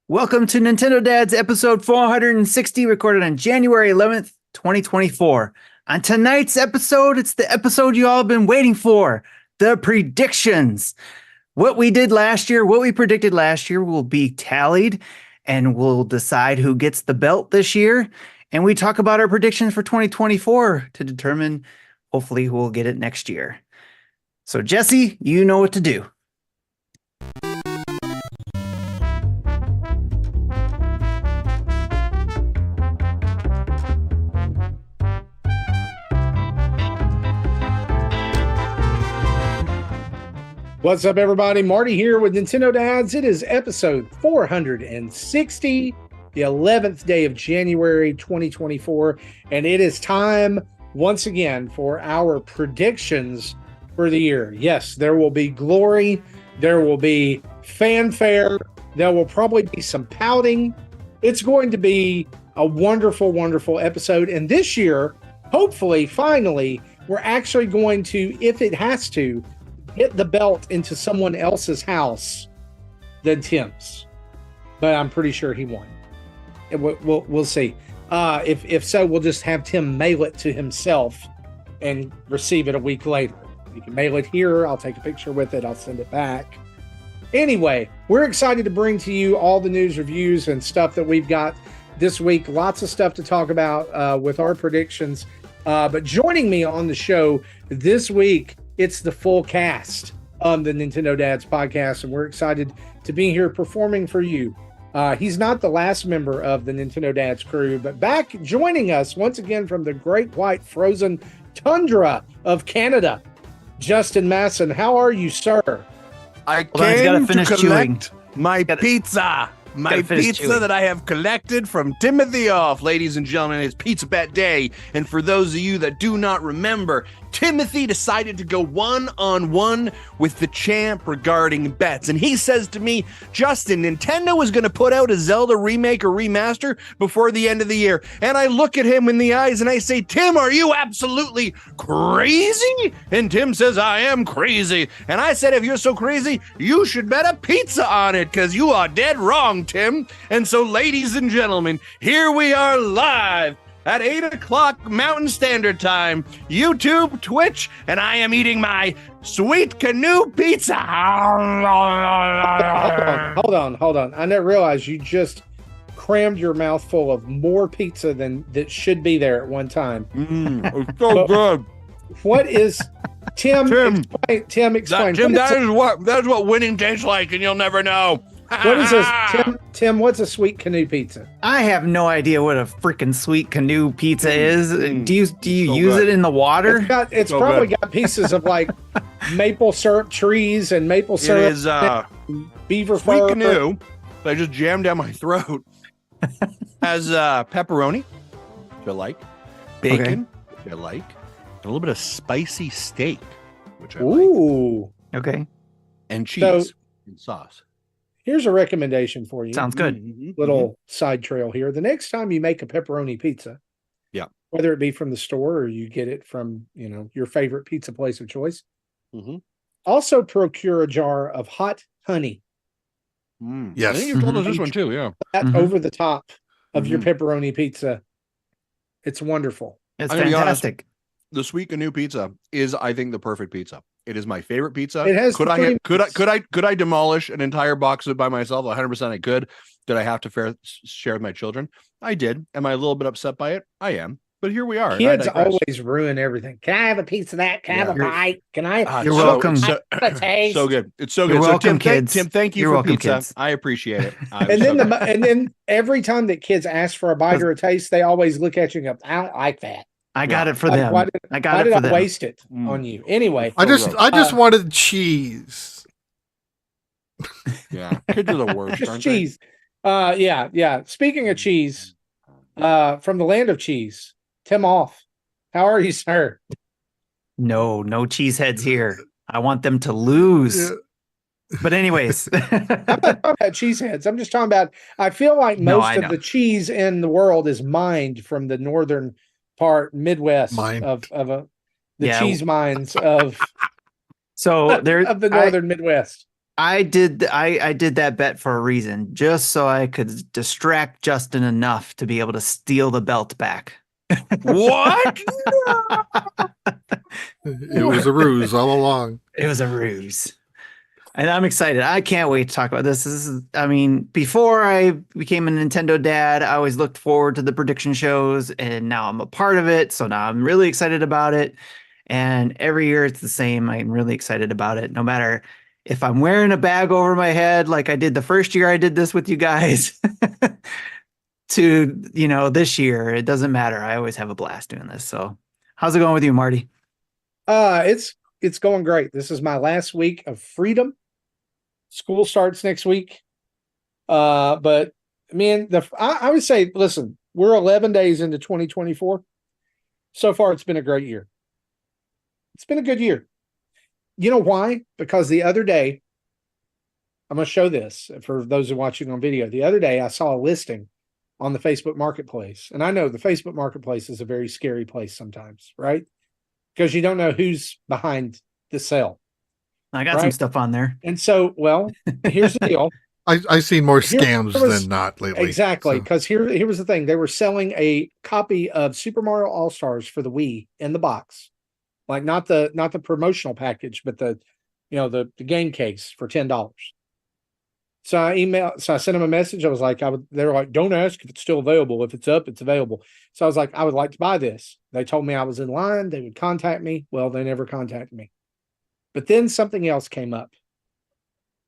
Welcome to Nintendo Dads episode 460, recorded on January 11th, 2024. On tonight's episode, it's the episode you all have been waiting for, the predictions. What we did last year, what we predicted last year will be tallied, and we'll decide who gets the belt this year. And we talk about our predictions for 2024 to determine, hopefully, who will get it next year. So, Jesse, you know what to do. What's up, everybody? Marty here with Nintendo Dads. It is episode 460, the 11th day of January 2024, and it is time once again for our predictions for the year. Yes, there will be glory, there will be fanfare, there will probably be some pouting. It's going to be a wonderful, wonderful episode, and this year, hopefully, finally, we're actually going to, if it has to, get the belt into someone else's house than Tim's, but I'm pretty sure he won. We'll see. If so, we'll just have Tim mail it to himself and receive it a week later. You can mail it here. I'll take a picture with it. I'll send it back. Anyway, we're excited to bring to you all the news, reviews, and stuff that we've got this week. Lots of stuff to talk about with our predictions. But joining me on the show this week, it's the full cast on the Nintendo Dads podcast, and we're excited to be here performing for you. He's not the last member of the Nintendo Dads crew, but back joining us once again from the great white frozen tundra of Canada, Justin Masson. How are you, sir? I came to collect my pizza. My pizza that I have collected from Timothy off. Ladies and gentlemen, it's Pizza Bet Day. And for those of you that do not remember, Timothy decided to go one-on-one with the champ regarding bets. And he says to me, Justin, Nintendo is going to put out a Zelda remake or remaster before the end of the year. And I look at him in the eyes and I say, Tim, are you absolutely crazy? And Tim says, I am crazy. And I said, if you're so crazy, you should bet a pizza on it, because you are dead wrong, Tim. And so, ladies and gentlemen, here we are live at 8 o'clock Mountain Standard Time, YouTube, Twitch, and I am eating my sweet canoe pizza. Hold on. I didn't realize you just crammed your mouth full of more pizza than that should be there at one time. It's so good. What is Tim? Explain. Tim, that is what winning tastes like, and you'll never know. What is this, Tim? What's a sweet canoe pizza? I have no idea what a freaking sweet canoe pizza is. Do you use it in the water? It's probably got pieces of like maple syrup trees and maple syrup. It is beaver sweet fur. Canoe that I just jammed down my throat. Has pepperoni, which I like, bacon, which I like, and a little bit of spicy steak, which I like. Ooh. Okay. And cheese and sauce. Here's a recommendation for you. Sounds good. Little side trail here. The next time you make a pepperoni pizza, whether it be from the store or you get it from, your favorite pizza place of choice, also procure a jar of hot honey. Yes. I think you've told us this one too, yeah. That over the top of your pepperoni pizza. It's wonderful. It's fantastic. The sweet canoe pizza is, I think, the perfect pizza. It is my favorite pizza. It has could I demolish an entire box of it by myself? 100% I could. Did I have to share with my children? I did. Am I a little bit upset by it? I am. But here we are. Kids always ruin everything. Can I have a piece of that? Can I have a bite? Can I? You're welcome. So good. It's so good. You're welcome, kids. Tim, thank you for pizza. Kids. I appreciate it. And then every time that kids ask for a bite or a taste, they always look at you and go, I don't like that. I got it for Like, them. why did I waste it on you? Anyway, I just wanted cheese. Yeah, kids are the worst. Just cheese. Yeah. Speaking of cheese, from the land of cheese, Tim Off. How are you, sir? No cheeseheads here. I want them to lose. Yeah. But anyways, I'm not talking about cheeseheads. I'm just talking about. I feel like most of the cheese in the world is mined from the northern part, Midwest of the cheese mines of. So there of the northern Midwest. I did that bet for a reason, just so I could distract Justin enough to be able to steal the belt back. What? It was a ruse all along. It was a ruse. And I'm excited. I can't wait to talk about this. Before I became a Nintendo dad, I always looked forward to the prediction shows, and now I'm a part of it. So now I'm really excited about it. And every year it's the same. I'm really excited about it. No matter if I'm wearing a bag over my head, like I did the first year I did this with you guys, to, this year, it doesn't matter. I always have a blast doing this. So how's it going with you, Marty? It's going great. This is my last week of freedom. School starts next week. But man, I would say, listen, we're 11 days into 2024. So far, it's been a great year. It's been a good year. You know why? Because the other day, I'm going to show this for those who are watching on video. The other day, I saw a listing on the Facebook Marketplace. And I know the Facebook Marketplace is a very scary place sometimes, right? Because you don't know who's behind the sale. I got some stuff on there. And so, well, here's the deal. I've seen more scams than not lately. Exactly. Because here was the thing. They were selling a copy of Super Mario All-Stars for the Wii in the box. Like not the promotional package, but the game case for $10. So I sent them a message. I was like, they were like, don't ask if it's still available. If it's up, it's available. So I was like, I would like to buy this. They told me I was in line. They would contact me. Well, they never contacted me. But then something else came up,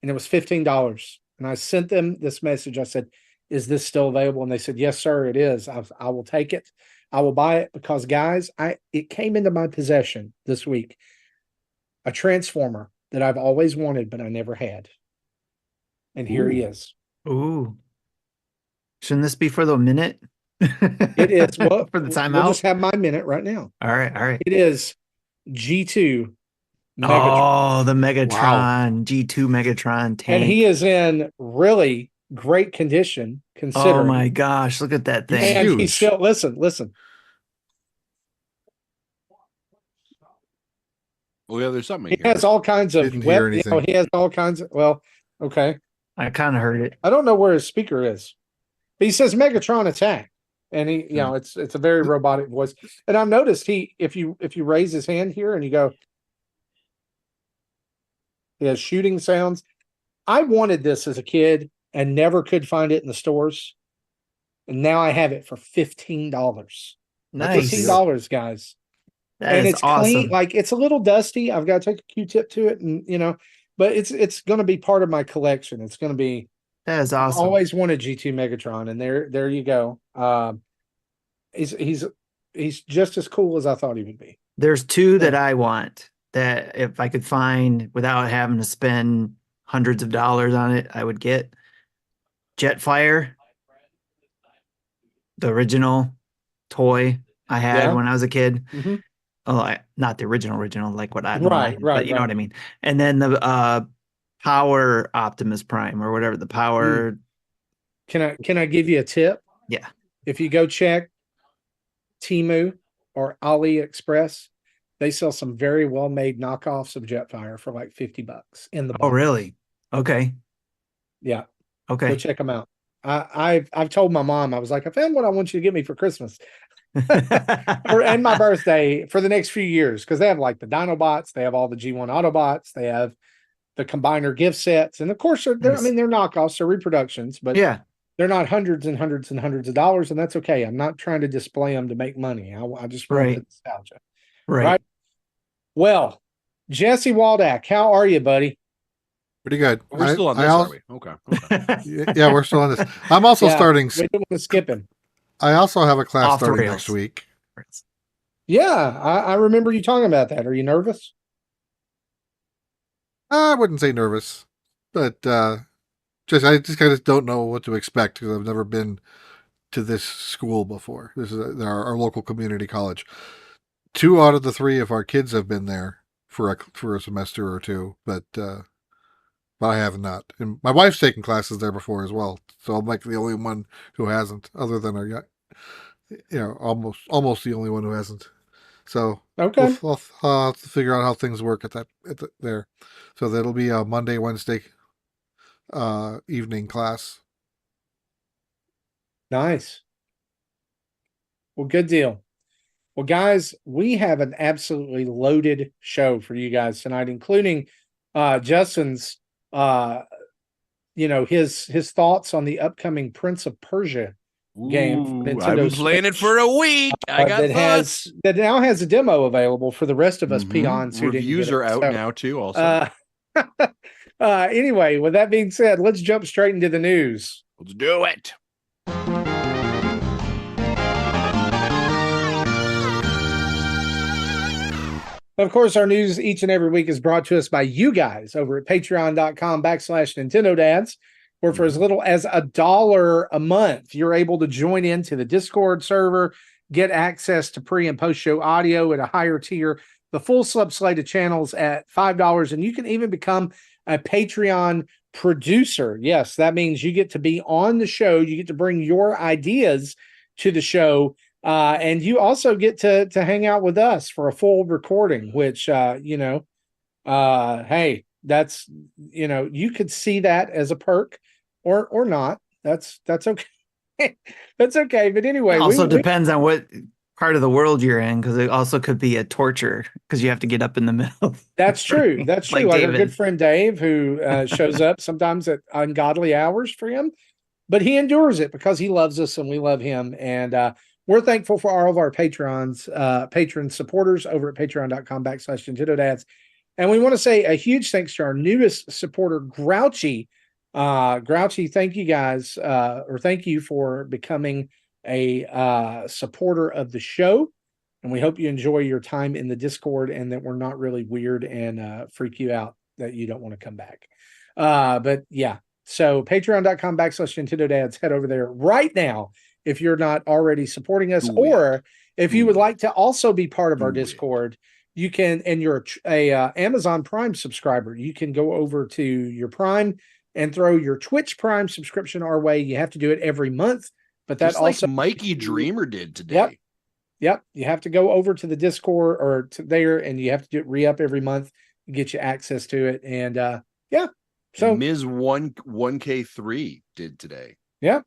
and it was $15. And I sent them this message. I said, is this still available? And they said, yes, sir, it is. I will take it. I will buy it because, guys, it came into my possession this week. A Transformer that I've always wanted, but I never had. And here he is. Ooh. Shouldn't this be for the minute? It is. Well, for the timeout? We'll just have my minute right now. All right. It is G2 Megatron. Oh, the Megatron. Wow. G2 Megatron tank. And he is in really great condition, considering. Oh my gosh, look at that thing. And he's still, listen. Oh yeah, there's something. He has all kinds of he has all kinds of okay. I kind of heard it. I don't know where his speaker is. But he says Megatron attack. And he, it's a very robotic voice. And I've noticed if you raise his hand here and you go, he has shooting sounds. I wanted this as a kid and never could find it in the stores. And now I have it for $15. Nice. $15, guys. And it's awesome. Clean. Like, it's a little dusty. I've got to take a Q-tip to it, and but it's going to be part of my collection. It's going to be. That is awesome. I always wanted G2 Megatron, and there you go. He's just as cool as I thought he would be. There's two that I want that if I could find without having to spend hundreds of dollars on it, I would get. Jetfire, the original toy I had when I was a kid. Mm-hmm. Oh, not the original, like what I right, but you know what I mean. And then the Power Optimus Prime or whatever the power. Can I give you a tip? Yeah. If you go check Temu or AliExpress, they sell some very well made knockoffs of Jetfire for like $50 in the box. Oh, really? Okay. Yeah. Okay. Go check them out. I've told my mom, I was like, I found what I want you to get me for Christmas. and my birthday for the next few years, because they have like the Dinobots, they have all the G1 Autobots, they have the combiner gift sets, and of course they're knockoffs, they're reproductions, but they're not hundreds and hundreds and hundreds of dollars, and that's okay. I'm not trying to display them to make money. I just want the nostalgia. Right. Well, Jesse Waldack, how are you, buddy? Pretty good. We're still on this, are we? Okay. Yeah, we're still on this. I'm also starting. We don't want to skip him. I also have a class starting next week. Yeah, I remember you talking about that. Are you nervous? I wouldn't say nervous, but I just kind of don't know what to expect because I've never been to this school before. This is our local community college. 2 out of the 3 of our kids have been there for a semester or two, but I have not. And my wife's taken classes there before as well, so I'm like the only one who hasn't, other than almost the only one who hasn't. So Okay. we'll have to figure out how things work there. So that'll be a Monday, Wednesday evening class. Nice. Well, good deal. Well, guys, we have an absolutely loaded show for you guys tonight, including Justin's his thoughts on the upcoming Prince of Persia game for Nintendo I've been playing it for a week. I got thoughts. That now has a demo available for the rest of us peons who reviews are out now too. Also, anyway, with that being said, let's jump straight into the news. Let's do it. Of course, our news each and every week is brought to us by you guys over at patreon.com/Nintendo Dads, where for as little as $1 a month, you're able to join into the Discord server, get access to pre and post show audio at a higher tier, the full slate of channels at $5, and you can even become a Patreon producer. Yes, that means you get to be on the show. You get to bring your ideas to the show. And you also get to hang out with us for a full recording, which, hey, that's, you could see that as a perk or not. That's okay. That's okay. But anyway, it also depends on what part of the world you're in, because it also could be a torture because you have to get up in the middle. That's true. That's true. Like our good friend Dave, who shows up sometimes at ungodly hours for him, but he endures it because he loves us and we love him. And, we're thankful for all of our patron supporters over at patreon.com/Nintendo Dads. And we want to say a huge thanks to our newest supporter, Grouchy. Grouchy, thank you guys, or thank you for becoming a supporter of the show. And we hope you enjoy your time in the Discord and that we're not really weird and freak you out that you don't want to come back. But yeah, so patreon.com/Nintendo Dads, head over there right now if you're not already supporting us, or if you would like to also be part of our Discord, you can, and you're a Amazon Prime subscriber, you can go over to your Prime and throw your Twitch Prime subscription our way. You have to do it every month, but that just also like Mikey Dreamer did today. Yep. You have to go over to the Discord or to there, and you have to do it re-up every month to get you access to it. And so Ms. 1K3 did today. Yeah.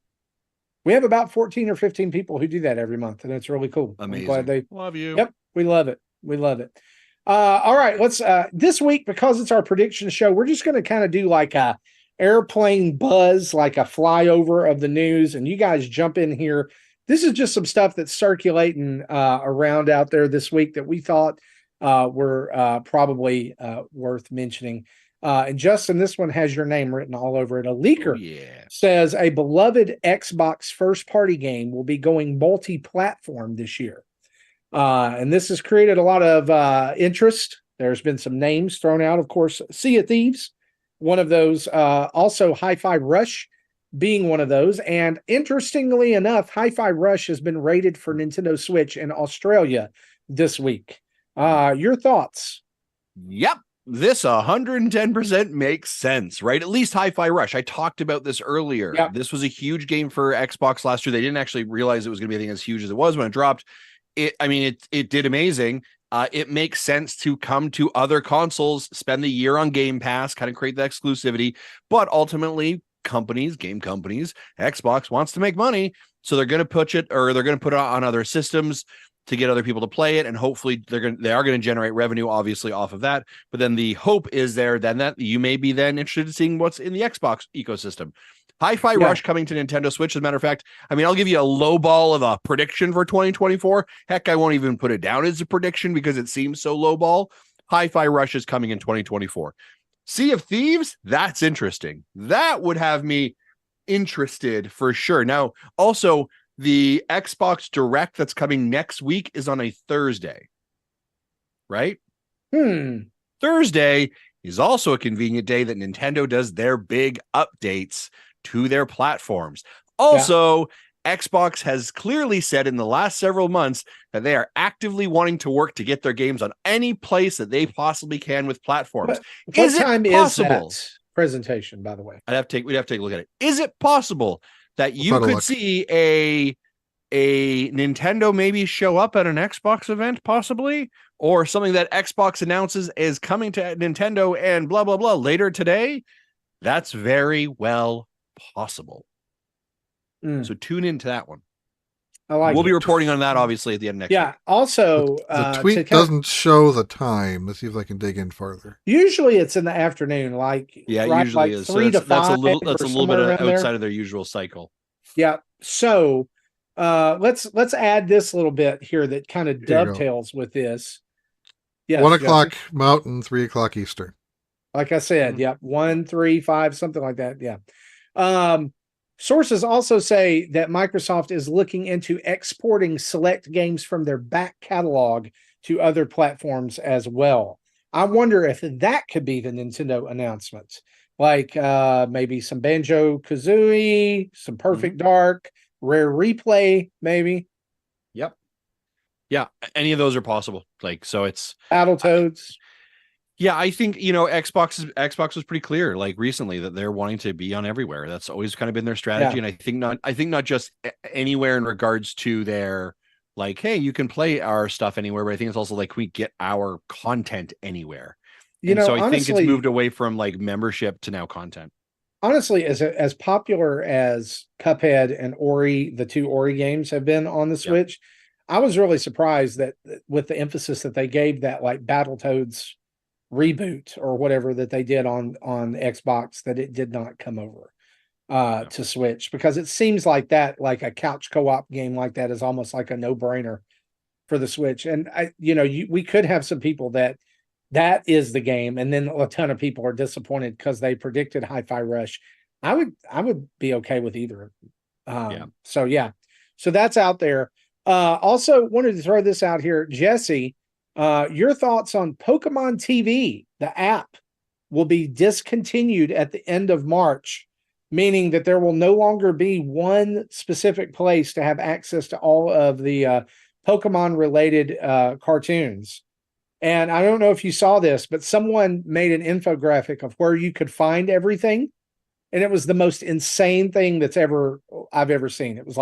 We have about 14 or 15 people who do that every month, and it's really cool. Amazing. I'm glad they love you. Yep, we love it. We love it. All right, let's this week, because it's our prediction show, we're just going to kind of do like a airplane buzz, like a flyover of the news, and you guys jump in here. This is just some stuff that's circulating around out there this week that we thought were probably worth mentioning. And Justin, this one has your name written all over it. A leaker says a beloved Xbox first-party game will be going multi-platform this year. And this has created a lot of interest. There's been some names thrown out, of course. Sea of Thieves, one of those. Also, Hi-Fi Rush being one of those. And interestingly enough, Hi-Fi Rush has been rated for Nintendo Switch in Australia this week. Your thoughts? Yep. This 110% makes sense, right? At least Hi-Fi Rush. I talked about this earlier. Yep. This was a huge game for Xbox last year. They didn't actually realize it was going to be anything as huge as it was when it dropped. It did amazing. It makes sense to come to other consoles, spend the year on Game Pass, kind of create the exclusivity. But ultimately, game companies, Xbox wants to make money, so they're going to put it on other systems to get other people to play it, and hopefully they are going to generate revenue, obviously, off of that. But then the hope is there then that you may be then interested in seeing what's in the Xbox ecosystem. Hi-Fi Rush coming to Nintendo Switch. As a matter of fact, I'll give you a low ball of a prediction for 2024. Heck, I won't even put it down as a prediction because it seems so low ball. Hi-Fi Rush is coming in 2024. Sea of Thieves, that's interesting. That would have me interested for sure. Now, also, the Xbox Direct that's coming next week is on a Thursday, right? Thursday is also a convenient day that Nintendo does their big updates to their platforms. Also, Xbox has clearly said in the last several months that they are actively wanting to work to get their games on any place that they possibly can with platforms. What time is that presentation, by the way? We'd have to take a look at it. Is it possible that you could see a Nintendo maybe show up at an Xbox event, possibly, or something that Xbox announces is coming to Nintendo and blah, blah, blah later today? That's very well possible. So tune into that one. We'll be reporting on that, obviously, at the end of next week. Also, the tweet doesn't show the time. Let's see if I can dig in further. Usually it's in the afternoon, usually is 3 to 5. That's a little bit outside of their usual cycle. Yeah. So let's add this little bit here that kind of dovetails with this. Yes, 1 o'clock Mountain, 3 o'clock Eastern. Like I said, 1, 3, 5, something like that. Yeah. Sources also say that Microsoft is looking into exporting select games from their back catalog to other platforms as well. I wonder if that could be the Nintendo announcements, like maybe some Banjo-Kazooie, some Perfect Dark, Rare Replay, maybe. Yep. Yeah, any of those are possible. So it's Battletoads. Yeah, I think, Xbox was pretty clear recently that they're wanting to be on everywhere. That's always kind of been their strategy. And I think not just anywhere in regards to their hey, you can play our stuff anywhere, but I think it's also we get our content anywhere. So I think it's moved away from membership to now content. Honestly, as popular as Cuphead and Ori, the 2 Ori games have been on the Switch, I was really surprised that with the emphasis that they gave that Battletoads reboot or whatever that they did on Xbox, that it did not come over to Switch, because it seems like a couch co-op game like that is almost like a no-brainer for the Switch. And we could have some people that is the game, and then a ton of people are disappointed because they predicted Hi-Fi Rush. I would be okay with either of them. So that's out there. Also wanted to throw this out here, Jesse. Your thoughts on Pokemon TV? The app will be discontinued at the end of March, meaning that there will no longer be one specific place to have access to all of the Pokemon related cartoons. And I don't know if you saw this, but someone made an infographic of where you could find everything. And it was the most insane thing I've ever seen. It was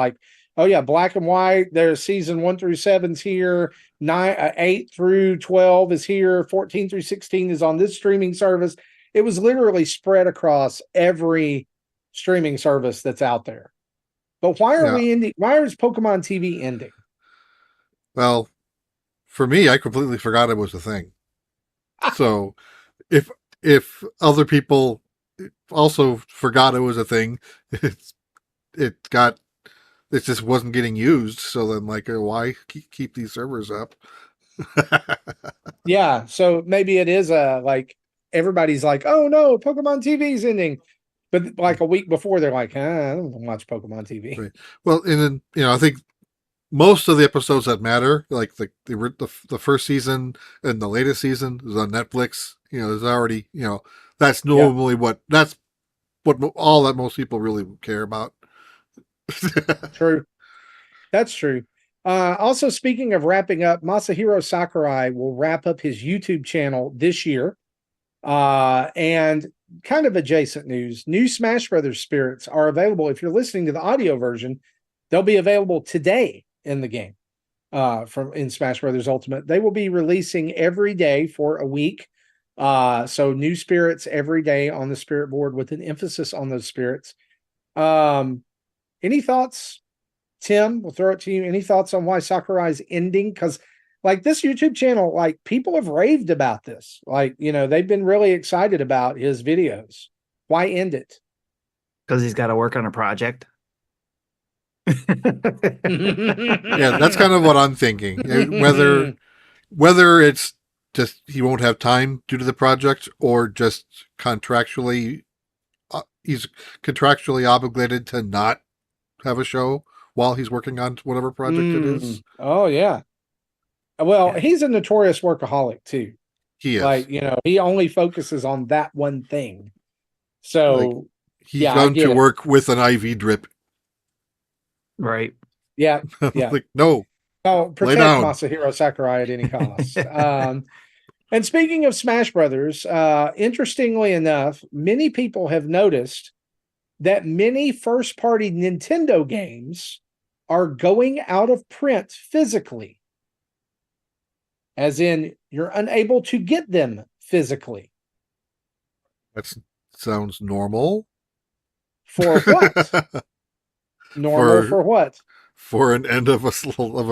oh yeah, Black and White, there's season 1 through 7's here, 8 through 12 is here, 14 through 16 is on this streaming service. It was literally spread across every streaming service that's out there. But why are we ending? Why is Pokemon TV ending? Well, for me, I completely forgot it was a thing. So if other people also forgot it was a thing, it just wasn't getting used. So then why keep these servers up? Yeah. So maybe it is everybody's oh no, Pokemon TV is ending. But a week before they're I don't watch Pokemon TV. Right. Well, and then, I think most of the episodes that matter, the first season and the latest season is on Netflix. There's already, that's normally that's what all that most people really care about. True. That's true. Also, speaking of wrapping up, Masahiro Sakurai will wrap up his YouTube channel this year. And kind of adjacent news, new Smash Brothers spirits are available. If you're listening to the audio version, they'll be available today in the game in Smash Brothers Ultimate. They will be releasing every day for a week. So new spirits every day on the spirit board with an emphasis on those spirits. Any thoughts, Tim? We'll throw it to you. Any thoughts on why Sakurai's ending? Because this YouTube channel, people have raved about this. They've been really excited about his videos. Why end it? Because he's got to work on a project. Yeah, that's kind of what I'm thinking. Whether it's just he won't have time due to the project, or just contractually he's contractually obligated to not have a show, while he's working on whatever project it is. Oh yeah. Well, he's a notorious workaholic too. He is. Like, he only focuses on that one thing. So he's gone to work with an IV drip. Right. Yeah. Yeah. Like, no. Oh, protect Masahiro Sakurai at any cost. And speaking of Smash Brothers, interestingly enough, many people have noticed that many first-party Nintendo games are going out of print physically. As in, you're unable to get them physically. That sounds normal. For what? Normal for what? For an end of a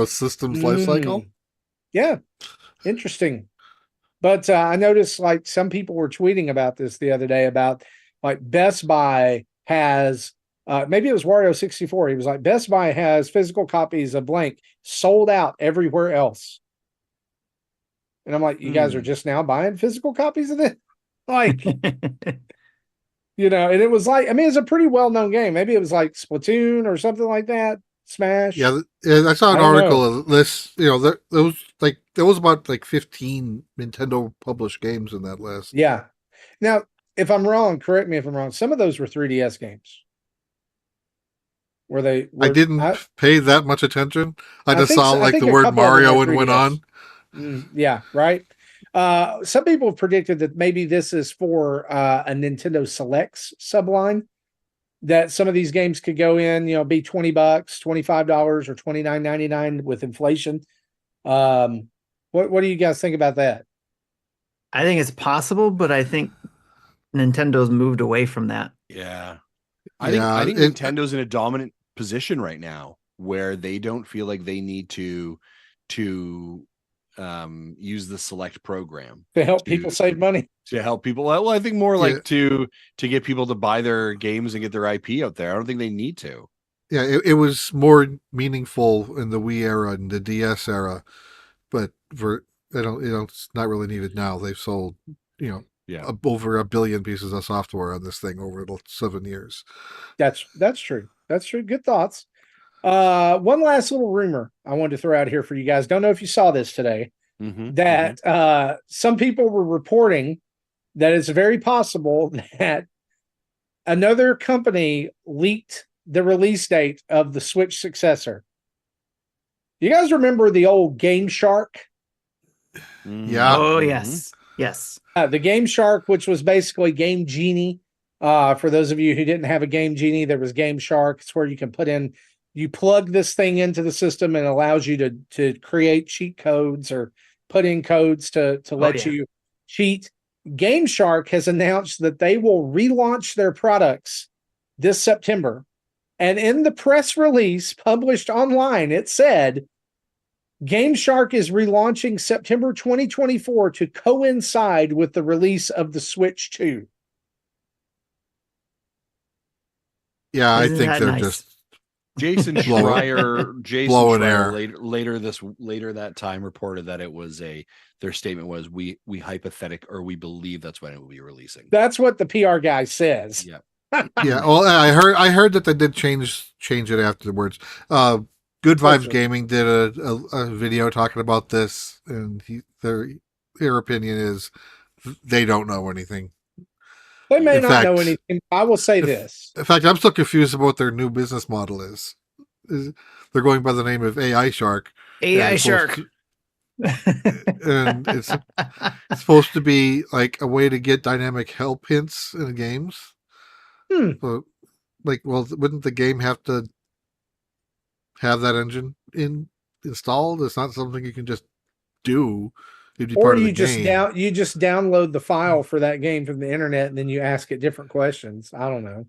system's life cycle? Yeah. Interesting. But I noticed like some people were tweeting about this the other day about like Best Buy has, maybe it was Wario64. He was like, Best Buy has physical copies of blank sold out everywhere else. And I'm like, you guys are just now buying physical copies of it? Like, and it was like, I mean, it's a pretty well-known game. Maybe it was like Splatoon or something like that. Smash. Yeah, I saw an article of this. There was about like 15 Nintendo published games in that list. Yeah. Now, if I'm wrong, correct me if I'm wrong. Some of those were 3DS games. I didn't pay that much attention. I just saw like the word Mario and went on. Yeah, right. Some people have predicted that maybe this is for a Nintendo Selects subline. That some of these games could go in, be $20, $25, or $29.99 with inflation. What do you guys think about that? I think it's possible, but I think Nintendo's moved away from that. Yeah. I think Nintendo's in a dominant position right now where they don't feel like they need to use the Select program to help people save money. To help people. Well, I think more like to get people to buy their games and get their IP out there. I don't think they need to. Yeah, it was more meaningful in the Wii era and the DS era, but it's not really needed now. They've sold, over 1 billion pieces of software on this thing over the 7 years. That's true. That's true. Good thoughts. One last little rumor I wanted to throw out here for you guys. Don't know if you saw this today. That some people were reporting that it's very possible that another company leaked the release date of the Switch successor. You guys remember the old Gameshark? Yeah. Oh, yes. Yes. The Gameshark, which was basically Game Genie. For those of you who didn't have a Game Genie, there was Gameshark. It's where you can you plug this thing into the system and it allows you to create cheat codes or put in codes to let you cheat. Gameshark has announced that they will relaunch their products this September. And in the press release published online, it said, Gameshark is relaunching September 2024 to coincide with the release of the Switch 2. Yeah, I think they're just Jason Schreier later that time reported that it was their statement was we believe that's when it will be releasing. That's what the PR guy says. Yeah. Yeah. Well, I heard that they did change it afterwards. Good Vibes Gaming did a video talking about this, and their opinion is they don't know anything. They may not know anything. I will say this. In fact, I'm still confused about what their new business model is. They're going by the name of AI Shark. AI Shark. And it's supposed to be like a way to get dynamic help hints in games. So, wouldn't the game have to have that engine installed? It's not something you can just do. Or you just download the file for that game from the internet and then you ask it different questions. I don't know.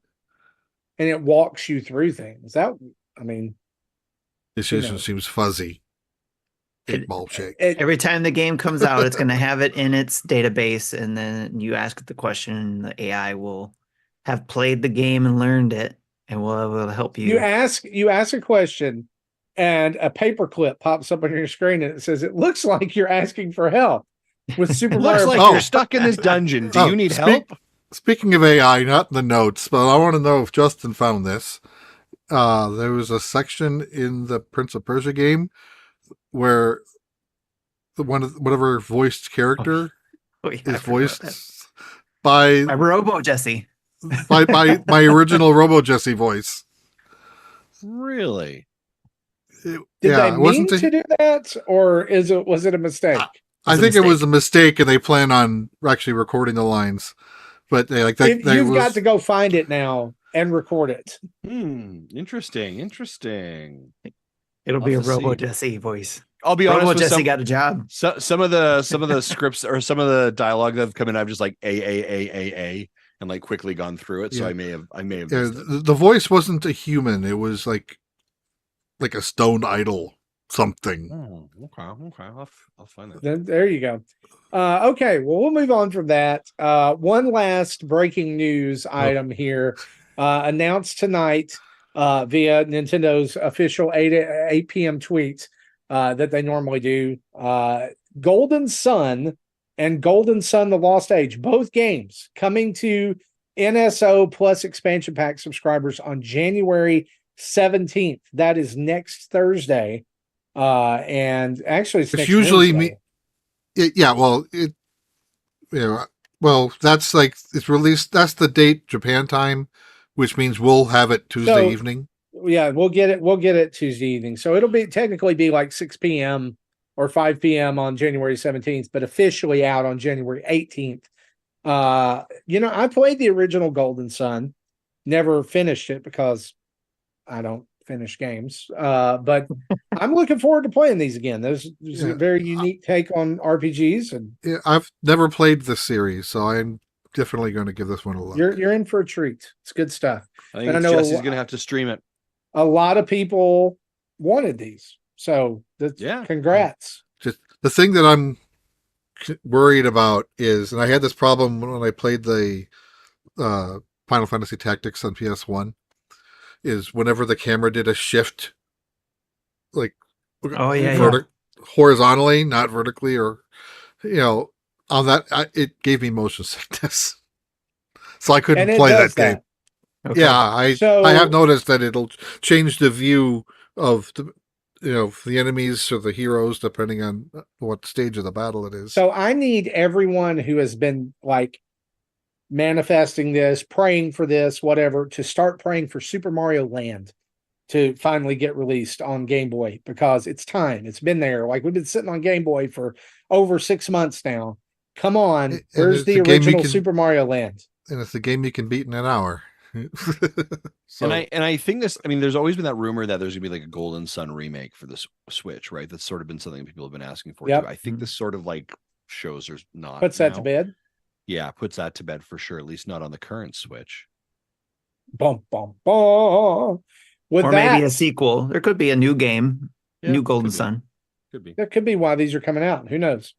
And it walks you through things. Decision seems fuzzy. Ball shake. Every time the game comes out, it's going to have it in its database, and then you ask it the question, and the AI will have played the game and learned it, and will help you. You ask a question, and a paperclip pops up on your screen, and it says, "It looks like you're asking for help with Super Mario." Looks like you're stuck in this dungeon. Do you need help? Speaking of AI, not in the notes, but I want to know if Justin found this. there was a section in the Prince of Persia game where whatever voiced character is voiced by Robo Jesse. by my original Robo Jesse voice. Really? Did they mean to do that, or was it a mistake? I think it was a mistake, and they plan on actually recording the lines. But you've got to go find it now and record it. Interesting. It'll be a Robo Jesse voice. I'll be honest. Robo Jesse got a job. Some of the scripts or some of the dialogue that have come in, I've just like a and like quickly gone through it. So I may have. The voice wasn't a human. It was like a stone idol something. Oh, okay. I'll find that. There you go. Okay, well, we'll move on from that. One last breaking news item here, announced tonight via Nintendo's official 8 p.m. tweets that they normally do. Golden Sun and Golden Sun: The Lost Age, both games coming to NSO Plus expansion pack subscribers on January 17th. That is next Thursday. And actually it's usually Wednesday. That's like it's released. That's the date Japan time, which means we'll have it Tuesday evening. Yeah, we'll get it Tuesday evening. So it'll technically be like 6 p.m. or 5 p.m. on January 17th, but officially out on January 18th. I played the original Golden Sun, never finished it because I don't finish games. But I'm looking forward to playing these again. There's a very unique take on RPGs, and I've never played this series, so I'm definitely going to give this one a look. You're in for a treat. It's good stuff. I think Jesse's going to have to stream it. A lot of people wanted these, so congrats. Just the thing that I'm worried about is, and I had this problem when I played the Final Fantasy Tactics on PS1, is whenever the camera did a shift, like horizontally, not vertically, or on that, it gave me motion sickness, so I couldn't play that game. Okay. Yeah, I have noticed that it'll change the view of the enemies or the heroes depending on what stage of the battle it is. So I need everyone who has been like manifesting this, praying for this, whatever, to start praying for Super Mario Land to finally get released on Game Boy, because it's time. It's been there. Like, we've been sitting on Game Boy for over 6 months now. Come on. Where's the original Super Mario Land? And it's a game you can beat in an hour. And I think there's always been that rumor that there's gonna be like a Golden Sun remake for the Switch, right? That's sort of been something people have been asking for too. I think this sort of like shows there's not. Puts that to bed. Yeah, puts that to bed for sure. At least not on the current Switch. Bum bum bum. Maybe a sequel. There could be a new game, new Golden Sun. Could be. That could be why these are coming out. Who knows?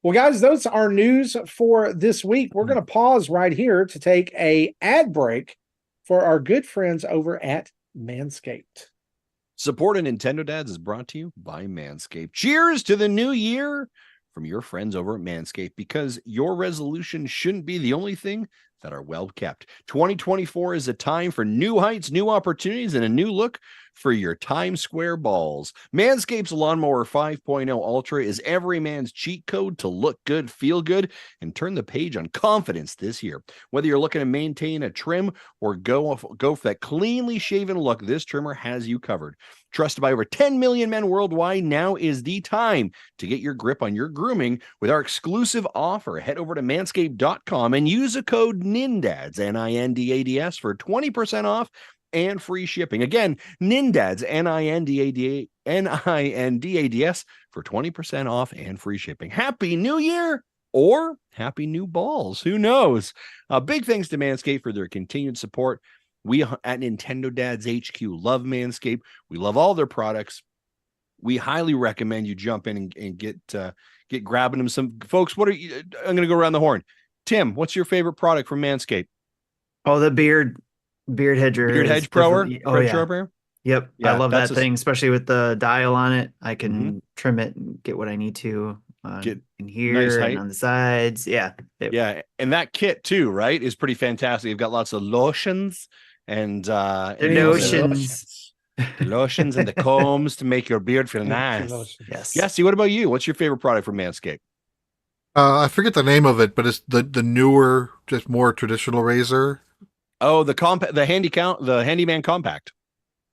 Well, guys, those are news for this week. We're going to pause right here to take a ad break for our good friends over at Manscaped. Support of Nintendo Dads is brought to you by Manscaped. Cheers to the new year from your friends over at Manscaped, because your resolutions shouldn't be the only thing that are well kept. 2024 is a time for new heights, new opportunities, and a new look for your Times Square balls. Manscaped's Lawnmower 5.0 Ultra is every man's cheat code to look good, feel good, and turn the page on confidence this year. Whether you're looking to maintain a trim or go for that cleanly shaven look, this trimmer has you covered. Trusted by over 10 million men worldwide, now is the time to get your grip on your grooming with our exclusive offer. Head over to manscaped.com and use a code NINDADS, NINDADS, for 20% off and free shipping. Again, NINDADS, NINDADS, for 20% off and free shipping. Happy New Year, or happy new balls. Who knows? Big thanks to Manscaped for their continued support. We at Nintendo Dads HQ love Manscaped. We love all their products. We highly recommend you jump in and get grabbing them. Some folks, I'm going to go around the horn. Tim, what's your favorite product from Manscaped? Oh, the beard hedger. Beard hedge prower? Yep. Yeah, I love that thing, especially with the dial on it. I can trim it and get what I need to get in here, nice and on the sides. Yeah. Yeah. And that kit too, right, is pretty fantastic. You've got lots of lotions and The lotions. The lotions and the combs to make your beard feel nice. Yes. Jesse, what about you? What's your favorite product from Manscaped? I forget the name of it, but it's the newer, just more traditional razor. Oh, the handyman compact.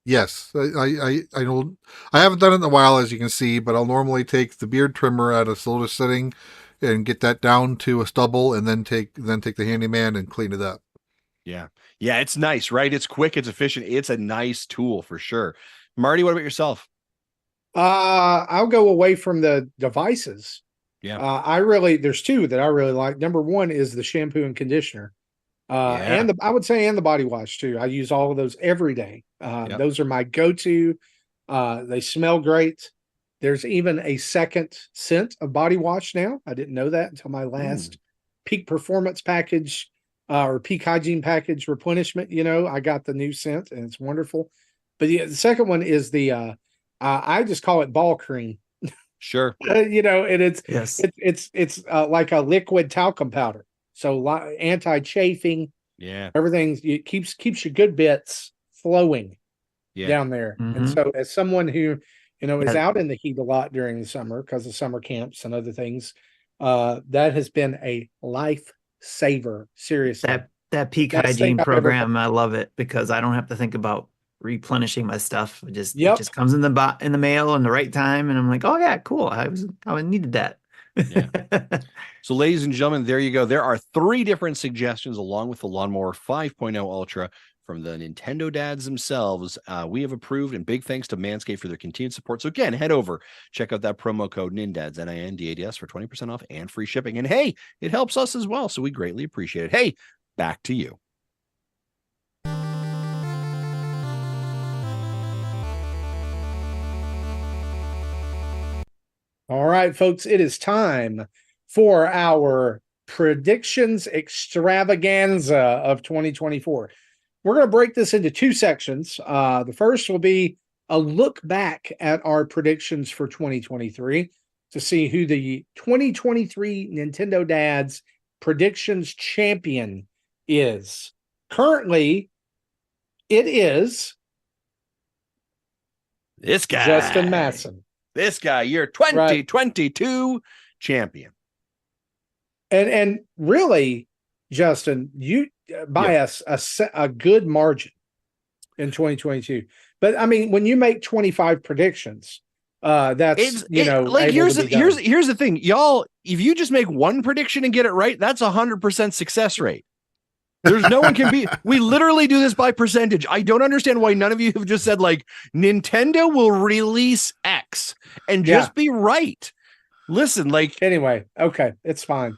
Yes, I know. I haven't done it in a while, as you can see, but I'll normally take the beard trimmer at a slow sitting and get that down to a stubble, and then take the handyman and clean it up. Yeah, it's nice, right? It's quick, it's efficient, it's a nice tool for sure. Marty, what about yourself? I'll go away from the devices. Yeah, there's two that I really like. Number one is the shampoo and conditioner. And I would say the body wash too. I use all of those every day. Those are my go-to. They smell great. There's even a second scent of body wash now. I didn't know that until my last peak performance package or peak hygiene package replenishment. I got the new scent and it's wonderful. But the second one is I just call it ball cream. Sure. And it's like a liquid talcum powder. So anti-chafing, everything keeps your good bits flowing down there. Mm-hmm. And so as someone who, is out in the heat a lot during the summer because of summer camps and other things, that has been a lifesaver. Seriously. That peak hygiene program, I love it because I don't have to think about replenishing my stuff. It just comes in the mail in the right time. And I'm like, oh yeah, cool. I needed that. Yeah. So ladies and gentlemen, there you go. There are 3 different suggestions along with the Lawnmower 5.0 Ultra from the Nintendo dads themselves. We have approved, and big thanks to Manscaped for their continued support. So again, head over, check out that promo code NINDADS, NINDADS, for 20% off and free shipping. And hey, it helps us as well. So we greatly appreciate it. Hey, back to you. All right, folks, it is time for our predictions extravaganza of 2024. We're going to break this into 2 sections. The first will be a look back at our predictions for 2023 to see who the 2023 Nintendo Dads predictions champion is. Currently, it is this guy, Justin Masson. This guy, your 2022 champion. And really, Justin, you buy us a good margin in 2022. But I mean, when you make 25 predictions, that's here's the thing, y'all. If you just make one prediction and get it right, that's 100% success rate. There's no one can be. We literally do this by percentage. I don't understand why none of you have just said like Nintendo will release X and just be right. Listen, anyway, okay, it's fine.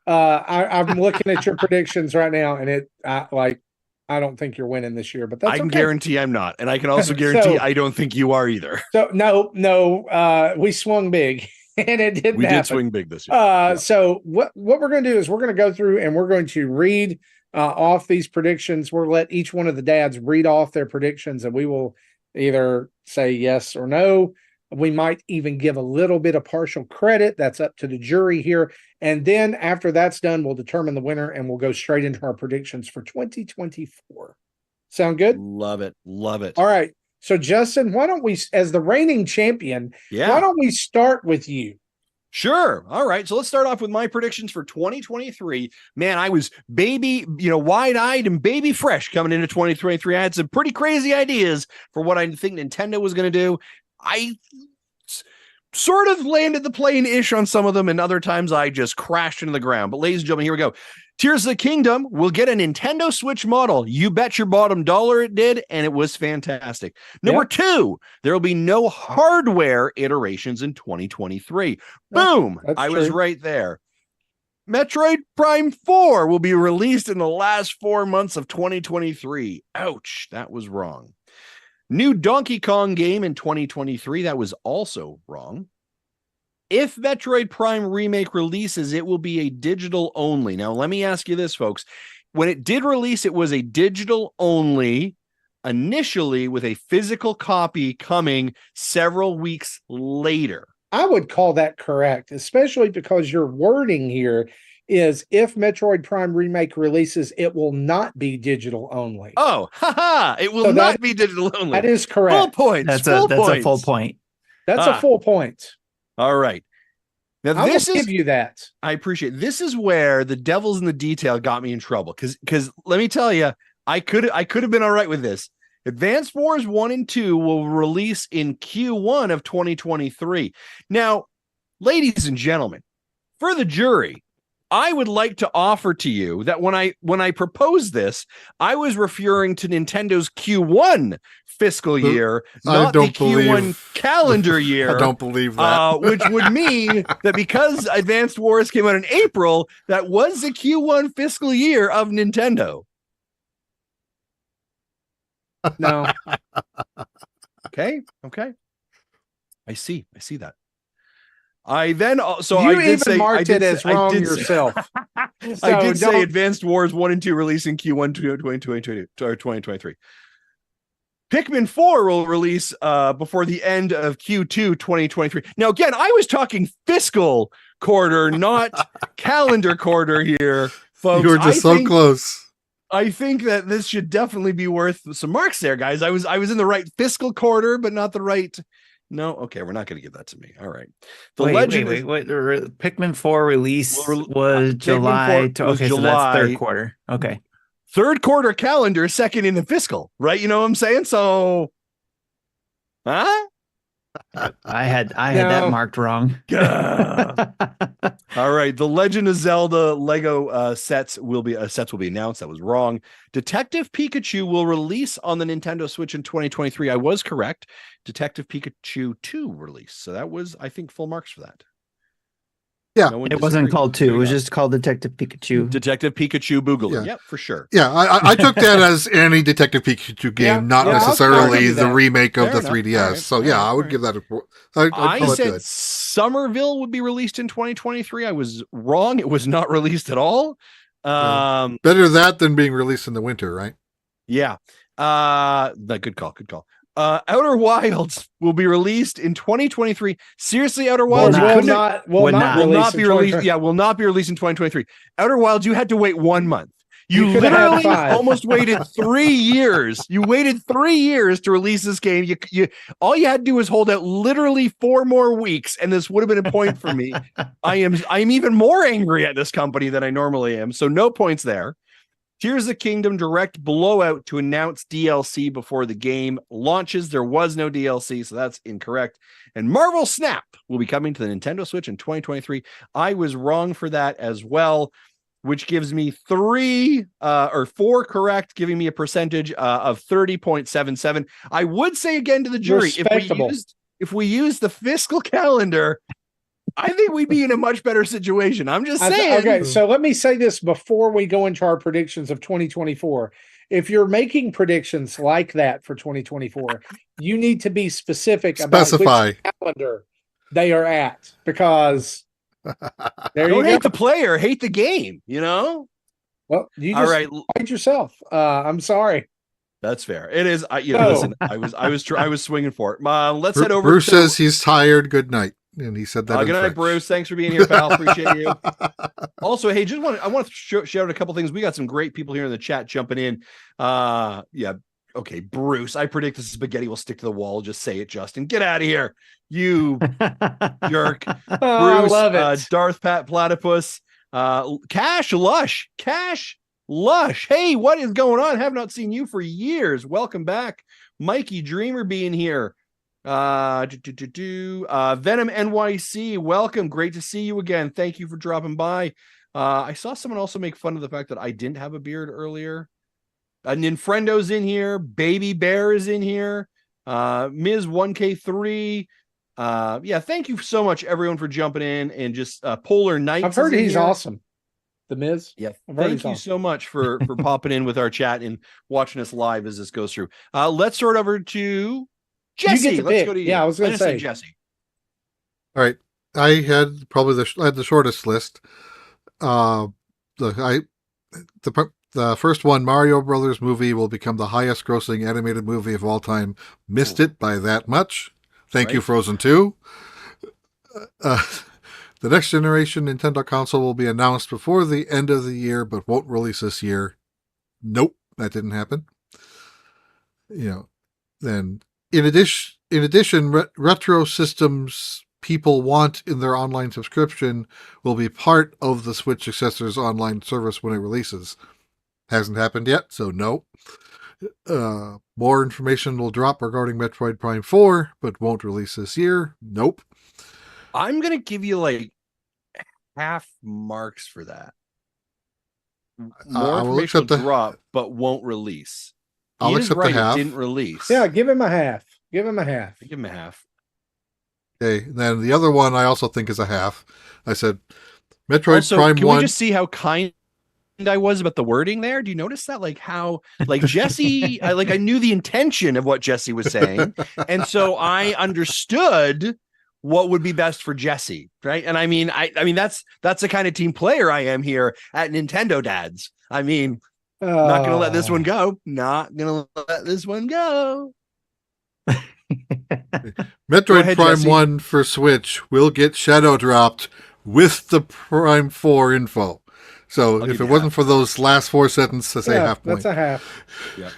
I'm looking at your predictions right now, and I don't think you're winning this year, but that's I can guarantee I'm not, and I can also guarantee I don't think you are either. So no, we swung big. And it didn't happen. Did swing big this year. So what we're going to do is we're going to go through and we're going to read off these predictions. We'll let each one of the dads read off their predictions, and we will either say yes or no. We might even give a little bit of partial credit. That's up to the jury here. And then after that's done, we'll determine the winner, and we'll go straight into our predictions for 2024. Sound good? Love it. Love it. All right. So, Justin, why don't we, as the reigning champion, why don't we start with you? Sure. All right. So let's start off with my predictions for 2023. Man, I was wide-eyed and baby fresh coming into 2023. I had some pretty crazy ideas for what I think Nintendo was going to do. I sort of landed the plane-ish on some of them, and other times I just crashed into the ground. But ladies and gentlemen, here we go. Tears of the Kingdom will get a Nintendo Switch model. You bet your bottom dollar it did, and it was fantastic. Number 2, there will be no hardware iterations in 2023. Boom! I was right there. Metroid Prime 4 will be released in the last 4 months of 2023. Ouch, that was wrong. New Donkey Kong game in 2023. That was also wrong. If Metroid Prime Remake releases, it will be a digital only. Now, let me ask you this, folks. When it did release, it was a digital only, initially with a physical copy coming several weeks later. I would call that correct, especially because your wording here is if Metroid Prime Remake releases, it will not be digital only. Oh, haha! It will not be digital only. That is correct. Full points. That's a full point. That's a full point. All right. Now I will give you that. I appreciate it. This is where the devil's in the detail got me in trouble. Because let me tell you, I could have been all right with this. Advanced Wars 1 and 2 will release in Q1 of 2023. Now, ladies and gentlemen, for the jury, I would like to offer to you that when I proposed this, I was referring to Nintendo's Q1 fiscal year, not the Q1 calendar year. I don't believe that. Which would mean that because Advanced Wars came out in April, that was the Q1 fiscal year of Nintendo. No. Okay. I see that. I then so you I did even say marked it as wrong yourself. I did say Advanced Wars 1 and 2 releasing Q1 2022 or 2023. Pikmin 4 will release before the end of Q2 2023. Now again, I was talking fiscal quarter, not calendar quarter here, folks. You were just so close. I think that this should definitely be worth some marks there, guys. I was in the right fiscal quarter, but not the right. No, okay, we're not going to give that to me. All right. Wait. Pikmin 4 release was July. Okay, so that's third quarter. Okay. Third quarter calendar, second in the fiscal, right? You know what I'm saying? So, huh? I had that marked wrong. All right. The Legend of Zelda Lego sets will be announced. That was wrong. Detective Pikachu will release on the Nintendo Switch in 2023. I was correct. Detective Pikachu 2 release. So that was, I think, full marks for that. Yeah. It wasn't called 2. It was just called Detective Pikachu. Detective Pikachu Boogaloo. Yeah. Yep, for sure. Yeah, I took that as any Detective Pikachu game, not necessarily the remake of the 3DS. Right. So yeah, I would give that a. I said Somerville would be released in 2023. I was wrong. It was not released at all. Better that than being released in the winter, right? Yeah. Good call. Outer Wilds will be released in 2023. Seriously, Outer Wilds will not be released. Yeah, will not be released in 2023. Outer Wilds, you had to wait 1 month. You literally almost waited 3 years. You waited 3 years to release this game. You all you had to do was hold out literally 4 more weeks, and this would have been a point for me. I'm even more angry at this company than I normally am. So no points there. Tears of the Kingdom direct blowout to announce DLC before the game launches. There was no DLC, so that's incorrect. And Marvel Snap will be coming to the Nintendo Switch in 2023. I was wrong for that as well, which gives me 4 correct, giving me a percentage of 30.77. I would say again to the jury, if we use the fiscal calendar, I think we'd be in a much better situation. I'm just saying. Okay, so let me say this before we go into our predictions of 2024. If you're making predictions like that for 2024, you need to be specific about which calendar they are at, because don't hate the player, hate the game, you know? Well, you just hate yourself. I'm sorry. That's fair. It is. Listen, I was swinging for it. Let's head over. Bruce says he's tired. Good night. And he said that. Good night, Bruce. Thanks for being here, pal. Appreciate you. Also, hey, I want to shout out a couple things. We got some great people here in the chat jumping in. Okay, Bruce. I predict the spaghetti will stick to the wall. Just say it, Justin. Get out of here, you jerk. Bruce, I love it. Darth Pat Platypus, Cash Lush. Hey, what is going on? Have not seen you for years. Welcome back, Mikey Dreamer being here. Venom NYC, welcome. Great to see you again. Thank you for dropping by. I saw someone also make fun of the fact that I didn't have a beard earlier. Ninfrendo's in here. Baby Bear is in here. Ms. 1K3. Thank you so much, everyone, for jumping in, and just Polar Knights. I've heard he's awesome. The Miz. Yeah. Thank you so much for popping in with our chat and watching us live as this goes through. Let's sort over to Jesse. Let's go to you. Yeah, I was going to say Jesse. All right. I had probably the shortest list. The first one, Mario Brothers movie, will become the highest grossing animated movie of all time. Missed it by that much. Thank you, Frozen 2. The The next generation Nintendo console will be announced before the end of the year, but won't release this year. Nope, that didn't happen. Then in addition, retro systems people want in their online subscription will be part of the Switch Successor's online service when it releases. Hasn't happened yet, so no. More information will drop regarding Metroid Prime 4, but won't release this year. Nope. I'm going to give you like half marks for that. More information will drop, but won't release. I'll accept the half. It didn't release. Yeah, give him a half. Give him a half. Give him a half. Okay, and then the other one I also think is a half. I said Metroid Prime 1. Can we just see how kind I was about the wording there? Do you notice that? Like how, like Jesse, I knew the intention of what Jesse was saying. And so I understood what would be best for Jesse. Right. And I mean, that's the kind of team player I am here at Nintendo Dads. I mean, not going to let this one go. Not going to let this one go. Metroid ahead, Prime Jesse. 1 for Switch will get shadow dropped with the Prime 4 info. So if it wasn't for those last 4 sentences, I say half point. That's a half. Yeah.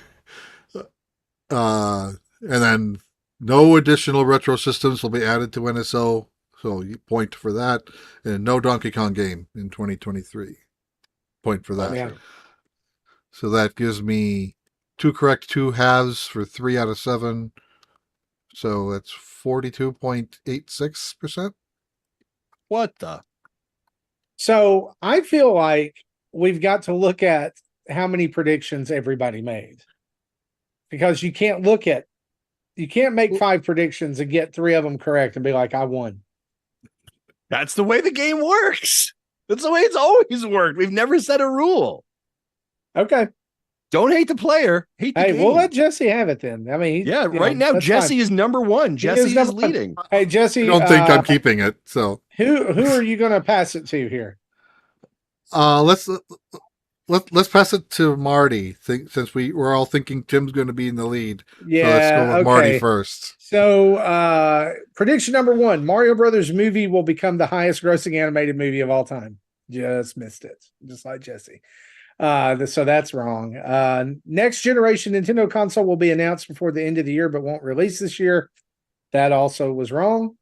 And then no additional retro systems will be added to NSO. So you point for that. And no Donkey Kong game in 2023. Point for that. Yeah. So that gives me 2 correct 2 halves for 3 out of 7. So that's 42.86%. What the? So I feel like we've got to look at how many predictions everybody made, because you can't make 5 predictions and get 3 of them correct and be like, I won. That's the way the game works. That's the way it's always worked. We've never set a rule. Okay. Don't hate the player. Hate the game. We'll let Jesse have it then. I mean, right now Jesse is number 1. Jesse is leading. Hey, Jesse, I don't think I'm keeping it. So who are you going to pass it to here? Let's pass it to Marty. Since we're all thinking Tim's going to be in the lead. Yeah, so let's go with Marty first. So prediction number 1: Mario Brothers movie will become the highest grossing animated movie of all time. Just missed it, just like Jesse. So that's wrong. Next generation Nintendo console will be announced before the end of the year, but won't release this year. That also was wrong.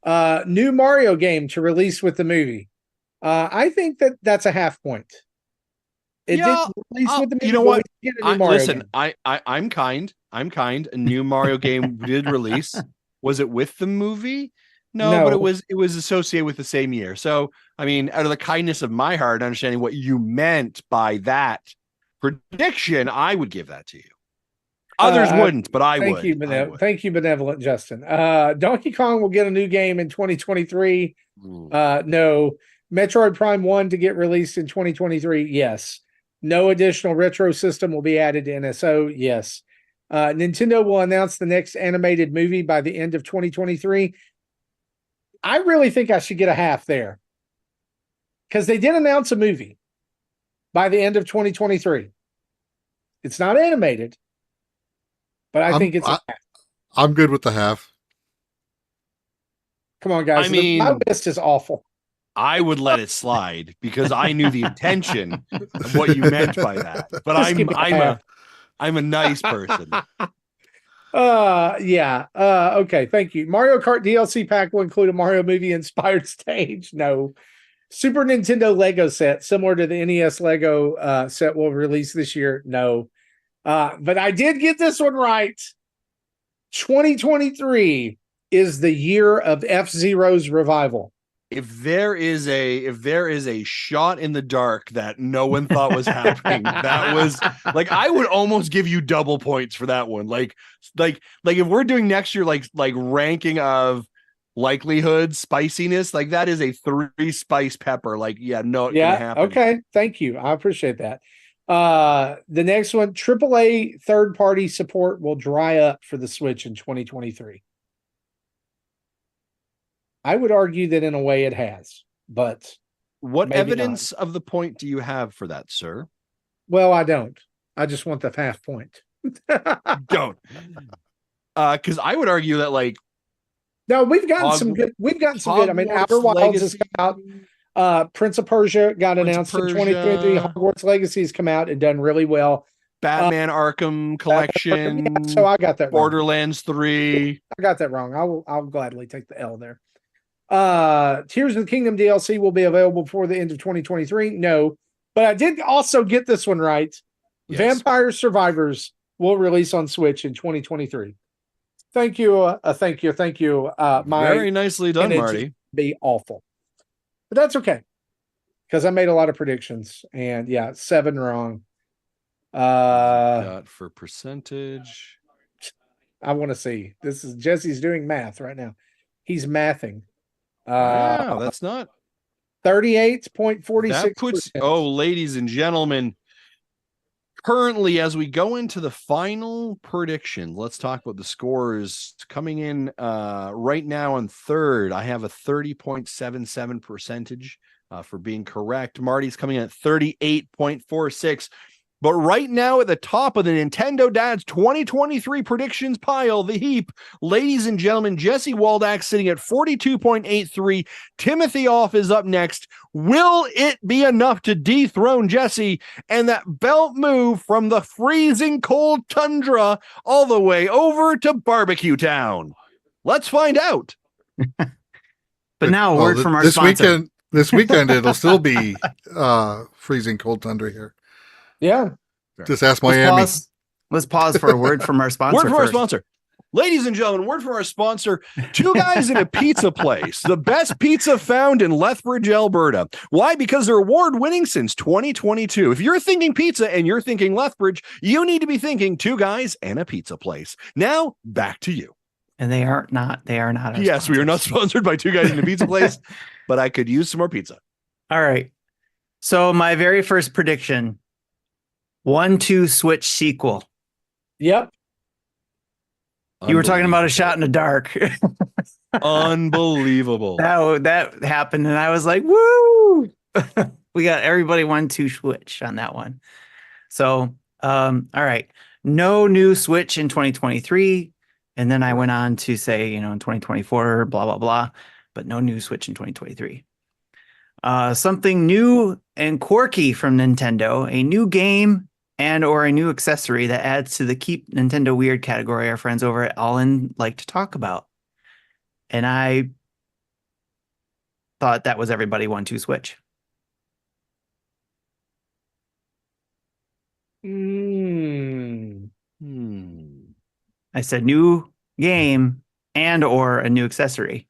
New Mario game to release with the movie. I think that's a half point. It didn't release with the movie. You know what? Listen, I'm kind. A new Mario game did release. Was it with the movie? No, but it was associated with the same year. So, I mean, out of the kindness of my heart, understanding what you meant by that prediction, I would give that to you. Others wouldn't, but I would. Thank you, benevolent Justin. Donkey Kong will get a new game in 2023. No. Metroid Prime 1 to get released in 2023. Yes. No additional retro system will be added to NSO. Yes. Nintendo will announce the next animated movie by the end of 2023. I really think I should get a half there, because they did announce a movie by the end of 2023. It's not animated, but I think it's a half. I'm good with the half. Come on, guys. My list is awful. I would let it slide because I knew the intention of what you meant by that. But I'm a nice person. Okay, thank you. Mario Kart DLC pack will include a Mario movie inspired stage. No. Super Nintendo Lego set, similar to the NES Lego set, will release this year. No. But I did get this one right. 2023 is the year of F-Zero's revival. If there is a shot in the dark that no one thought was happening, that was like, I would almost give you double points for that one. Like if we're doing next year, like ranking of likelihood, spiciness, like that is a 3 spice pepper. Like, gonna happen. Okay. Thank you. I appreciate that. The next one, AAA third-party support will dry up for the Switch in 2023. I would argue that in a way it has, but what evidence of the point do you have for that, sir? Well, I don't. I just want the half point. Don't. Because I would argue that, like, No, we've gotten some good. We've gotten some good. I mean, Outer Wilds has come out. Prince of Persia got announced in 2023. Hogwarts Legacy has come out and done really well. Batman Arkham Collection. Yeah, so I got that wrong. Borderlands 3. I got that wrong. I'll gladly take the L there. Tears of the Kingdom DLC will be available before the end of 2023. No, but I did also get this one right. Yes. Vampire Survivors will release on Switch in 2023. Thank you. Thank you. Very nicely done, Marty. Be awful, but that's okay because I made a lot of predictions and 7 wrong. Got for percentage. I want to see. This is Jesse's doing math right now. He's mathing. Wow, that's not 38.46. That puts, ladies and gentlemen, currently, as we go into the final prediction, let's talk about the scores coming in right now on third. I have a 30.77 percentage for being correct. Marty's coming in at 38.46. But right now at the top of the Nintendo Dads 2023 predictions pile, the heap, ladies and gentlemen, Jesse Waldack sitting at 42.83. Timothy Off is up next. Will it be enough to dethrone Jesse and that belt move from the freezing cold tundra all the way over to Barbecue Town? Let's find out. But now a word from our sponsor. This weekend, it'll still be freezing cold tundra here. Yeah. Just ask Miami. Let's pause for a word from our sponsor. Word from our sponsor. Ladies and gentlemen, word from our sponsor. 2 guys in a pizza place. The best pizza found in Lethbridge, Alberta. Why? Because they're award-winning since 2022. If you're thinking pizza and you're thinking Lethbridge, you need to be thinking 2 guys and a pizza place. Now, back to you. And they are not. Yes, sponsors. We are not sponsored by 2 guys in a pizza place, but I could use some more pizza. All right. So my very first prediction. 1-2 Switch sequel. Yep. You were talking about a shot in the dark. Unbelievable. That happened, and I was like, woo! We got everybody 1-2 Switch on that one. So, all right. No new Switch in 2023. And then I went on to say, in 2024, blah, blah, blah. But no new Switch in 2023. Something new and quirky from Nintendo. A new game and or a new accessory that adds to the Keep Nintendo Weird category our friends over at All In like to talk about. And I thought that was everybody 1-2 Switch. I said new game and or a new accessory.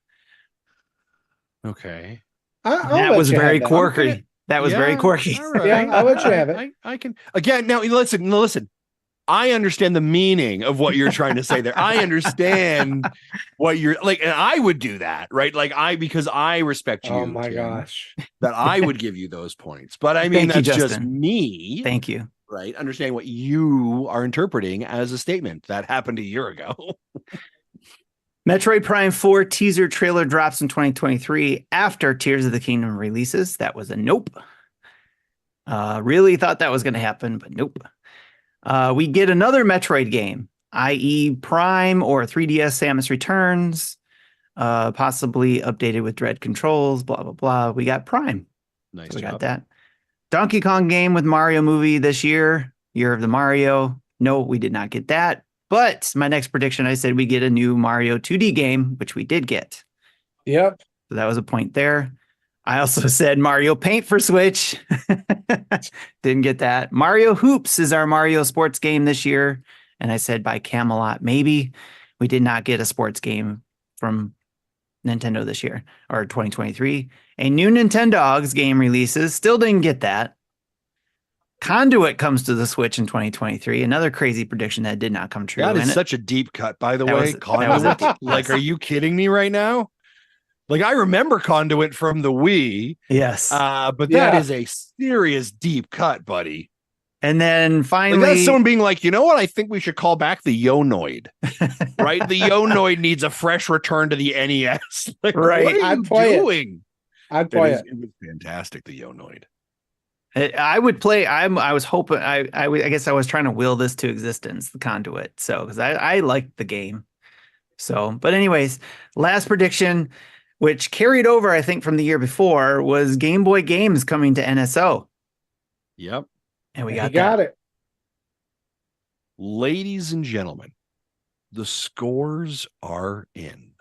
Okay. That was very quirky. That was very quirky. Right. Yeah, I'll let you have it. I can again. Now listen. I understand the meaning of what you're trying to say there. I understand what you're like, and I would do that, right? Because I respect you. Oh my gosh, that I would give you those points. But I mean, that's just me. Thank you. Right? Understand what you are interpreting as a statement that happened a year ago. Metroid Prime 4 teaser trailer drops in 2023 after Tears of the Kingdom releases. That was a nope. Really thought that was going to happen, but nope. We get another Metroid game, i.e. Prime or 3DS Samus Returns, possibly updated with Dread controls, blah, blah, blah. We got Prime. Nice so we job. got that. Donkey Kong game with Mario movie this year, Year of the Mario. No, we did not get that. But my next prediction, I said we get a new Mario 2D game, which we did get. Yep. So that was a point there. I also said Mario Paint for Switch. Didn't get that. Mario Hoops is our Mario sports game this year. And I said by Camelot, maybe. We did not get a sports game from Nintendo this year or 2023. A new Nintendogs game releases. Still didn't get that. Conduit comes to the Switch in 2023. Another crazy prediction that did not come true. That is such a deep cut, by the way. Conduit. Like, are you kidding me right now? Like, I remember Conduit from the Wii. Yes. But that is a serious deep cut, buddy. And then finally, like that's someone being like, you know what? I think we should call back the Yonoid. Right? The Yonoid needs a fresh return to the NES. Like, right. What are you doing? I'd play it. It was fantastic, the Yonoid. I would play. I was hoping. I guess I was trying to will this to existence, the Conduit. So because I liked the game, So, but anyways, last prediction, which carried over, I think, from the year before, was Game Boy games coming to NSO. Yep. And we He got got that. it. Ladies and gentlemen, the scores are in.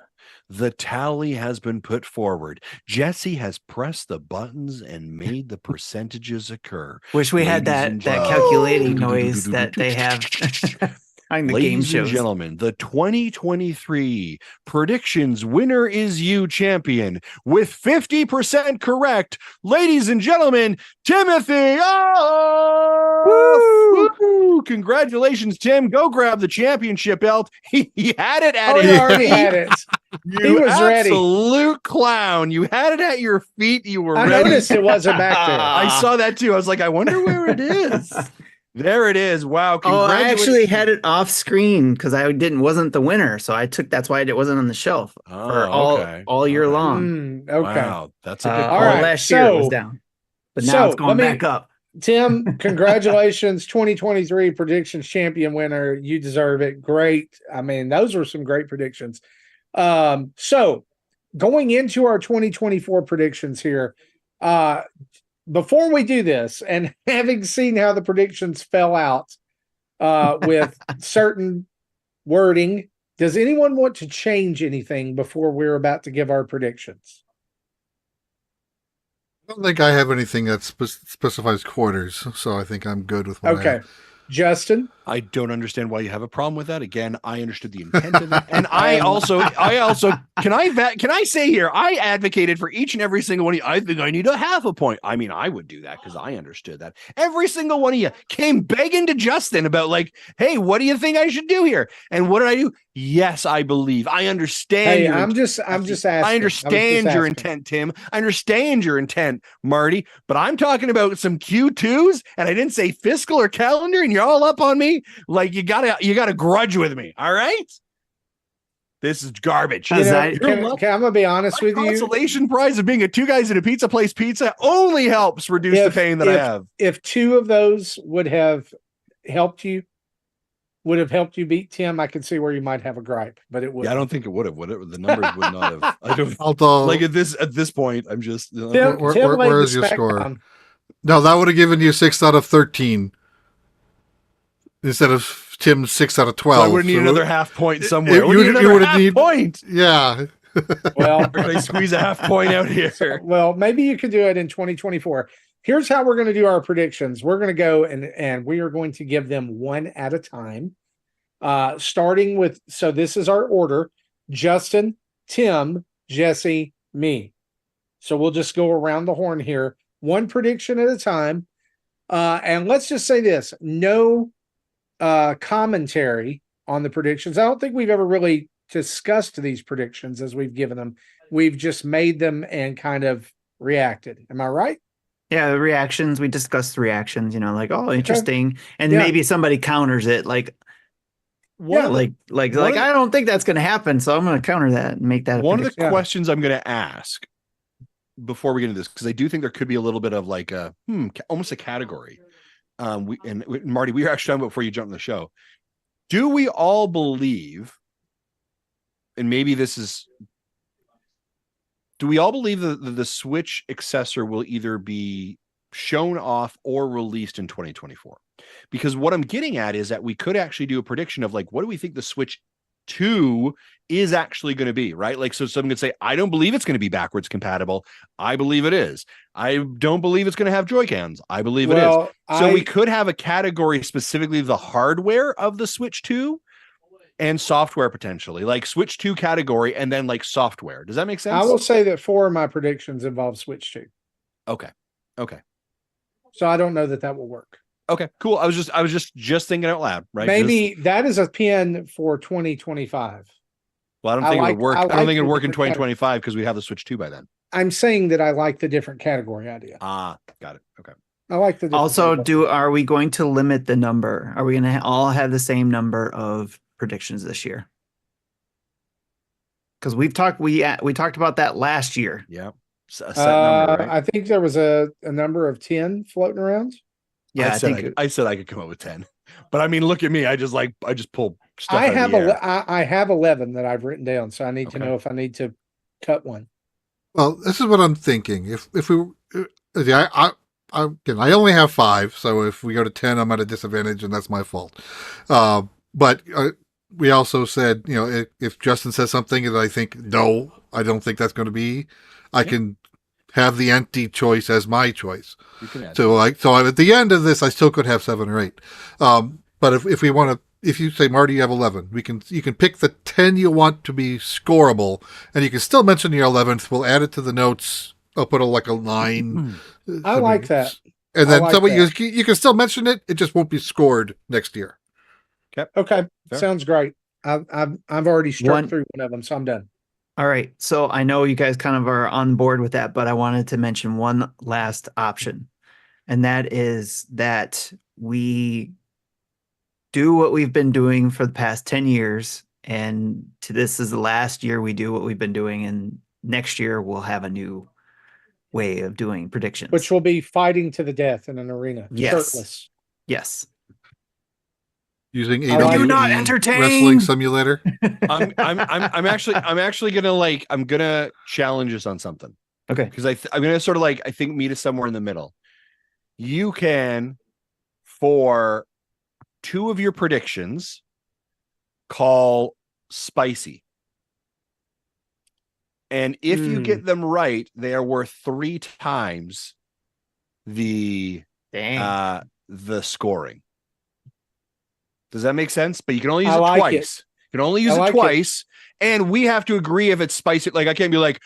The tally has been put forward. Jesse has pressed the buttons and made the percentages occur. Wish we had that calculating noise that they have on the game Ladies and shows. gentlemen, the 2023 predictions winner is you champion with 50% correct. Ladies and gentlemen, Timothy. Woo! Congratulations, Tim. Go grab the championship belt. He had it at He already had it. You He was ready. absolute clown. You had it at your feet. You were I ready. noticed it wasn't back there. I saw that too. I was like, I wonder where it is. There it is. Wow. Oh, I actually had it off screen because I wasn't the winner. So that's why it wasn't on the shelf for all year long. Okay. Wow. That's a good all right. Last year it was down. But now it's going back up. Tim, congratulations, 2023 predictions champion winner. You deserve it. Great. I mean, those were some great predictions. So going into our 2024 predictions here, before we do this, and having seen how the predictions fell out with certain wording, does anyone want to change anything before we're about to give our predictions? I don't think I have anything that specifies quarters, so I think I'm good with what I have. Justin? I don't understand why you have a problem with that. Again, I understood the intent of it. And I also can I say here, I advocated for each and every single one of you. I think I need a half a point. I mean, I would do that because I understood that. Every single one of you came begging to Justin about like, hey, what do you think I should do here? And what did I do? Yes, I believe. I understand. Hey, I'm just asking. I understand your intent, Tim. I understand your intent, Marty. But I'm talking about some Q2s, and I didn't say fiscal or calendar, and you're all up on me. Like you gotta grudge with me. All right. This is garbage. I'm gonna be honest with you. Consolation prize of being a two guys at a pizza place pizza only helps reduce the pain that I have. If two of those would have helped you beat Tim, I could see where you might have a gripe, but it would. Yeah, I don't think it would have. The numbers would not have. I don't. Although, like at this point, I'm just. Where is your score? No, that would have given you 6 out of 13 instead of Tim's 6 out of 12. So I would need another half point somewhere. You would have need point. Yeah. Well, can I squeeze a half point out here? Well, maybe you could do it in 2024. Here's how we're going to do our predictions. We're going to go and we are going to give them one at a time. Starting with, so this is our order: Justin, Tim, Jesse, me. So we'll just go around the horn here, one prediction at a time. And let's just say this: no commentary on the predictions. I don't think we've ever really discussed these predictions as we've given them. We've just made them and kind of reacted. Am I right? Yeah, the reactions. We discussed reactions, like, oh, interesting. And maybe somebody counters it like, I don't think that's going to happen. So I'm going to counter that and make that. One of the questions I'm going to ask before we get into this, because I do think there could be a little bit of like almost a category. Marty, we were actually talking about before you jumped in the show. Do we all believe, and maybe this is, do we all believe that the Switch accessor will either be shown off or released in 2024? Because what I'm getting at is that we could actually do a prediction of like, what do we think the Switch 2 is actually going to be, right? Like, so someone could say, I don't believe it's going to be backwards compatible. I believe it is. I don't believe it's going to have Joy-Cons. I believe it is. So we could have a category specifically the hardware of the Switch 2 and software potentially, like Switch 2 category and then like software. Does that make sense? I will say that 4 of my predictions involve Switch 2. Okay. So I don't know that will work. Okay, cool. I was just thinking out loud, right? Maybe that is a pin for 2025. Well, I don't think it would work. I don't think it would work in 2025 because we have the Switch 2 by then. I'm saying that I like the different category idea. Got it. Okay. I like the also are we going to limit the number? Are we going to all have the same number of predictions this year? Because we talked about that last year. Yeah. A set number, right? I think there was a number of 10 floating around. Yeah, I said I could come up with 10. But I mean, look at me. I just pull stuff out of the air. I have 11 that I've written down, so I need to know if I need to cut one. Well, this is what I'm thinking. If we, again, I only have 5, so if we go to 10, I'm at a disadvantage, and that's my fault. But we also said, if Justin says something that I think, no, I don't think that's going to be, I can have the empty choice as my choice. So at the end of this, I still could have 7 or 8. But if we want to, if you say, Marty, you have 11, you can pick the 10 you want to be scoreable, and you can still mention your 11th. We'll add it to the notes. I'll put like a 9. I like that. And then you can still mention it. It just won't be scored next year. Okay. Fair. Sounds great. I've already struck through one of them, so I'm done. All right. So I know you guys kind of are on board with that, but I wanted to mention one last option. And that is that we do what we've been doing for the past 10 years. And this is the last year we do what we've been doing. And next year we'll have a new way of doing predictions. Which will be fighting to the death in an arena. Yes. Shirtless. Yes. Using do not entertain wrestling simulator. I'm actually gonna challenge us on something. Okay. Because I'm gonna sort of I think meet us somewhere in the middle. You can, for 2 of your predictions, call spicy. And if you get them right, they are worth 3 times the scoring. Does that make sense? But you can only use it twice. You can only use it twice. And we have to agree if it's spicy. Like, I can't be like,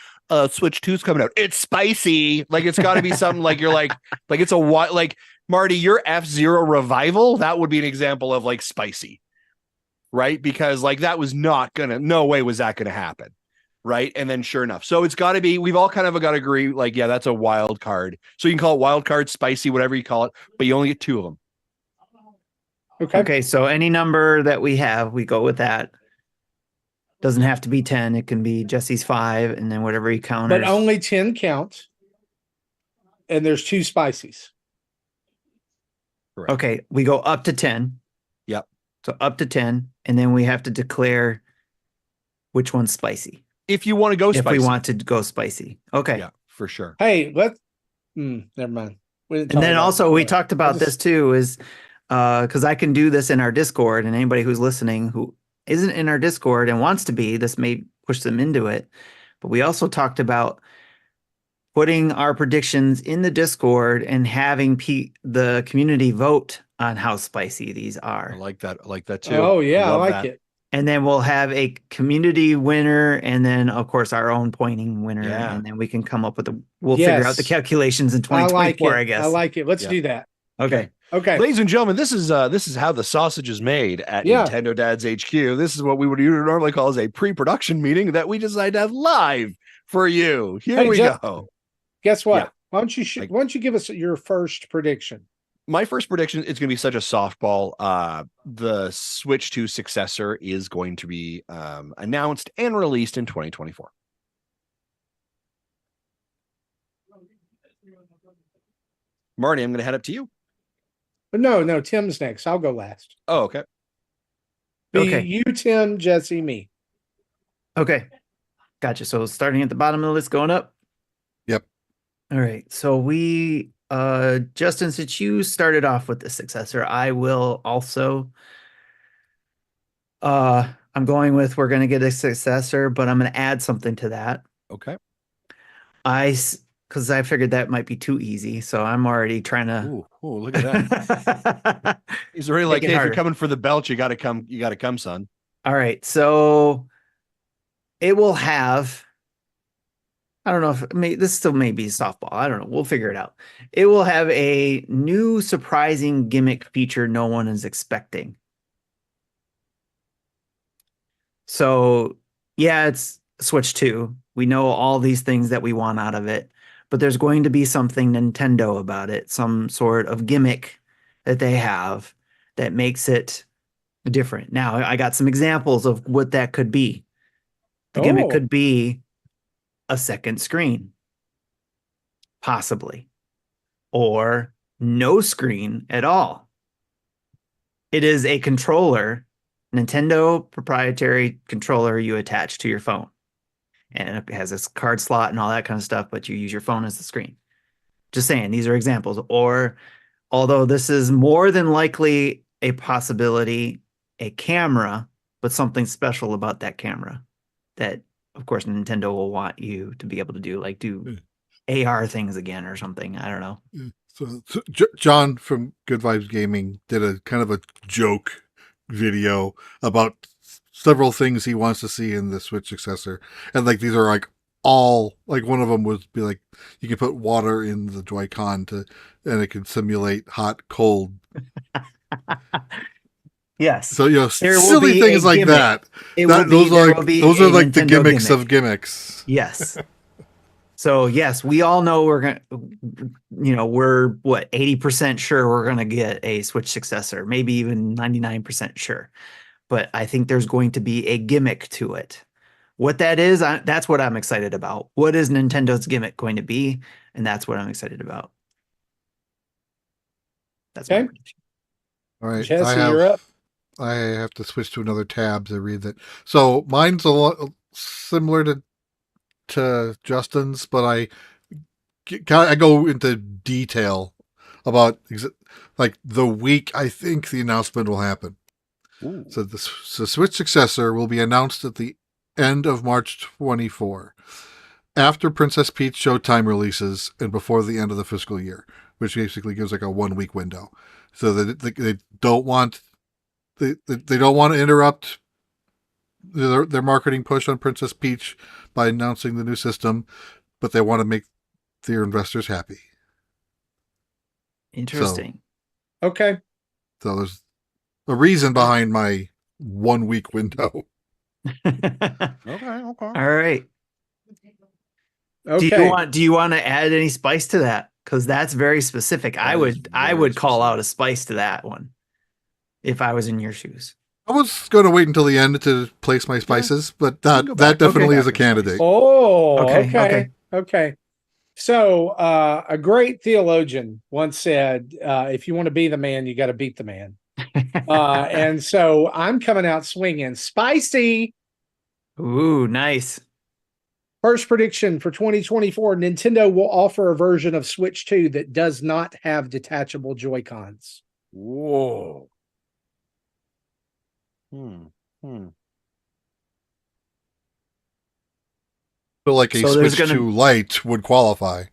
Switch 2's coming out. It's spicy. Like, it's got to be something like you're like it's a what? Like, Marty, your F-Zero revival, that would be an example of like spicy. Right? Because like that was no way was that going to happen. Right. And then sure enough. So it's got to be, we've all kind of got to agree, like, yeah, that's a wild card. So you can call it wild card, spicy, whatever you call it, but you only get 2 of them. Okay. So any number that we have, we go with that. Doesn't have to be 10. It can be Jesse's 5 and then whatever he counters. But only 10 count. And there's 2 spices. Correct. Okay. We go up to 10. Yep. So up to 10. And then we have to declare which one's spicy. If you want to go spicy. If we want to go spicy. Okay. Yeah, for sure. Hey, never mind. And then also we talked about this too, is because I can do this in our Discord, and anybody who's listening who isn't in our Discord and wants to be, this may push them into it. But we also talked about putting our predictions in the Discord and having the community vote on how spicy these are. I like that. I like that too. Oh yeah, I like it. And then we'll have a community winner, and then of course our own pointing winner, and then we can come up with we'll figure out the calculations in 2024. I guess I like it. Let's do that. Okay. Okay. Ladies and gentlemen, this is how the sausage is made at Nintendo Dads HQ. This is what we would normally call as a pre-production meeting that we decide to have live for you. Here we go. Guess what? Yeah. Why don't you give us your first prediction? My first prediction is going to be such a softball. The Switch 2 successor is going to be announced and released in 2024. Marty, I'm going to head up to you. No, Tim's next. I'll go last. Oh, okay. Okay. You, Tim, Jesse, me. Okay. Gotcha. So starting at the bottom of the list, going up. Yep. All right. So we, Justin, since you started off with the successor, I will also, I'm going with, we're going to get a successor, but I'm going to add something to that. Okay. Because I figured that might be too easy, so I'm already trying to. Ooh, look at that! He's already like, "Hey, if you're coming for the belt, you got to come. You got to come, son." All right, so it will have. I don't know if this still may be softball. I don't know. We'll figure it out. It will have a new surprising gimmick feature no one is expecting. So yeah, it's Switch 2. We know all these things that we want out of it. But there's going to be something Nintendo about it, some sort of gimmick that they have that makes it different. Now, I got some examples of what that could be. The gimmick could be a second screen, possibly, or no screen at all. It is a controller Nintendo proprietary controller you attach to your phone. And it has this card slot and all that kind of stuff, but you use your phone as the screen. Just saying, these are examples. Or, although this is more than likely a possibility, a camera, but something special about that camera that, of course, Nintendo will want you to be able to do, like AR things again or something. I don't know. So John from Good Vibes Gaming did a kind of a joke video about several things he wants to see in the Switch successor, and like these are like all like one of them would be like you can put water in the Joy-Con and it can simulate hot cold. Yes. So silly things like that. Those are like the gimmicks of gimmicks. Yes. So yes, we all know we're what 80% sure we're gonna get a Switch successor, maybe even 99% sure. But I think there's going to be a gimmick to it. What that is, that's what I'm excited about. What is Nintendo's gimmick going to be? And that's what I'm excited about. That's my prediction. All right, Jesse, you're up. I have to switch to another tab to read that. So mine's a lot similar to Justin's, but I go into detail about like the week I think the announcement will happen. Ooh. So the Switch successor will be announced at the end of March 24, after Princess Peach Showtime releases and before the end of the fiscal year, which basically gives like a 1 week window. So that they don't want they don't want to interrupt their marketing push on Princess Peach by announcing the new system, but they want to make their investors happy. Interesting. Okay. So there's a reason behind my 1 week window. Okay. All right. Okay. Do you want to add any spice to that? Because that's very specific. I would call out a spice to that one if I was in your shoes. I was going to wait until the end to place my spices, but that definitely is a candidate. Oh, okay. So a great theologian once said, if you want to be the man, you got to beat the man. And so I'm coming out swinging. Spicy. Ooh, nice. First prediction for 2024, Nintendo will offer a version of Switch 2 that does not have detachable Joy-Cons. Whoa. So like a Switch 2 Lite would qualify.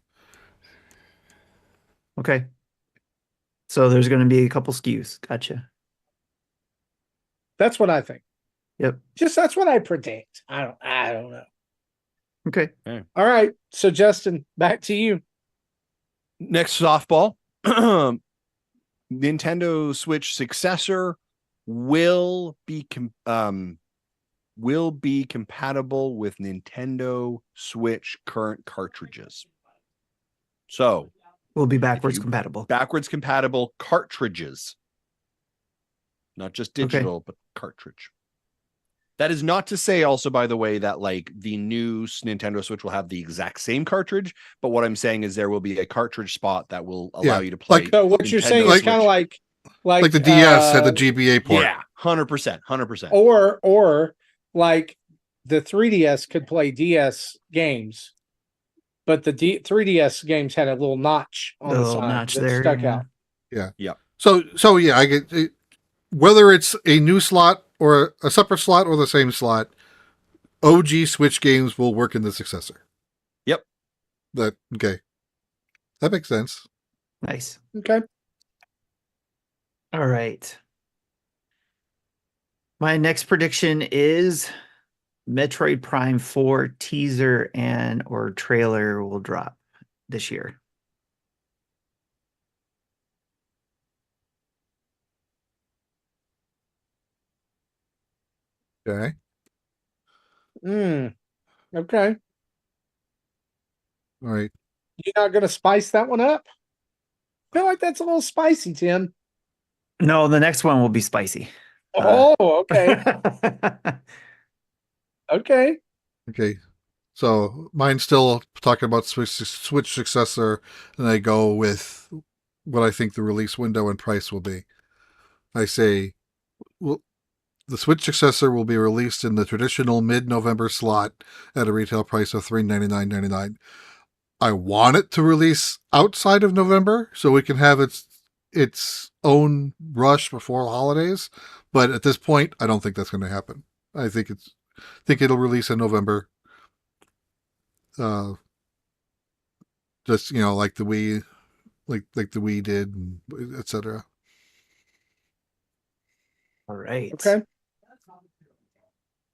Okay. So there's going to be a couple SKUs. Gotcha. That's what I think. Yep. That's what I predict. I don't know. Okay. All right. So Justin, back to you. Next softball. Nintendo Switch successor will be compatible with Nintendo Switch current cartridges. So will be backwards compatible. Backwards compatible cartridges. Not just digital, but cartridge. That is not to say also, by the way, that like the new Nintendo Switch will have the exact same cartridge, but what I'm saying is there will be a cartridge spot that will allow you to play. So what you're saying is kind of like the DS had the GBA port. Yeah, 100%. Or like the 3DS could play DS games, but the 3DS games had a little notch on the side notch that there, stuck out. Yeah. So yeah, I get it, whether it's a new slot or a separate slot or the same slot, OG Switch games will work in the successor. Yep. That makes sense. Nice. Okay. All right. My next prediction is Metroid Prime 4 teaser or trailer will drop this year. Okay. Okay. All right. You're not going to spice that one up? I feel like that's a little spicy, Tim. No, the next one will be spicy. Oh, okay. Okay. So mine's still talking about Switch successor, and I go with what I think the release window and price will be. I say, well, The Switch successor will be released in the traditional mid-November slot at a retail price of $399.99. I want it to release outside of November so we can have its own rush before the holidays, but at this point, I don't think that's going to happen. I think it'll release in November. Just like the Wii, like the Wii did, etc. All right. Okay.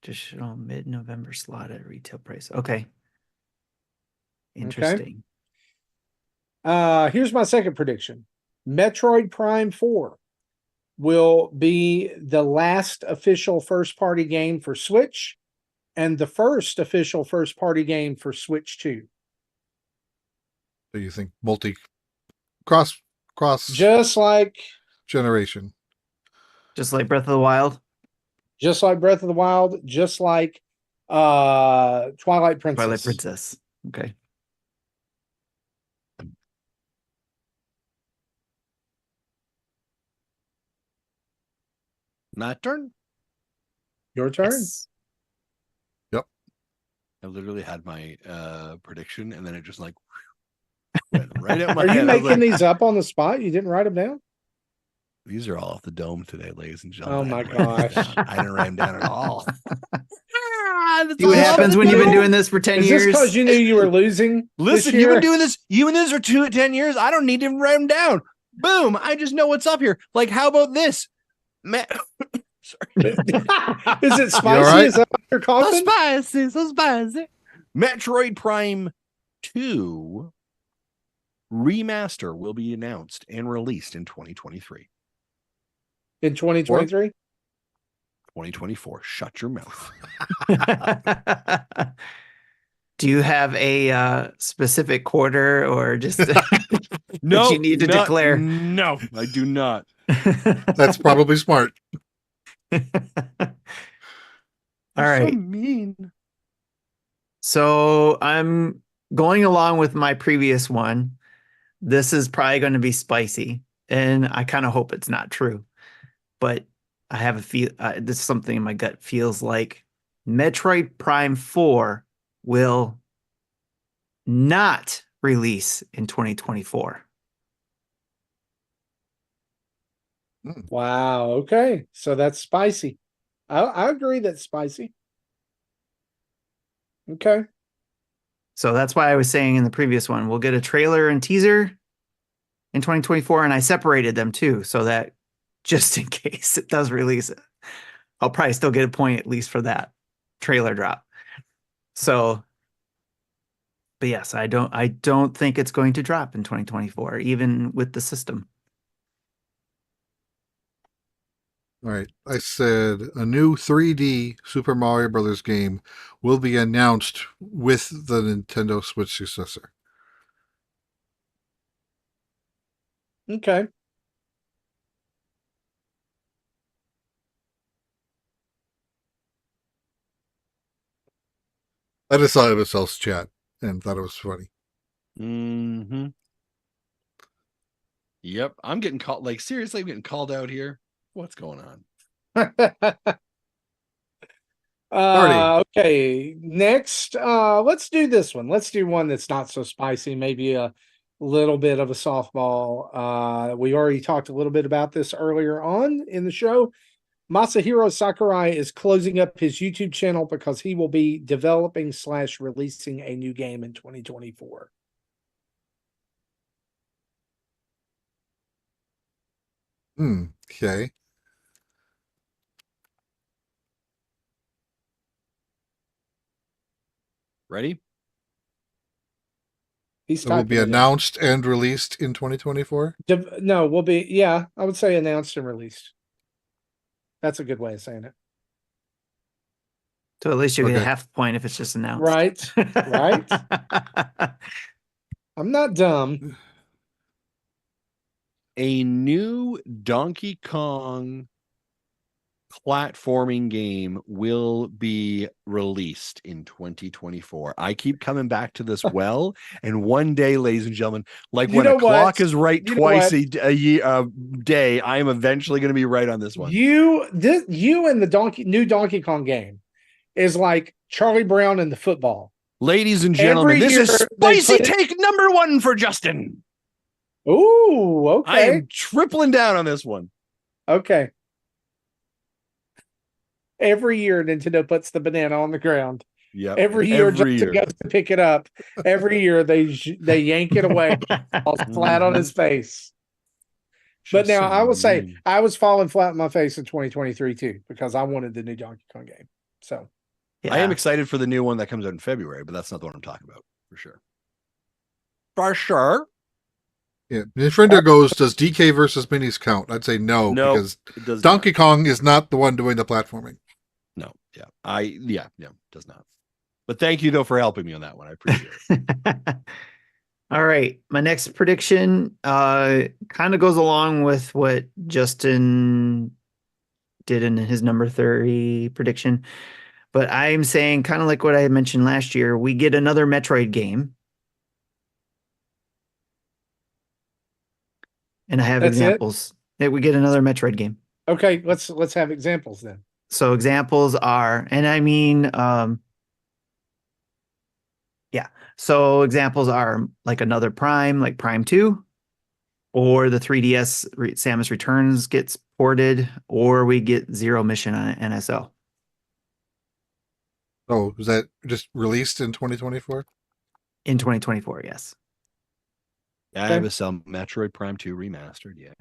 Just show mid-November slot at retail price. Okay. Interesting. Here's my second prediction. Metroid Prime 4 will be the last official first-party game for Switch and the first official first-party game for Switch 2. So you think cross just like generation, just like Breath of the Wild, just like Twilight Princess. Okay. My turn. Your turn. Yes. Yep. I literally had my prediction, and then it just went right at my Are head. you making these up on the spot? You didn't write them down? These are all off the dome today, ladies and gentlemen. Oh my gosh. I didn't write them down at all. See what happens when you've been doing this for 10 Is years? this because you knew you were losing? Listen, you've been doing this. You and this for 10 years. I don't need to write them down. Boom. I just know what's up here. Like, how about this? Sorry. Is it spicy? Right? Is that what you're coughing? So spicy. Metroid Prime 2 remaster will be announced and released in 2023. In 2023? 2024. Shut your mouth. Do you have a specific quarter or just No, you need to declare? No, I do not. That's probably smart. All right. So mean. So I'm going along with my previous one. This is probably going to be spicy, and I kind of hope it's not true. But I have a feel. This is something in my gut feels like Metroid Prime 4 will not release in 2024. Wow. Okay. So that's spicy. I agree that's spicy. Okay. So that's why I was saying in the previous one, we'll get a trailer and teaser in 2024, and I separated them too, so that just in case it does release it, I'll probably still get a point at least for that trailer drop. So, but yes, I don't think it's going to drop in 2024, even with the system. All right. I said a new 3D Super Mario Brothers game will be announced with the Nintendo Switch successor. Okay. I just saw it was El's chat and thought it was funny. Mm-hmm. Yep. I'm getting called. Like, seriously, I'm getting called out here. What's going on? Okay. Next, let's do this one. Let's do one that's not so spicy, maybe a little bit of a softball. We already talked a little bit about this earlier on in the show. Masahiro Sakurai is closing up his YouTube channel because he will be developing / releasing a new game in 2024. Okay. Ready? He's It will be announced and released in 2024? No, will be, yeah, I would say announced and released. That's a good way of saying it. So at least you get a half point if it's just announced. Right. Right. I'm not dumb. A new Donkey Kong platforming game will be released in 2024. I keep coming back to this and one day, ladies and gentlemen, like when a clock is right twice a day, I am eventually going to be right on this one. You and the new Donkey Kong game is like Charlie Brown and the football. Ladies and gentlemen, this is spicy take number 1 for Justin. Ooh, okay. I am tripling down on this one. Okay. Every year, Nintendo puts the banana on the ground. Yeah. Every year, Justin goes to pick it up. Every year, they yank it away, falls flat on his face. But now, I will say, I was falling flat on my face in 2023 too, because I wanted the new Donkey Kong game. So, I am excited for the new one that comes out in February, but that's not the one I'm talking about for sure. For sure. Yeah, Nintendo goes, does DK versus Minis count? I'd say no, because Donkey Kong is not the one doing the platforming. No, does not. But thank you though for helping me on that one. I appreciate it. All right, my next prediction kind of goes along with what Justin did in his number 30 prediction, but I'm saying kind of like what I had mentioned last year, we get another Metroid game. And I have examples. That we get another Metroid game. Okay, let's have examples then. So examples are, and I mean, so examples are like another Prime, like Prime 2, or the 3DS Samus Returns gets ported, or we get Zero Mission on NSO. Oh, was that just released in 2024? In 2024, yes. Yeah, I have some Metroid Prime 2 remastered. Yeah.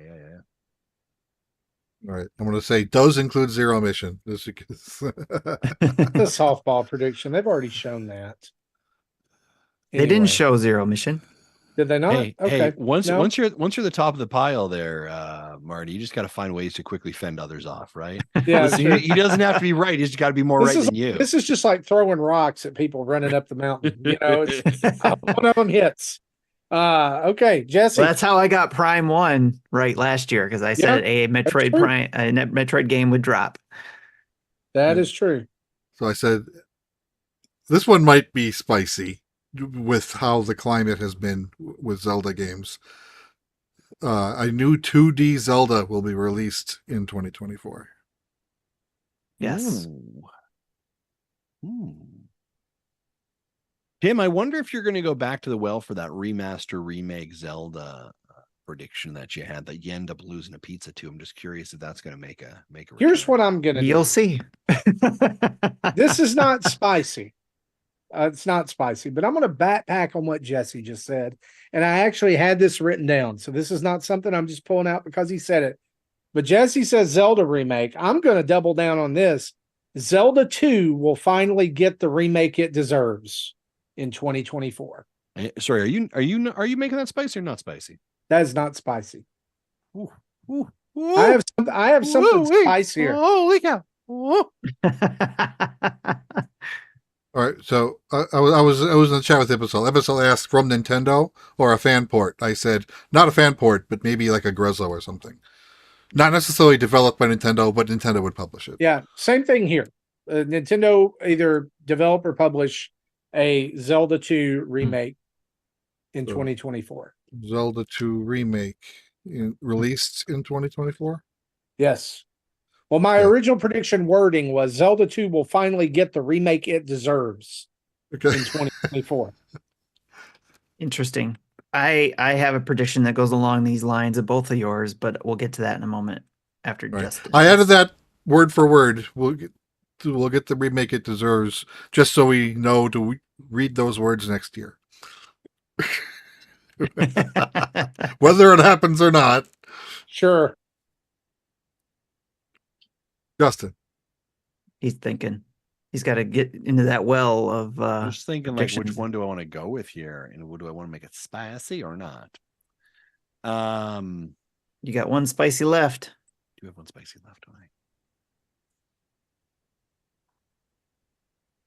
All right. I'm going to say does include Zero Mission. Just because the softball prediction. They've already shown that. Anyway. They didn't show Zero Mission. Did they not? Hey, once you're the top of the pile there, Marty, you just got to find ways to quickly fend others off, right? Yeah. Listen, he doesn't have to be right. He's got to be more than you. This is just like throwing rocks at people running up the mountain. It's one of them hits. Okay, Jesse. Well, that's how I got Prime 1 right last year, because I said a Metroid game would drop. That is true. So I said this one might be spicy with how the climate has been with Zelda games. A new 2D Zelda will be released in 2024. Yes. Tim, I wonder if you're going to go back to the well for that remaster remake Zelda prediction that you had that you end up losing a pizza to. I'm just curious if that's going to make a Here's what I'm going to do. You'll see. This is not spicy. It's not spicy, but I'm going to backpack on what Jesse just said. And I actually had this written down. So this is not something I'm just pulling out because he said it. But Jesse says Zelda remake. I'm going to double down on this. Zelda 2 will finally get the remake it deserves in 2024. Sorry, are you making that spicy or not spicy? That is not spicy. Ooh. I have something spicier. Holy cow. All right, so I was in the chat with Episode. Episode asked from Nintendo or a fan port. I said not a fan port, but maybe like a Grezzo or something. Not necessarily developed by Nintendo, but Nintendo would publish it. Yeah, same thing here. Nintendo either develop or publish a Zelda 2 remake in 2024. Zelda 2 remake released in 2024? Yes. Well, my original prediction wording was Zelda 2 will finally get the remake it deserves in 2024. Interesting. I have a prediction that goes along these lines of both of yours, but we'll get to that in a moment after Justin. I added that word for word. We'll get the remake it deserves, just so we know to read those words next year. Whether it happens or not. Sure. Justin. He's thinking. He's got to get into that well of I'm just thinking, like, which one do I want to go with here? And do I want to make it spicy or not? You got one spicy left. Do you have one spicy left, don't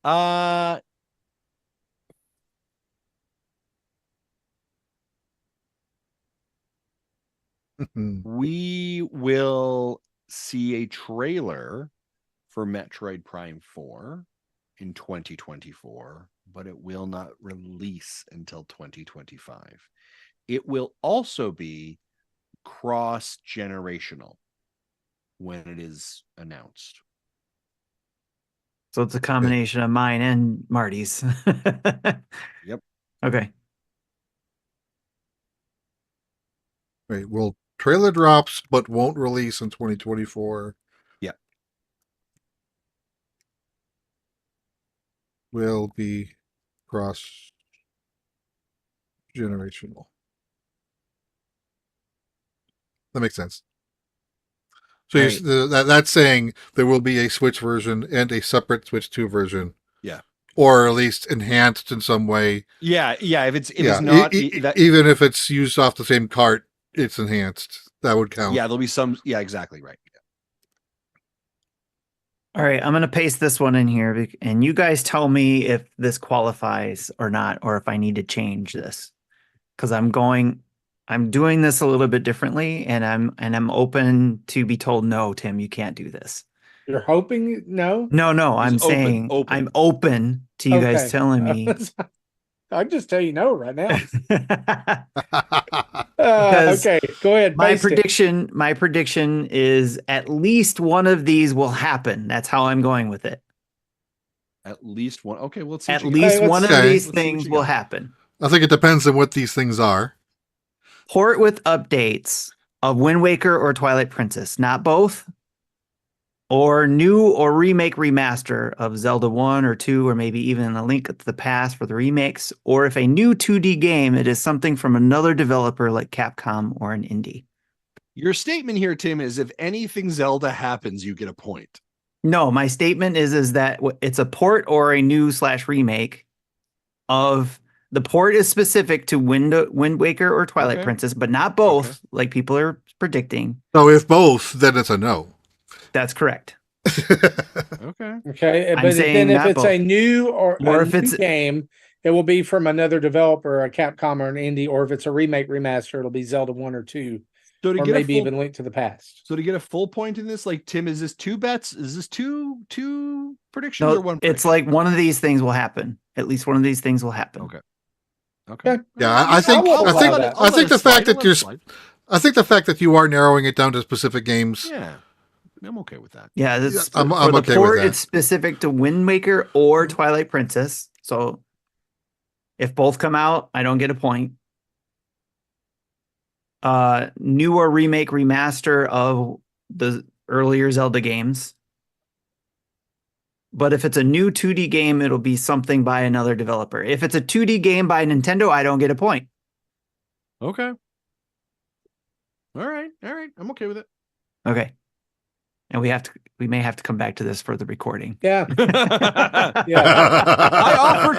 I? We will see a trailer for Metroid Prime 4 in 2024, but it will not release until 2025. It will also be cross-generational when it is announced. So it's a combination of mine and Marty's. Yep. Okay. Wait, well, trailer drops, but won't release in 2024. Yeah. Will be cross-generational. That makes sense. So Right. that's saying there will be a Switch version and a separate Switch 2 version. Yeah. Or at least enhanced in some way. Yeah. If it's not even if it's used off the same cart, it's enhanced. That would count. Yeah, there'll be some. Yeah, exactly right. All right, I'm going to paste this one in here, and you guys tell me if this qualifies or not, or if I need to change this, because I'm doing this a little bit differently, and I'm open to be told, no, Tim, you can't do this. You're hoping no? No, I'm saying I'm open to you guys telling me. I'll just tell you no right now. Because okay, go ahead. My prediction is at least one of these will happen. That's how I'm going with it. At least one. Okay, well, let's see. At least one of these things will happen. I think it depends on what these things are. Port with updates of Wind Waker or Twilight Princess, not both. Or new or remake remaster of Zelda 1 or 2, or maybe even a Link to the Past for the remakes. Or if a new 2D game, it is something from another developer like Capcom or an indie. Your statement here, Tim, is if anything Zelda happens, you get a point. No, my statement is that it's a port or a new / remake of the port is specific to Wind Waker or Twilight Princess, but not both, like people are predicting. So if both, then it's a no. That's correct. Okay, but then if it's a new or if it's game, it will be from another developer, a Capcom or an indie, or if it's a remake remaster, it'll be Zelda 1 or 2. So or maybe even Link to the Past. So to get a full point in this, like Tim, is this two bets? Is this two predictions or one prediction? It's like one of these things will happen. At least one of these things will happen. Okay. Yeah, I think the fact that you are narrowing it down to specific games. Yeah. I'm okay with that. Yeah, I'm okay with that. It's specific to Wind Waker or Twilight Princess. So if both come out, I don't get a point. New or remake remaster of the earlier Zelda games. But if it's a new 2D game, it'll be something by another developer. If it's a 2D game by Nintendo, I don't get a point. Okay. All right. I'm okay with it. Okay. And we may have to come back to this for the recording. Yeah. I offer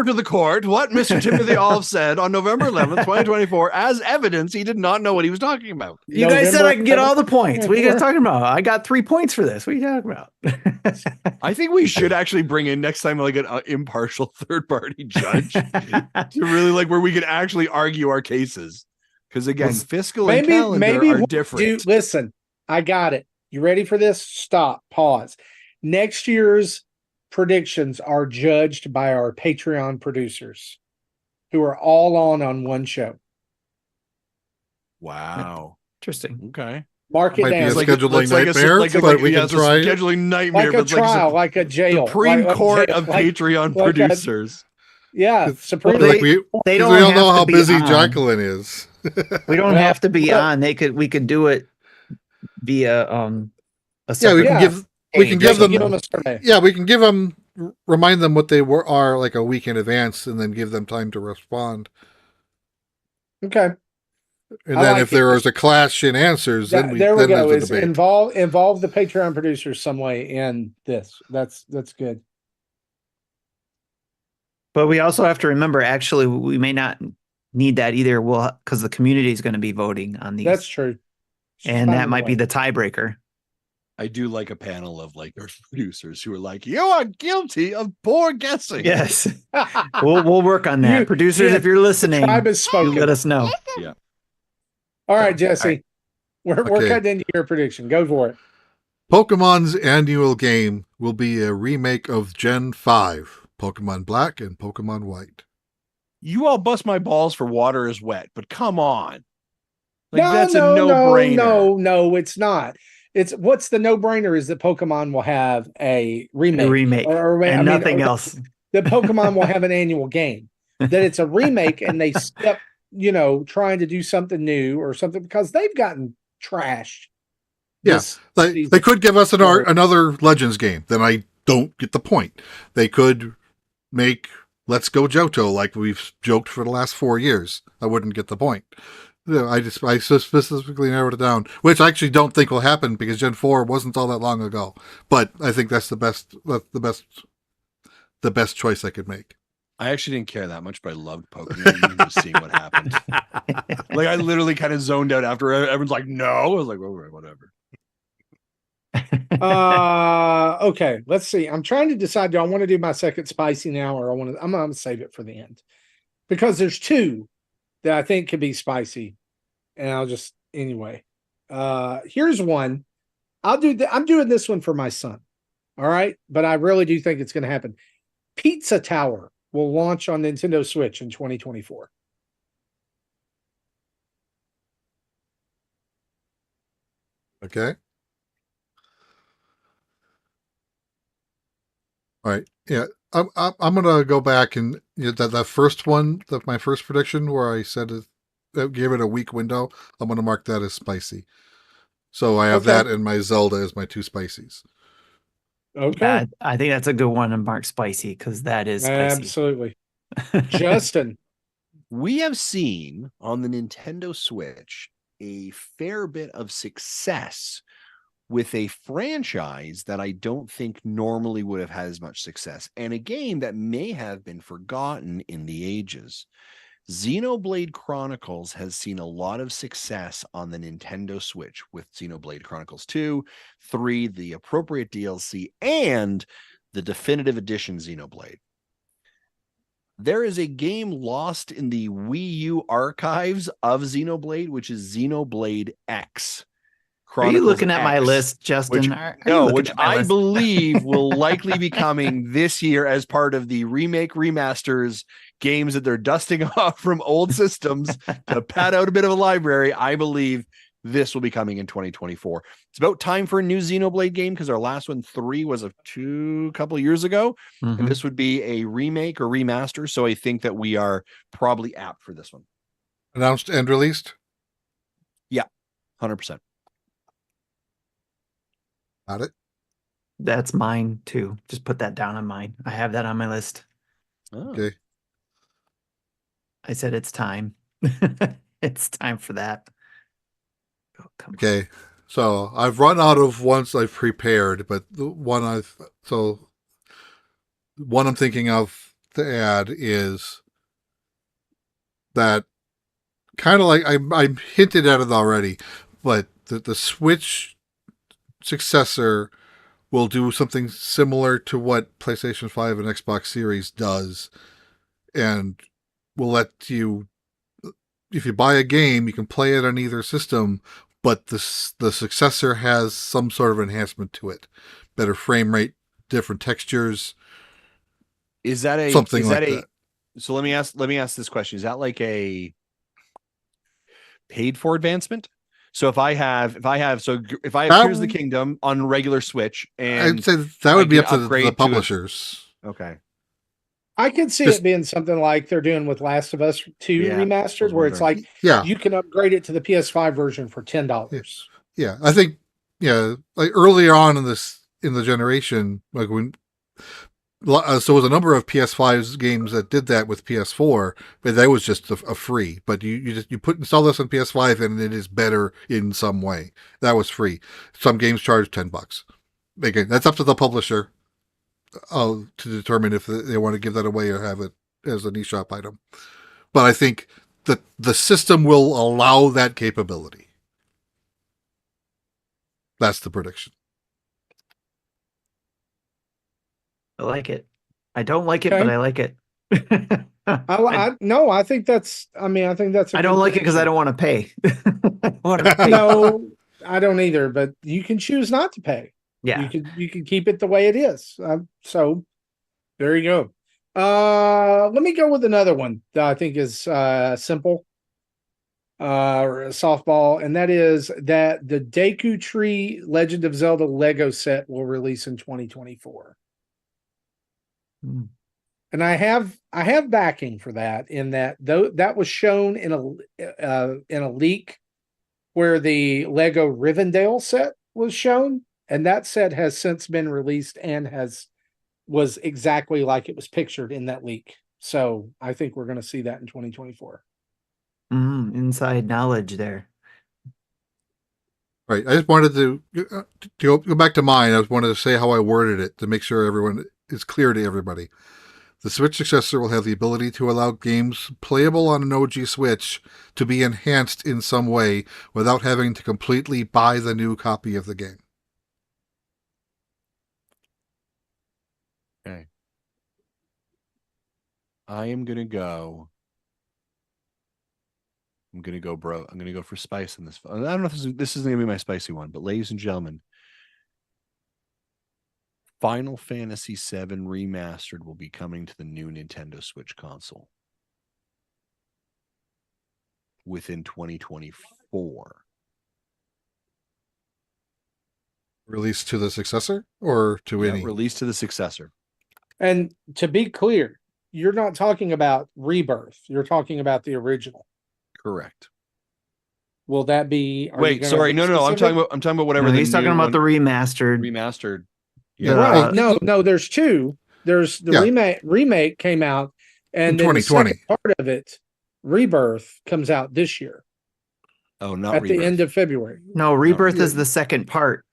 to the court what Mr. Timothy Olive said on November 11th, 2024, as evidence he did not know what he was talking about. You guys said I can get all the points. What are you guys talking about? I got 3 points for this. What are you talking about? I think we should actually bring in next time like an impartial third-party judge to really where we can actually argue our cases. Because again, fiscal and calendar are different. Listen, I got it. You ready for this? Stop. Pause. Next year's predictions are judged by our Patreon producers who are all on one show. Wow. Interesting. Okay. Mark it down. Be a scheduling nightmare, but we can try scheduling nightmare. Like a trial, like a jail. Supreme Court of Patreon producers. Supreme. We all know how busy Jacqueline is. We don't have to be on. We could do it via we can give them a survey. Yeah, we can give them, remind them what they are like a week in advance, and then give them time to respond. Okay. And then if there is a clash in answers, then we go. Is involve the Patreon producers some way in this. That's good. But we also have to remember, actually, we may not need that either. Because the community is going to be voting on these. That's true. And that might be the tiebreaker. I do like a panel of our producers who are like, "You are guilty of poor guessing." Yes, we'll work on that. Producers, if you're listening, you let us know. Yeah. All right, Jesse. We're cutting into your prediction. Go for it. Pokemon's annual game will be a remake of Gen 5, Pokemon Black and Pokemon White. You all bust my balls for Water is Wet, but come on. That's a no-brainer. No, it's not. It's what's the no-brainer is that Pokemon will have a remake. And nothing else. That Pokemon will have an annual game. That it's a remake and they step, trying to do something new or something because they've gotten trashed. Yes, they could give us another Legends game. Then I don't get the point. They could make Let's Go Johto like we've joked for the last 4 years. I wouldn't get the point. I specifically narrowed it down, which I actually don't think will happen because Gen 4 wasn't all that long ago. But I think that's the best choice I could make. I actually didn't care that much, but I loved Pokemon. Just seeing what happened. I literally kind of zoned out after everyone's like, no. I was like, all right, whatever. Okay, let's see. I'm trying to decide, do I want to do my second spicy now or I'm going to save it for the end because there's two that I think could be spicy and I'll just, anyway, here's one. I'm doing this one for my son. All right. But I really do think it's going to happen. Pizza Tower will launch on Nintendo Switch in 2024. Okay. All right. Yeah. I'm gonna go back and that first one, my first prediction where I said it, gave it a week window. I'm gonna mark that as spicy. So I have that and my Zelda as my two spicies. Okay. I think that's a good one to mark spicy because that is spicy. Absolutely. Justin. We have seen on the Nintendo Switch a fair bit of success with a franchise that I don't think normally would have had as much success, and a game that may have been forgotten in the ages. Xenoblade Chronicles has seen a lot of success on the Nintendo Switch with Xenoblade Chronicles 2, 3, the appropriate DLC, and the definitive edition Xenoblade. There is a game lost in the Wii U archives of Xenoblade, which is Xenoblade X. Are you looking at my list, Justin? Which I believe will likely be coming this year as part of the remake remasters games that they're dusting off from old systems to pad out a bit of a library. I believe this will be coming in 2024. It's about time for a new Xenoblade game because our last one, 3, was a couple of years ago. Mm-hmm. And this would be a remake or remaster. So I think that we are probably apt for this one. Announced and released? Yeah, 100%. Got it. That's mine too. Just put that down on mine. I have that on my list. Oh. Okay. I said it's time. It's time for that. Oh, okay. So I've run out of ones I've prepared, but the one I'm thinking of to add is that kind of like I hinted at it already, but the Switch successor will do something similar to what PlayStation 5 and Xbox Series does, and will let you, if you buy a game, you can play it on either system, but the successor has some sort of enhancement to it, better frame rate, different textures. Is that a something like that? So let me ask this question: is that like a paid for advancement? So if I have Tears of the Kingdom on regular Switch, and I'd say that would be up to the publishers. Okay. I can see it being something like they're doing with Last of Us 2 remastered, where it's like, you can upgrade it to the PS5 version for $10. Yeah. I think, like earlier on in the generation, like when, so there was a number of PS5 games that did that with PS4, but that was just a free. But you install this on PS5 and it is better in some way. That was free. Some games charge $10. Again, that's up to the publisher to determine if they want to give that away or have it as an eShop item. But I think that the system will allow that capability. That's the prediction. I like it. I don't like it, but I like it. I think that's. I think that's. I don't like it because I don't want to pay. No, I don't either, but you can choose not to pay. Yeah. You can keep it the way it is. So there you go. Let me go with another one that I think is simple. Softball, and that is that the Deku Tree Legend of Zelda Lego set will release in 2024. And I have backing for that, in that though that was shown in a leak where the Lego Rivendell set was shown, and that set has since been released and was exactly like it was pictured in that leak. So I think we're going to see that in 2024. Inside knowledge there. Right. I just wanted to go back to mine. I just wanted to say how I worded it to make sure everyone is clear to everybody. The Switch successor will have the ability to allow games playable on an OG Switch to be enhanced in some way without having to completely buy the new copy of the game. Okay. I'm going to go, bro. I'm going to go for spice in this. I don't know if this is going to be my spicy one, but ladies and gentlemen, Final Fantasy VII Remastered will be coming to the new Nintendo Switch console within 2024. Released to the successor or to any? Released to the successor. And to be clear, you're not talking about Rebirth. You're talking about the original. Correct. Will that be? Wait, sorry, no. I'm talking about whatever. No, he's talking about the remastered. Remastered. Yeah, right. No. There's two. There's the remake came out, and then the second part of it, Rebirth, comes out this year. Oh, not at Rebirth. The end of February. No, Rebirth is the second part.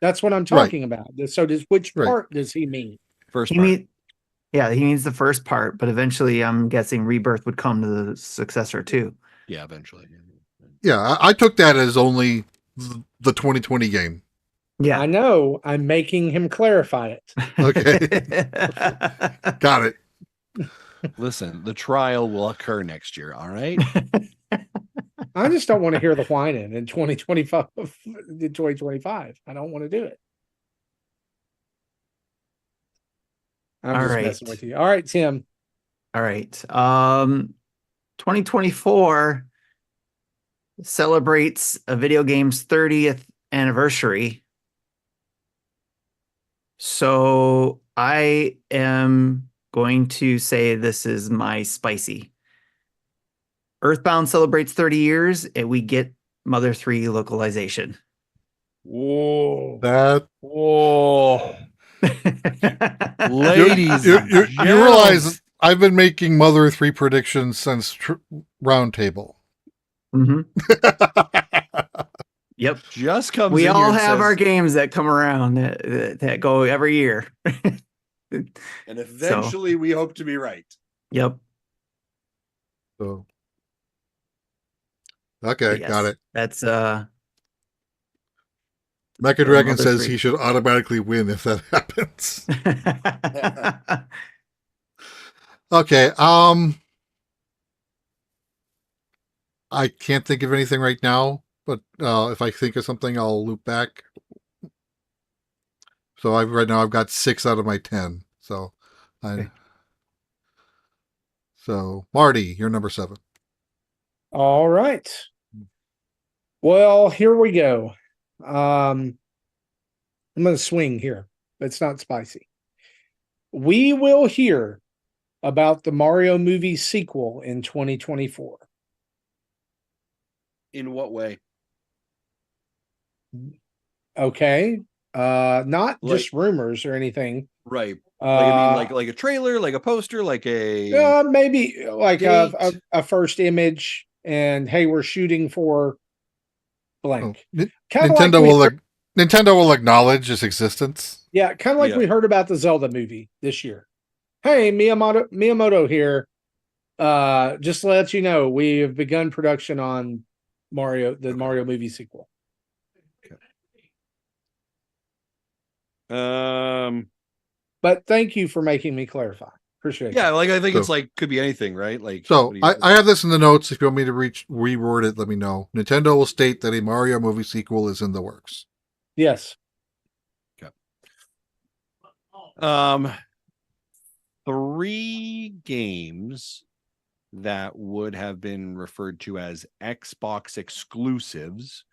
That's what I'm talking about. So which part does he mean? First part. He means the first part, but eventually I'm guessing Rebirth would come to the successor too. Yeah, eventually. Yeah, I took that as only the 2020 game. Yeah. I know. I'm making him clarify it. Okay. Got it. Listen, the trial will occur next year, all right? I just don't want to hear the whining in 2025. In 2025. I don't want to do it. I'm just messing with you. All right, Tim. All right. 2024 celebrates a video game's 30th anniversary. So I am going to say this is my spicy. Earthbound celebrates 30 years, and we get Mother 3 localization. Whoa. Whoa. Ladies, you realize I've been making Mother 3 predictions since Roundtable. Yep. Just comes. We all have our games that come around that go every year. And eventually we hope to be right. Yep. So okay, got it. That's Mecha Dragon says he should automatically win if that happens. Okay, I can't think of anything right now, but if I think of something, I'll loop back. So right now I've got 6 out of my 10. So, so Marty, you're number 7. All right. Well, here we go. I'm going to swing here. It's not spicy. We will hear about the Mario movie sequel in 2024. In what way? Okay. Not just rumors or anything. Right. Like a trailer, like a poster, like a maybe like a first image, and hey, we're shooting for blank. Nintendo will acknowledge its existence. Yeah, kind of like we heard about the Zelda movie this year. Hey, Miyamoto here. Just to let you know, we have begun production on the Mario movie sequel. Okay. But thank you for making me clarify. Appreciate Yeah, it. like I think So- it's like could be anything, right? Like So what do you think? I have this in the notes. If you want me to reword it, let me know. Nintendo will state that a Mario movie sequel is in the works. Yes. 3 games that would have been referred to as Xbox exclusives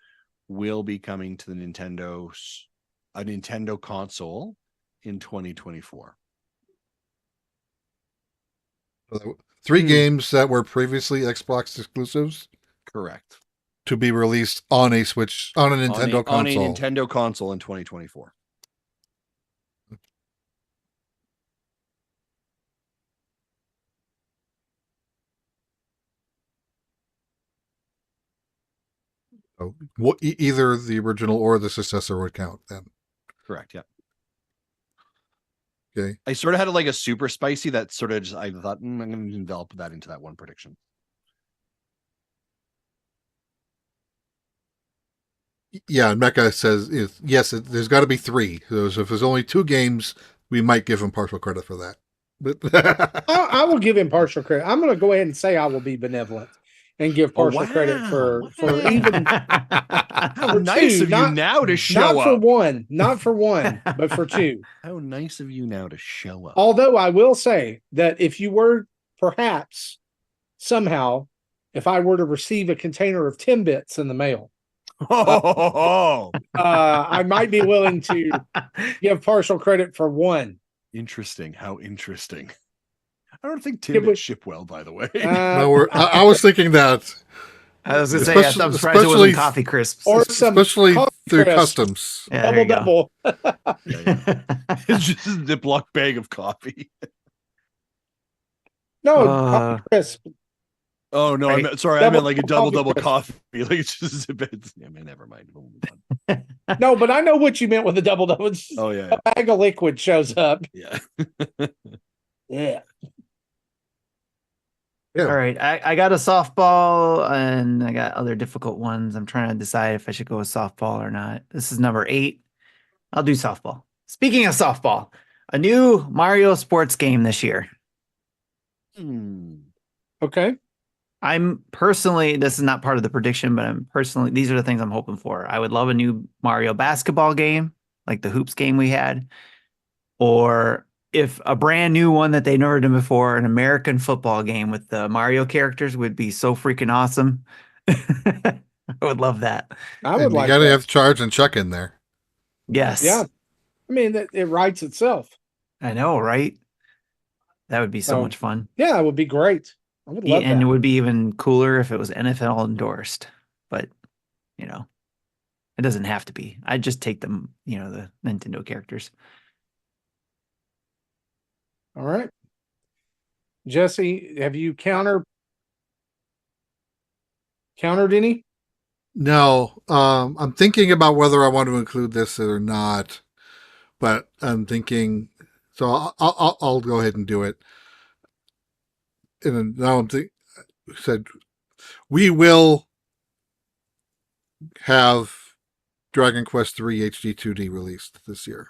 will be coming to the a Nintendo console in 2024. 3 games that were previously Xbox exclusives Correct. to be released on a Switch, on a Nintendo console. On a Nintendo console in 2024. So, either the original or the successor would count then. Correct. Yeah. Okay. I sort of had like a super spicy that sort of just, I thought I'm going to develop that into that one prediction. Yeah, and Mecca says yes. There's got to be 3. So if there's only 2 games, we might give him partial credit for that. But I will give him partial credit. I'm going to go ahead and say I will be benevolent and give partial credit for even How for nice 2, of you now to show not for up. one, not for one, but for 2. How nice of you now to show up. Although I will say that if you were perhaps somehow, if I were to receive a container of Timbits in the mail, I might be willing to give partial credit for 1. Interesting. How interesting. I don't think Timbits ship well, by the way. no, I was thinking that. I was going to say, I'm surprised it wasn't coffee crisps. Or some Especially through crisps. customs. Yeah, there you go. double. It's just a Ziploc bag of coffee. No, coffee crisp. Oh no, Right. I meant like a double coffee coffee. Like it's just a bit. Yeah, man, never mind. We'll move on. No, but I know what you meant with the double. It's Oh yeah, a bag of liquid shows up. yeah. Yeah. Yeah. All right. I got a softball and I got other difficult ones. I'm trying to decide if I should go with softball or not. This is number 8. I'll do softball. Speaking of softball, a new Mario sports game this year. Okay. I'm personally, this is not part of the prediction, but these are the things I'm hoping for. I would love a new Mario basketball game, like the hoops game we had, or if a brand new one that they never done before, an American football game with the Mario characters would be so freaking awesome. I would love that. I would And like you got to that. have charge and check in there. Yes. Yeah. I mean, it writes itself. I know, right? That would be so much fun. Yeah, it would be great. I would love And that. it would be even cooler if it was NFL endorsed. But, you know, it doesn't have to be. I'd just take them, the Nintendo characters. All right. Jesse, have you countered any? No, I'm thinking about whether I want to include this or not, but I'm thinking, so I'll go ahead and do it. And now said we will have Dragon Quest III HD 2D released this year.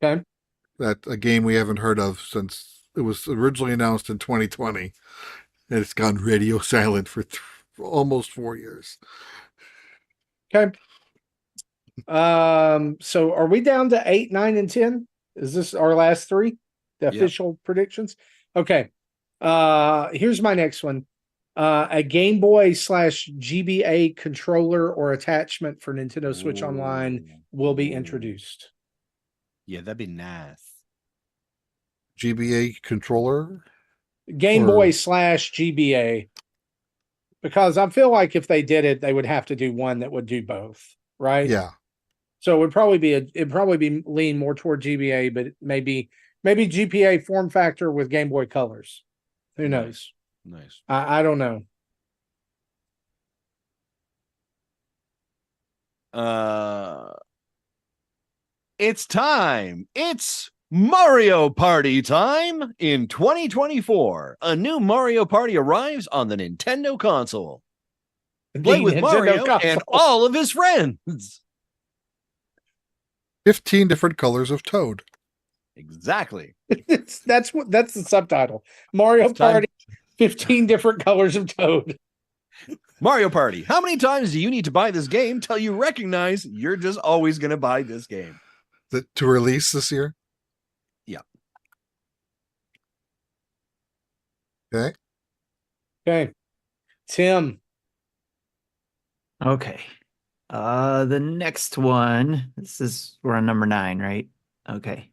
Okay. That a game we haven't heard of since it was originally announced in 2020, and it's gone radio silent for almost 4 years. Okay. So are we down to 8, 9, and 10? Is this our last 3? The official predictions? Okay. Here's my next one. A Game Boy / GBA controller or attachment for Nintendo Switch Online will be introduced. Yeah, that'd be nice. GBA controller? Game Boy / GBA. Because I feel like if they did it, they would have to do one that would do both, right? Yeah. So it'd probably be lean more toward GBA, but maybe GPA form factor with Game Boy colors. Who knows? Nice. I don't know. It's time. It's Mario Party time in 2024. A new Mario Party arrives on the Nintendo console. Play with Mario and all of his friends. 15 different colors of Toad. Exactly. That's the subtitle. Mario Party, 15 different colors of Toad. Mario Party. How many times do you need to buy this game till you recognize you're just always going to buy this game? To release this year? Yeah. Okay. Okay. Tim. Okay. The next one, we're on number 9, right? Okay.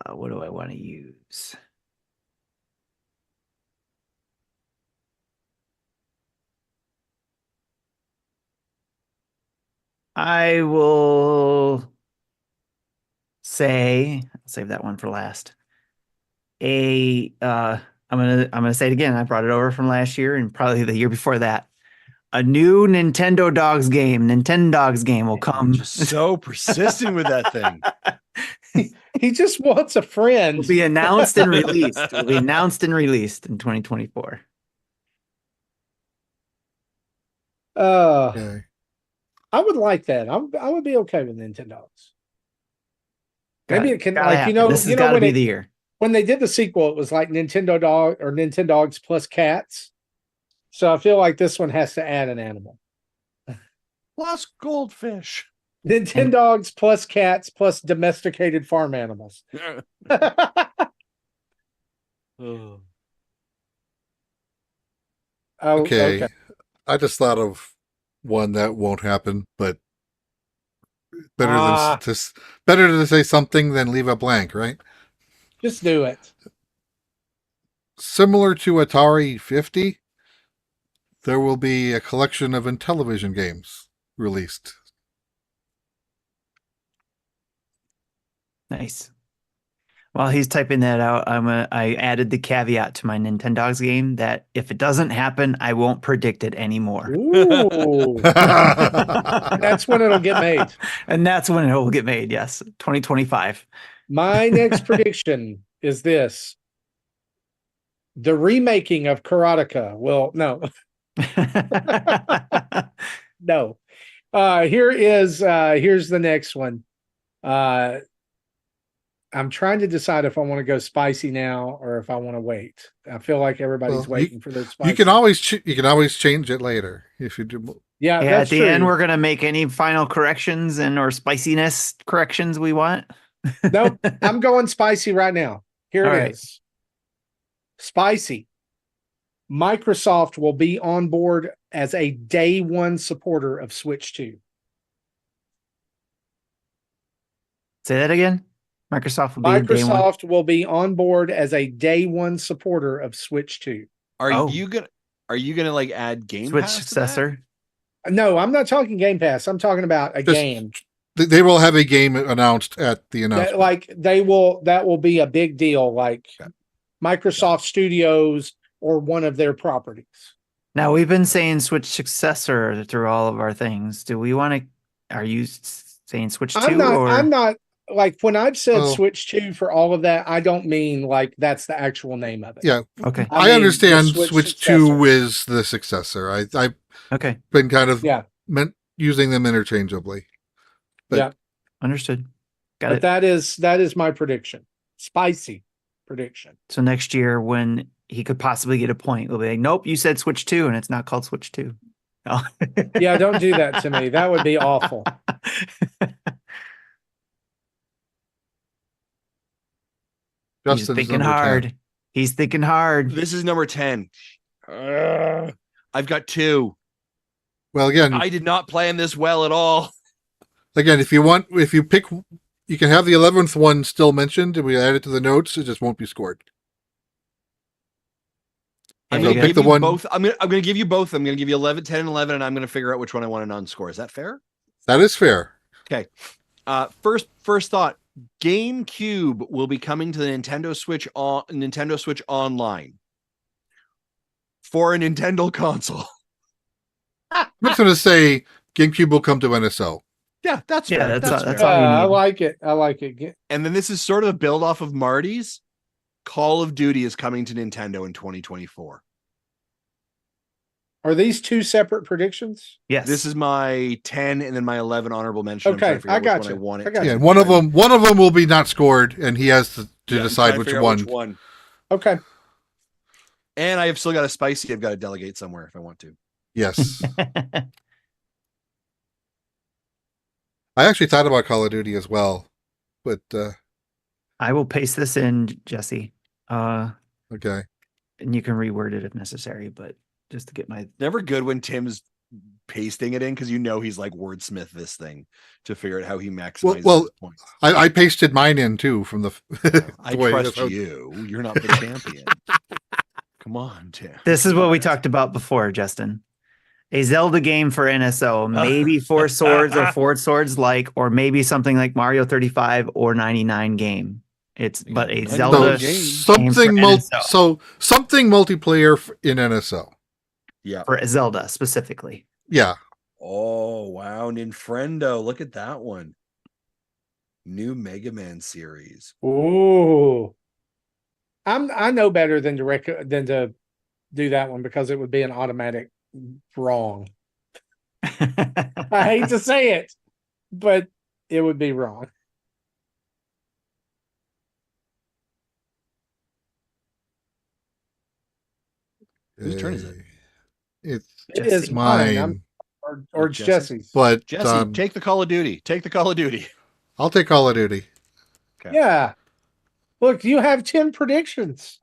What do I want to use? I will say, I'll save that one for last. I'm gonna say it again. I brought it over from last year and probably the year before that. A new Nintendo Dogs game, will come. Just so persistent with that thing. He just wants a friend. Will be announced and released. Will be announced and released in 2024. Okay. I would like that. I would be okay with Nintendo's. Maybe it can, like, this has got to be the year. When they did the sequel, it was like Nintendo Dog or Nintendogs plus cats. So I feel like this one has to add an animal. Plus goldfish. Nintendogs plus cats plus domesticated farm animals. Okay. I just thought of one that won't happen, but better to say something than leave it blank, right? Just do it. Similar to Atari 50, there will be a collection of Intellivision games released. Nice. While he's typing that out, I added the caveat to my Nintendogs game that if it doesn't happen, I won't predict it anymore. Ooh. That's when it'll get made. And that's when it will get made, yes. 2025. My next prediction is this. The remaking of Karateka will... No. No. Here's the next one. I'm trying to decide if I want to go spicy now or if I want to wait. I feel like everybody's waiting for their spicy. You can always change it later if you do. Yeah, at the end we're gonna make any final corrections or spiciness corrections we want. Nope, I'm going spicy right now. Here it is. Spicy. Microsoft will be on board as a day one supporter of Switch 2. Say that again. Microsoft will be on board as a day one supporter of Switch 2. Are you gonna like add Game Switch Pass successor? No, I'm not talking Game Pass. I'm talking about game. They will have a game announced at the announcement. That will be a big deal, like Microsoft Studios or one of their properties. Now we've been saying Switch successor through all of our things. Do we want to? Are you saying Switch 2? I'm not. Like when I've said Switch 2 for all of that, I don't mean like that's the actual name of it. Yeah. Okay. I understand Switch 2 is the successor. I've been kind of using them interchangeably. But understood. Got it. That is my prediction. Spicy prediction. So next year when he could possibly get a point, we'll be like, nope, you said Switch 2 and it's not called Switch 2. Oh. Yeah, don't do that to me. That would be awful. He's thinking hard. 10. He's thinking hard. This is number 10. I've got 2. Well, again, I did not plan this well at all. Again, if you pick, you can have the 11th one still mentioned, and we add it to the notes. It just won't be scored. I'm going to give you both. I'm going to give you both. I'm going to give you 11, 10, and 11, and I'm going to figure out which one I want to non-score. Is that fair? That is fair. Okay. First thought. GameCube will be coming to the Nintendo Switch Online for a Nintendo console. I'm just going to say GameCube will come to NSO. Yeah, that's fair. That's all you need. I like it. And then this is sort of a build off of Marty's. Call of Duty is coming to Nintendo in 2024. Are these two separate predictions? Yes. This is my 10 and then my 11 honorable mention. Okay, I got you. I want it. Yeah, one of them will be not scored, and he has to decide which one. Okay. And I have still got a spicy. I've got to delegate somewhere if I want to. Yes. I actually thought about Call of Duty as well, but I will paste this in, Jesse. Okay. And you can reword it if necessary, but just to get my... Never good when Tim's pasting it in because he's like wordsmith this thing to figure out how he maximizes his points. I pasted mine in too from the... I trust you. You're not the champion. Come on, Tim. This is what we talked about before, Justin. A Zelda game for NSO, maybe Four Swords or Four Swords or maybe something like Mario 35 or 99 game. But a Zelda game. Something multiplayer in NSO. Yeah. For Zelda specifically. Yeah. Oh, wow. Ninfrendo. Look at that one. New Mega Man series. Ooh. I know better than to do that one because it would be an automatic wrong. I hate to say it, but it would be wrong. Whose turn is it? It is mine. Or Jesse's. But Jesse, take the Call of Duty. I'll take Call of Duty. Okay. Yeah. Look, you have 10 predictions.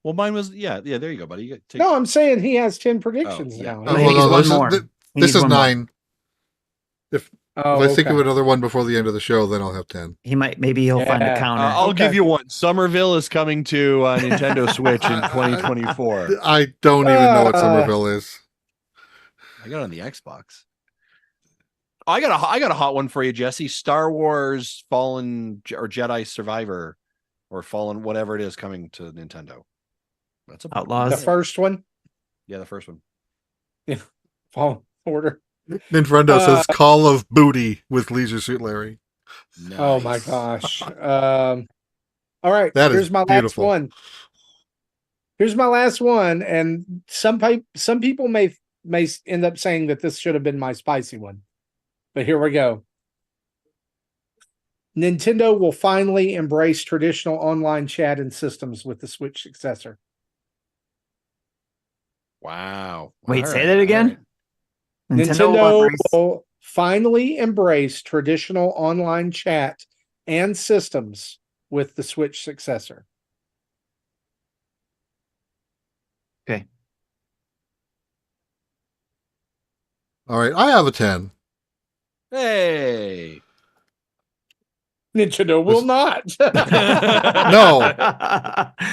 Well, mine was there you go, buddy. No, I'm saying he has 10 predictions now. This is 9. If I think of another one before the end of the show, then I'll have 10. Maybe he'll find a counter. I'll give you one. Somerville is coming to Nintendo Switch in 2024. I don't even know what Somerville is. I got it on the Xbox. I got a hot one for you, Jesse. Star Wars Fallen or Jedi Survivor or Fallen, whatever it is, coming to Nintendo. That's Outlaws. The first one. Yeah, the first one. Yeah, Fallen Order. Ninfrendo says Call of Booty with Leisure Suit Larry. Nice. Oh my gosh. All right. Here's my last one. Here's my last one. And some people may end up saying that this should have been my spicy one. But here we go. Nintendo will finally embrace traditional online chat and systems with the Switch successor. Wow. Wait, say that again? Nintendo will finally embrace traditional online chat and systems with the Switch successor. Okay. All right, I have a 10. Hey. Nintendo will not. No.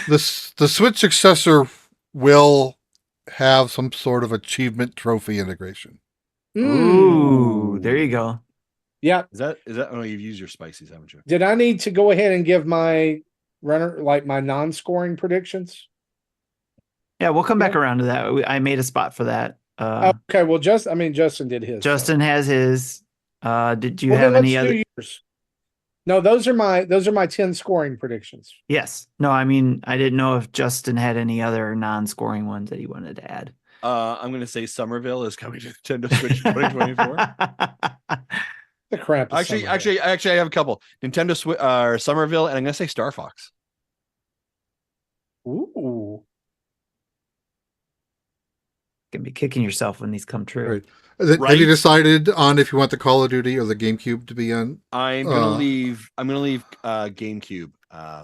The Switch successor will have some sort of achievement trophy integration. Ooh, there you go. Yeah. Is that oh, you've used your spices, haven't you? Did I need to go ahead and give my my non-scoring predictions? Yeah, we'll come back around to that. I made a spot for that. Okay, well Justin did his. Justin has his. Did you have any other? No, those are my 10 scoring predictions. Yes. No, I mean, I didn't know if Justin had any other non-scoring ones that he wanted to add. I'm going to say Somerville is coming to Nintendo Switch 2024. The crap. Actually, I have a couple. Nintendo Switch, Somerville, and I'm going to say Star Fox. Ooh. Gonna be kicking yourself when these come true. Right. Have you decided on if you want the Call of Duty or the GameCube to be on? I'm gonna leave GameCube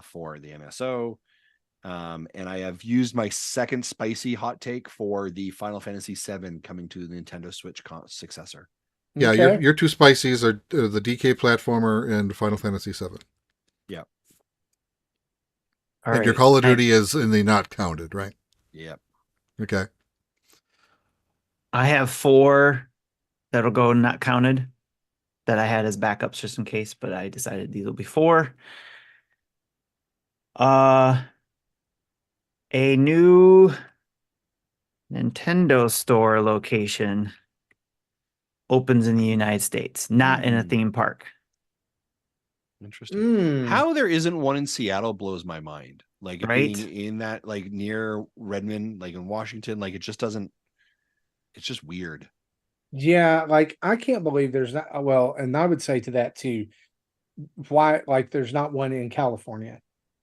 for the NSO. And I have used my second spicy hot take for the Final Fantasy VII coming to the Nintendo Switch successor. Yeah, okay. your two spicies are the DK platformer and Final Fantasy VII. Yeah. All right. Your Call of Duty is in the not counted, right? Yeah. Okay. I have 4 that'll go not counted that I had as backups just in case, but I decided these will be 4. A new Nintendo store location opens in the United States, not in a theme park. Interesting. How there isn't one in Seattle blows my mind. Like being in that, like near Redmond, like in Washington, like it just doesn't. It's just weird. Yeah, like I can't believe there's not. Well, and I would say to that too, why like there's not one in California.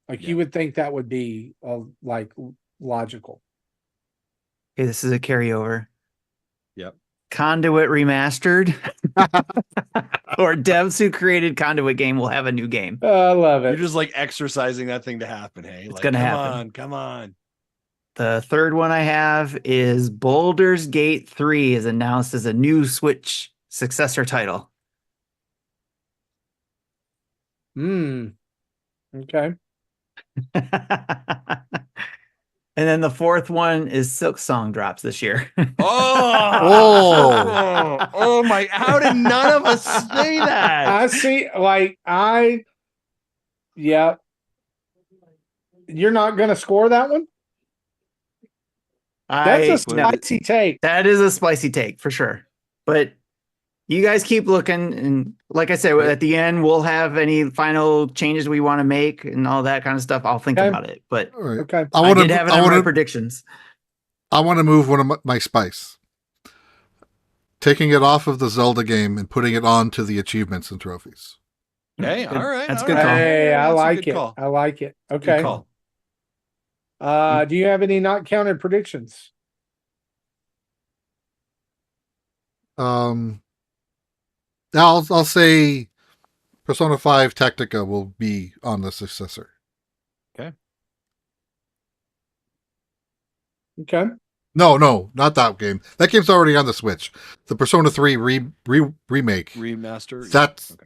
Like Yeah. you would think that would be like logical. Okay, this is a carryover. Yep. Conduit Remastered. Or devs who created Conduit game will have a new game. I love it. You're just like exercising that thing to happen. Hey, It's like, gonna come happen. on, come on. The third one I have is Baldur's Gate 3 is announced as a new Switch successor title. Okay. And then the fourth one is Silk Song drops this year. Oh my, how did none of us say that? I see, like yeah. You're not gonna score that one? That's a spicy take. That is a spicy take for sure. But you guys keep looking, and like I said, at the end we'll have any final changes we want to make and all that kind of stuff. I'll think about it. But okay, I did have it on my predictions. I want to move one of my spice, taking it off of the Zelda game and putting it on to the achievements and trophies. Hey, all right, that's all good right. call. Hey, I That's a like good it. call. I like it. Good Okay. call. Do you have any not counted predictions? I'll say Persona 5 Tactica will be on the successor. Okay. No, not that game. That game's already on the Switch. The Persona 3 remake. Remaster.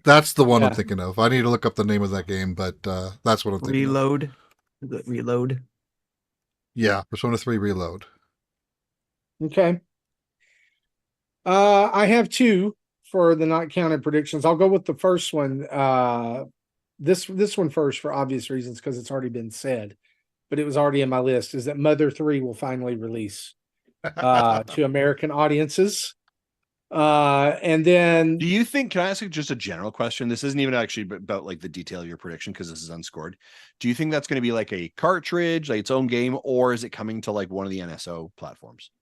That's the one I'm thinking of. I need to look up the name of that game, but that's what I'm thinking Reload. Reload. Yeah, Persona 3 Reload. Okay. I have two for the not counted predictions. I'll go with the first one. This one first for obvious reasons because it's already been said, but it was already in my list. Is that Mother 3 will finally release to American audiences. And then do you think, can I ask you just a general question? This isn't even actually about like the detail of your prediction because this is unscored. Do you think that's going to be like a cartridge, like its own game, or is it coming to like one of the NSO platforms?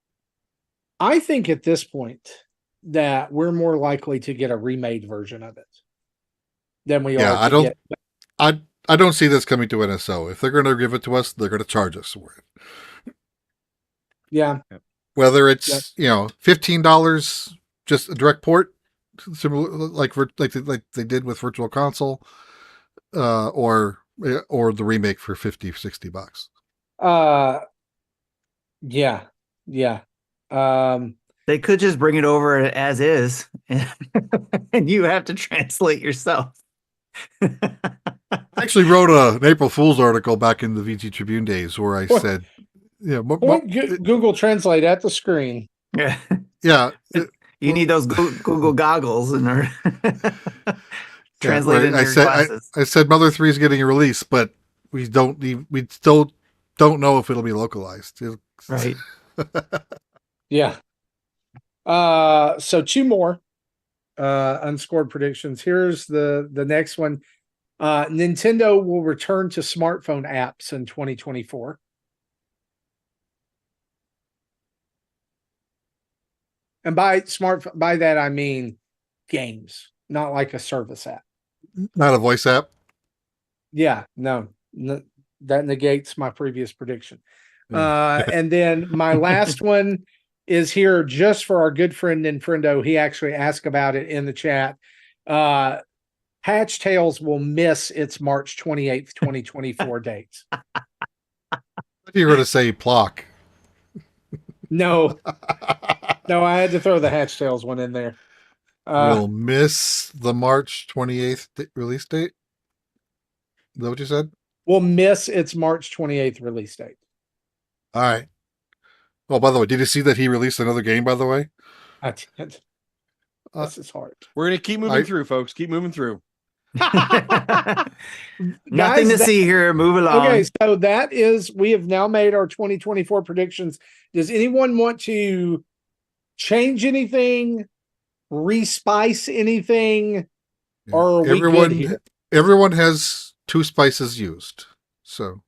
I think at this point that we're more likely to get a remade version of it than we are. I don't see this coming to NSO. If they're going to give it to us, they're going to charge us for it. Yeah. Whether it's $15, just a direct port, similar like they did with Virtual Console, or the remake for $50-$60. Yeah. They could just bring it over as is, and you have to translate yourself. I actually wrote an April Fool's article back in the VG Tribune days where I said, Google Translate at the screen. Yeah. You need those Google goggles in order translate into your glasses. I said Mother 3 is getting a release, but we still don't know if it'll be localized. Right. Yeah. So two more unscored predictions. Here's the next one. Nintendo will return to smartphone apps in 2024. And by that I mean games, not like a service app. Not a voice app? Yeah, no, that negates my previous prediction. And then my last one is here just for our good friend Ninfriendo. He actually asked about it in the chat. Hatch Tales will miss its March 28th, 2024 dates. You're going to say Plock. No, I had to throw the Hatch Tales one in there. We'll miss the March 28th release date? Is that what you said? We'll miss its March 28th release date. All right. Oh, by the way, did you see that he released another game, by the way? I did. This is hard. We're going to keep moving through, folks. Keep moving through. Nothing to see here. Move along. Okay, so that is, we have now made our 2024 predictions. Does anyone want to change anything, respice anything, or are we good here? Everyone has 2 spices used, so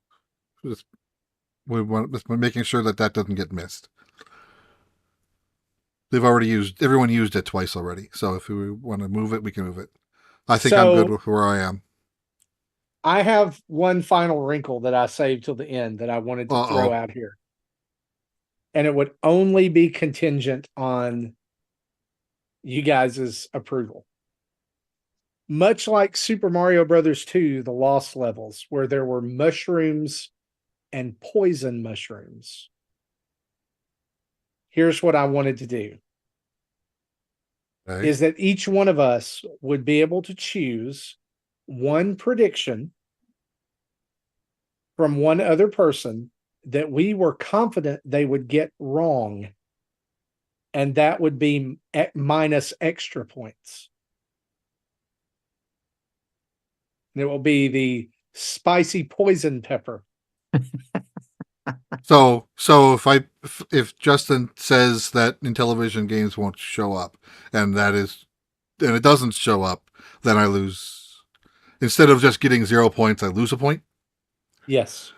we're making sure that doesn't get missed. Everyone used it twice already. So if we want to move it, we can move it. I think I'm good with where I am. I have one final wrinkle that I saved till the end that I wanted to throw out here. And it would only be contingent on you guys' approval. Much like Super Mario Brothers 2, the Lost Levels, where there were mushrooms and poison mushrooms. Here's what I wanted to do. Okay. Is that each one of us would be able to choose one prediction from one other person that we were confident they would get wrong. And that would be minus extra points. And it will be the spicy poison pepper. So if Justin says that Intellivision games won't show up, and it doesn't show up, then I lose. Instead of just getting 0 points, I lose a point. Yes.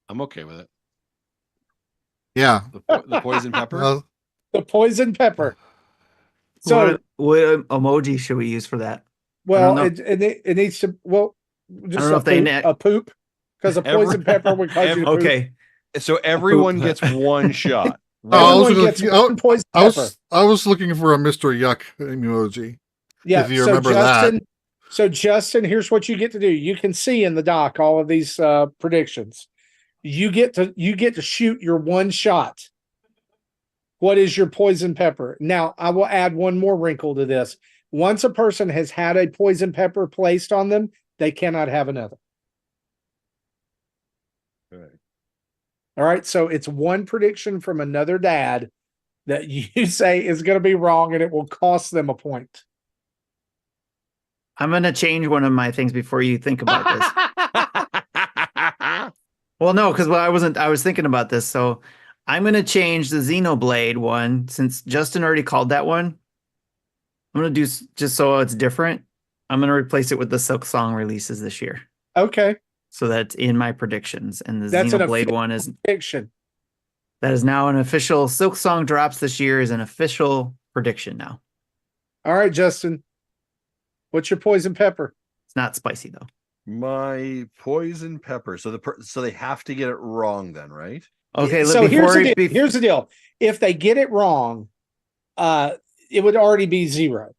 I'm okay with it. Yeah. The poison pepper? The poison pepper. So what emoji should we use for that? Well, it needs to, well, just a poop, because a poison pepper would cause you to poop. Okay. So everyone gets one shot. Everyone gets one poison pepper. I was looking for a Mr. Yuck emoji. Yeah, if you remember that. So Justin, here's what you get to do. You can see in the doc all of these predictions. You get to shoot your one shot. What is your poison pepper? Now, I will add one more wrinkle to this. Once a person has had a poison pepper placed on them, they cannot have another. Right. All right, so it's one prediction from another dad that you say is going to be wrong, and it will cost them a point. I'm going to change one of my things before you think about this. Well, no, because I was thinking about this. So I'm going to change the Xenoblade one, since Justin already called that one. I'm going to do, just so it's different, I'm going to replace it with the Silk Song releases this year. Okay. So that's in my predictions. And the Xenoblade one is prediction. That is now an official. Silk Song drops this year is an official prediction now. All right, Justin. What's your poison pepper? It's not spicy though. My poison pepper. So so they have to get it wrong then, right? Okay. So here's the deal. If they get it wrong, it would already be 0.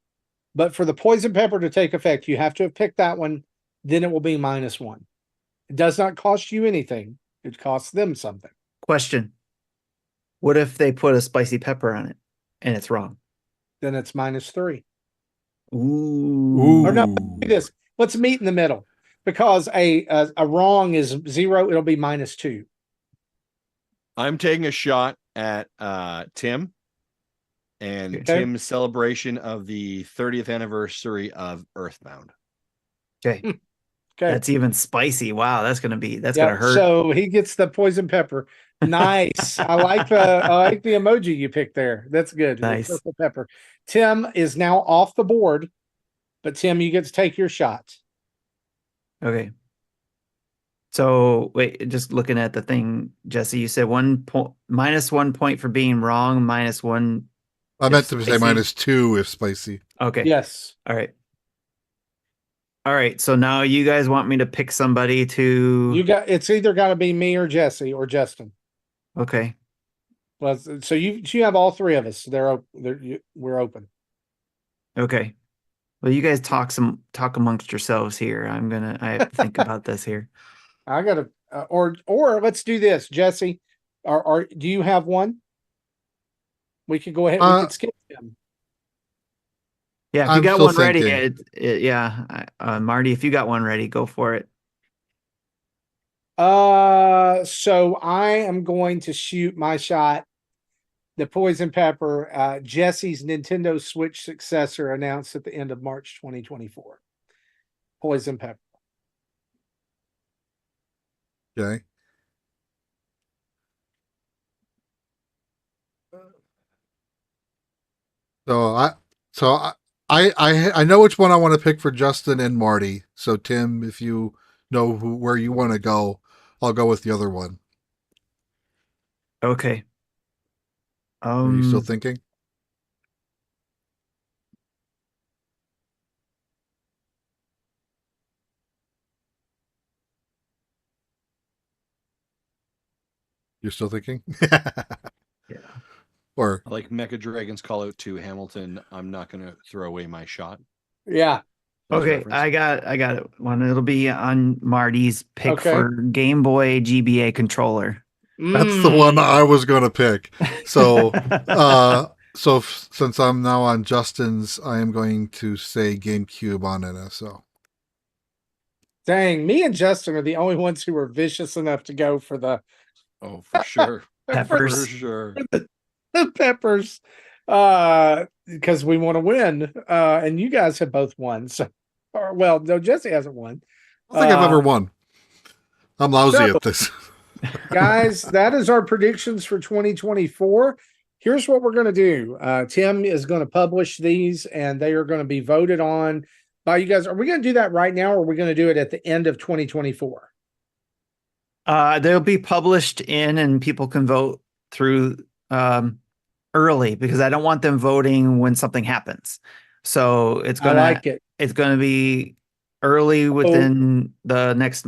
But for the poison pepper to take effect, you have to have picked that one. Then it will be -1. It does not cost you anything. It costs them something. Question. What if they put a spicy pepper on it and it's wrong? Then it's -3. Ooh. Or no, do this. Let's meet in the middle. Because a wrong is 0, it'll be -2. I'm taking a shot at Tim and Tim's celebration of the 30th anniversary of Earthbound. Okay. Okay. That's even spicy. Wow, that's gonna hurt. So he gets the poison pepper. Nice. I like the emoji you picked there. That's good. Nice. Purple pepper. Tim is now off the board, but Tim, you get to take your shot. Okay. So wait, just looking at the thing, Jesse, you said -1 point for being wrong, -1. I meant to say -2 if spicy. Okay. Yes. All right. All right. So now you guys want me to pick somebody to. It's either got to be me or Jesse or Justin. Okay. Well, so you have all three of us. We're open. Okay. Well, you guys talk amongst yourselves here. I have to think about this here. I gotta, or let's do this, Jesse. Do you have one? We could go ahead. We could skip him. Yeah, if you got one ready, Marty, if you got one ready, go for it. So I am going to shoot my shot. The poison pepper, Jesse's Nintendo Switch successor announced at the end of March 2024. Poison pepper. Okay. So I know which one I want to pick for Justin and Marty. So Tim, if you know where you want to go, I'll go with the other one. Okay. Are you still thinking? You're still thinking? Yeah. Or like Mecha Dragons Call Out to Hamilton, I'm not going to throw away my shot. Yeah. Okay, I got it. One. It'll be on Marty's pick for Game Boy GBA controller. That's the one I was going to pick. So, since I'm now on Justin's, I am going to say GameCube on NSO. Dang, me and Justin are the only ones who were vicious enough to go for the for sure. Peppers. For sure. The peppers. Because we want to win. And you guys have both won. So well, no, Jesse hasn't won. I don't think I've ever won. I'm lousy at this. Guys, that is our predictions for 2024. Here's what we're going to do. Tim is going to publish these, and they are going to be voted on by you guys. Are we going to do that right now, or are we going to do it at the end of 2024? They'll be published and people can vote through early, because I don't want them voting when something happens. So it's going to be early within the next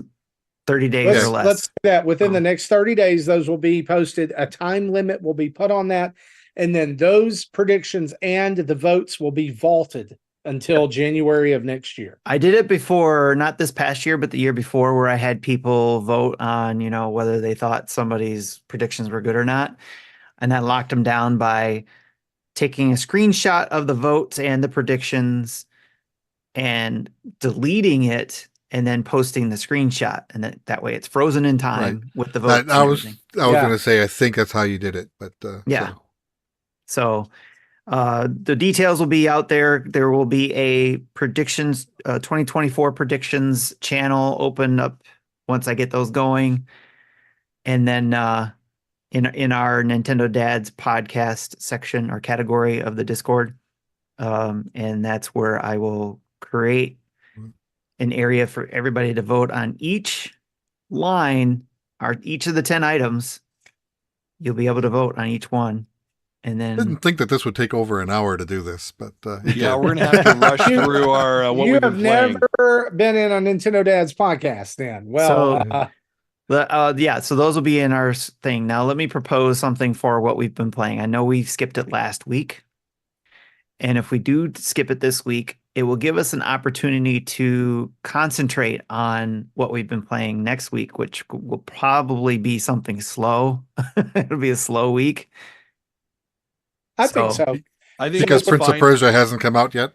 30 days or less. Let's do that. Within the next 30 days, those will be posted. A time limit will be put on that. And then those predictions and the votes will be vaulted until January of next year. I did it before, not this past year, but the year before, where I had people vote on, whether they thought somebody's predictions were good or not. And that locked them down by taking a screenshot of the votes and the predictions and deleting it, and then posting the screenshot, and that way it's frozen in time with the votes. I was going to say, I think that's how you did it, but yeah. So the details will be out there. There will be a predictions 2024 predictions channel opened up once I get those going, and then in our Nintendo Dads podcast section or category of the Discord, and that's where I will create an area for everybody to vote on each line, or each of the 10 items. You'll be able to vote on each one. And then I didn't think that this would take over an hour to do this, but yeah, we're going to have to rush through our what we've been playing. You have never been in a Nintendo Dad's podcast then. Well, so those will be in our thing. Now let me propose something for what we've been playing. I know we skipped it last week. And if we do skip it this week, it will give us an opportunity to concentrate on what we've been playing next week, which will probably be something slow. It'll be a slow week. I think so. I think because Prince of Persia hasn't come out yet.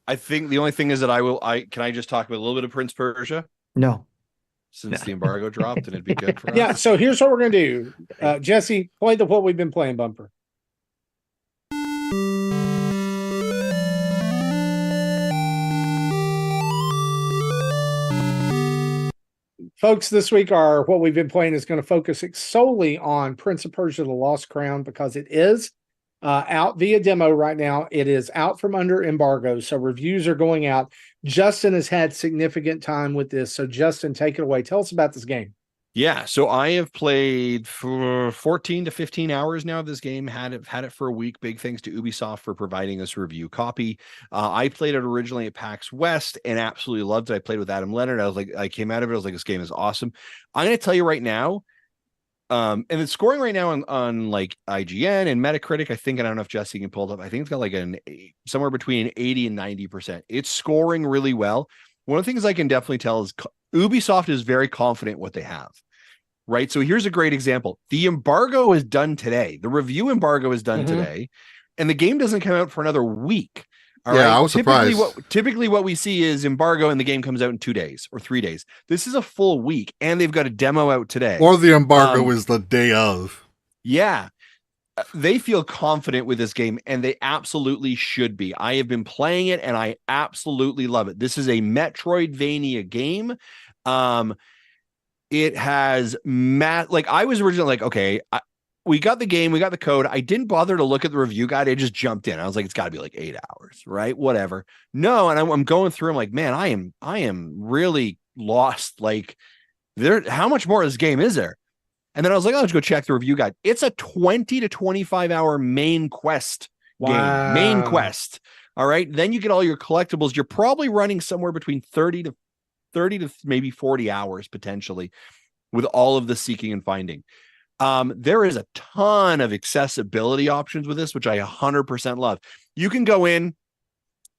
I think the only thing is that can I just talk about a little bit of Prince Persia? No. Since the embargo dropped, and it'd be good for us. Yeah, so here's what we're going to do. Jesse, play the what we've been playing bumper. Folks, this week what we've been playing is going to focus solely on Prince of Persia: The Lost Crown, because it is out via demo right now. It is out from under embargo, so reviews are going out. Justin has had significant time with this, so Justin, take it away. Tell us about this game. Yeah, so I have played for 14 to 15 hours now of this game. Had it for a week. Big thanks to Ubisoft for providing us a review copy. I played it originally at PAX West and absolutely loved it. I played with Adam Leonard. I came out of it. I was like, this game is awesome. I'm going to tell you right now, and it's scoring right now on like IGN and Metacritic. I think, I don't know if Jesse can pull it up. I think it's got like somewhere between 80 and 90%. It's scoring really well. One of the things I can definitely tell is Ubisoft is very confident what they have, right? So here's a great example. The embargo is done today. The review embargo is done today, and the game doesn't come out for another week. All right? I was surprised. Typically what we see is embargo and the game comes out in 2 days or 3 days. This is a full week, and they've got a demo out today. Or the embargo is the day of. Yeah. They feel confident with this game, and they absolutely should be. I have been playing it, and I absolutely love it. This is a Metroidvania game. It has like I was originally like, okay, we got the game, we got the code. I didn't bother to look at the review guide. I just jumped in. I was like, it's got to be like 8 hours, right? Whatever. No, and I'm going through. I'm like, man, I am really lost. Like, how much more of this game is there? And then I was like, oh, let's go check the review guide. It's a 20 to 25 hour main quest game. Main quest. All right. Then you get all your collectibles. You're probably running somewhere between 30 to maybe 40 hours potentially with all of the seeking and finding. There is a ton of accessibility options with this, which I 100% love. You can go in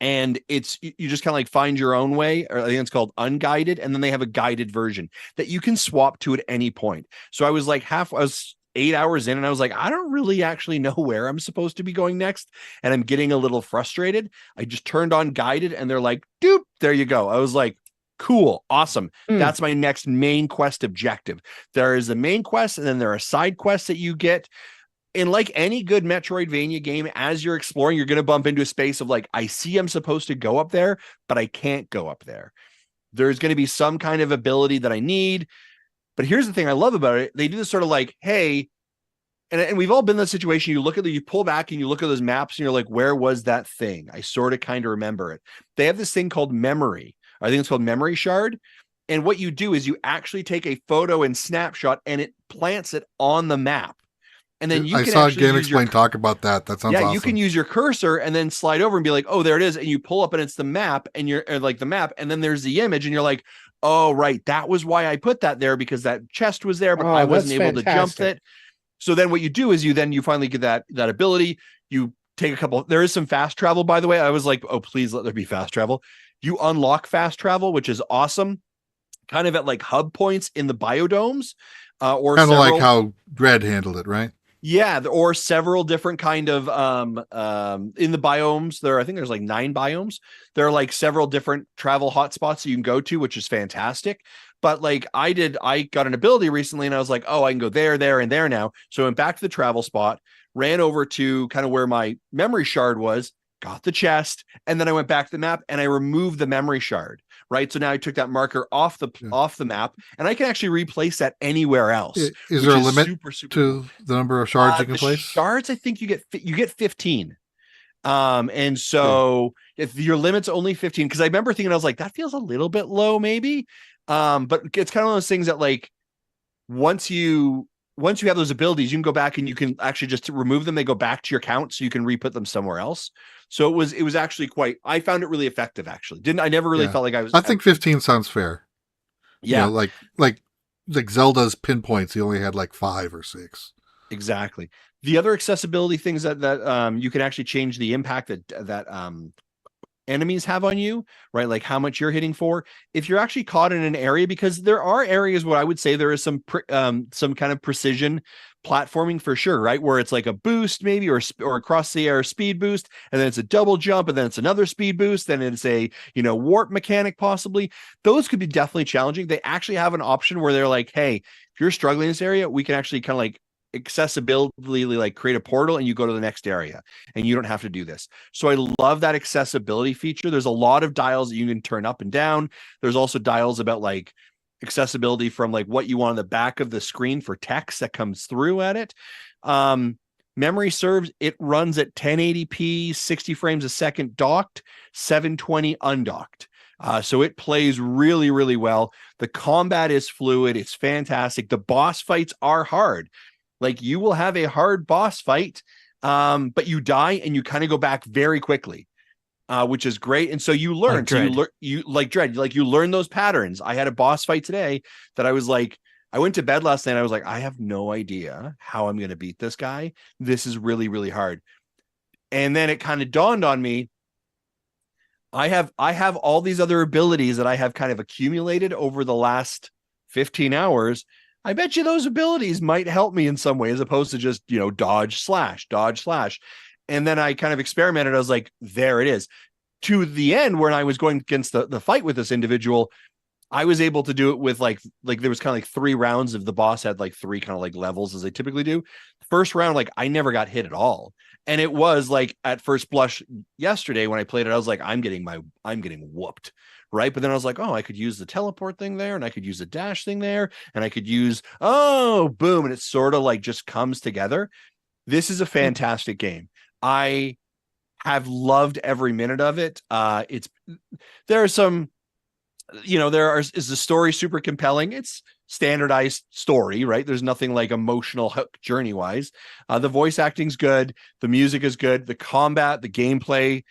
and you just kind of like find your own way, or I think it's called unguided. And then they have a guided version that you can swap to at any point. So I was like I was 8 hours in and I was like, I don't really actually know where I'm supposed to be going next. And I'm getting a little frustrated. I just turned on guided and they're like, doop, there you go. I was like, cool, awesome. That's my next main quest objective. There is a main quest and then there are side quests that you get. And like any good Metroidvania game, as you're exploring, you're going to bump into a space of like, I see I'm supposed to go up there, but I can't go up there. There's going to be some kind of ability that I need. But here's the thing I love about it. They do this sort of like, hey, and we've all been in that situation. You pull back and you look at those maps and you're like, where was that thing? I sort of kind of remember it. They have this thing called memory. I think it's called memory shard. And what you do is you actually take a photo and snapshot and it plants it on the map. And then I saw Game Explain talk about that. That sounds awesome. You can use your cursor and then slide over and be like, oh, there it is. And you pull up and it's the map and you're like the map. And then there's the image and you're like, oh, right. That was why I put that there because that chest was there, but I wasn't able to jump it. So then what you do is you finally get that ability. You take a couple. There is some fast travel, by the way. I was like, oh, please let there be fast travel. You unlock fast travel, which is awesome. Kind of at like hub points in the biodomes. Or kind of like how Dread handled it, right? Yeah, or several different kind of in the biomes. I think there's like 9 biomes. There are like several different travel hotspots that you can go to, which is fantastic. But like I got an ability recently and I was like, oh, I can go there, there, and there now. So I went back to the travel spot, ran over to kind of where my memory shard was, got the chest, and then I went back to the map and I removed the memory shard. Right. So now I took that marker off the map and I can actually replace that anywhere else. Is there a limit to the number of shards you can place? Shards, I think you get 15. And so if your limit's only 15, because I remember thinking, I was like, that feels a little bit low, maybe. But it's kind of one of those things that like once you have those abilities, you can go back and you can actually just remove them. They go back to your count so you can re-put them somewhere else. So it was actually I found it really effective, actually. I never really felt like I think 15 sounds fair. Yeah. You know, like Zelda's pinpoints, he only had like 5 or 6. Exactly. The other accessibility things that you can actually change the impact that enemies have on you, right? Like how much you're hitting for. If you're actually caught in an area, because there are areas where I would say there is some kind of precision platforming for sure, right? Where it's like a boost maybe, or across the air speed boost, and then it's a double jump, and then it's another speed boost, then it's a warp mechanic possibly. Those could be definitely challenging. They actually have an option where they're like, hey, if you're struggling in this area, we can actually kind of like accessibility, like create a portal and you go to the next area and you don't have to do this. So I love that accessibility feature. There's a lot of dials that you can turn up and down. There's also dials about like accessibility from like what you want on the back of the screen for text that comes through at it. Memory serves, it runs at 1080p, 60 frames a second docked, 720 undocked. So it plays really, really well. The combat is fluid. It's fantastic. The boss fights are hard. Like you will have a hard boss fight, but you die and you kind of go back very quickly, which is great. And so you learn, you learn those patterns. I had a boss fight today that I was like, I went to bed last night. I was like, I have no idea how I'm going to beat this guy. This is really, really hard. And then it kind of dawned on me. I have all these other abilities that I have kind of accumulated over the last 15 hours. I bet you those abilities might help me in some way, as opposed to just, dodge slash. And then I kind of experimented. I was like, there it is. To the end, when I was going against the fight with this individual, I was able to do it with like there was kind of like 3 rounds of the boss had like 3 kind of like levels as they typically do. First round, like I never got hit at all. And it was like at first blush yesterday when I played it, I was like, I'm getting whooped. Right. But then I was like, oh, I could use the teleport thing there, and I could use the dash thing there, and I could use, boom. And it sort of like just comes together. This is a fantastic game. I have loved every minute of it. Is the story super compelling? It's standardized story, right? There's nothing like emotional hook journey wise. The voice acting's good. The music is good. The combat, the gameplay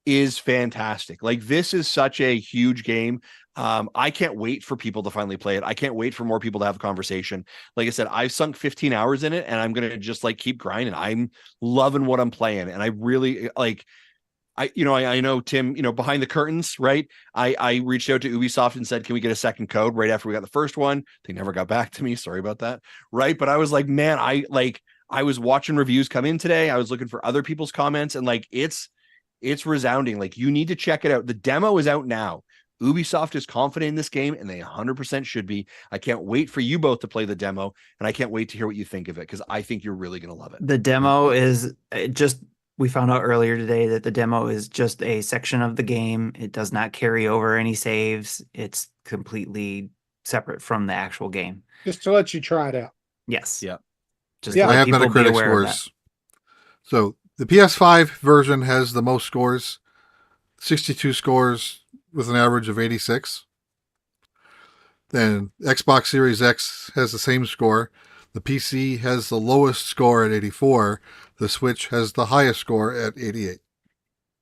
is fantastic. Like, this is such a huge game. I can't wait for people to finally play it. I can't wait for more people to have a conversation. Like I said, I've sunk 15 hours in it, and I'm going to just like keep grinding. I'm loving what I'm playing. And I really like, I know Tim, behind the curtains, right? I reached out to Ubisoft and said, can we get a second code right after we got the first one? They never got back to me. Sorry about that. Right. But I was like, man, I was watching reviews come in today. I was looking for other people's comments, and like, it's resounding. Like, you need to check it out. The demo is out now. Ubisoft is confident in this game, and they 100% should be. I can't wait for you both to play the demo, and I can't wait to hear what you think of it, because I think you're really going to love it. The demo is just, we found out earlier today that the demo is just a section of the game. It does not carry over any saves. It's completely separate from the actual game. Just to let you try it out. Yes. Yeah. Just I have Metacritic scores. So the PS5 version has the most scores, 62 scores with an average of 86. Then Xbox Series X has the same score. The PC has the lowest score at 84. The Switch has the highest score at 88.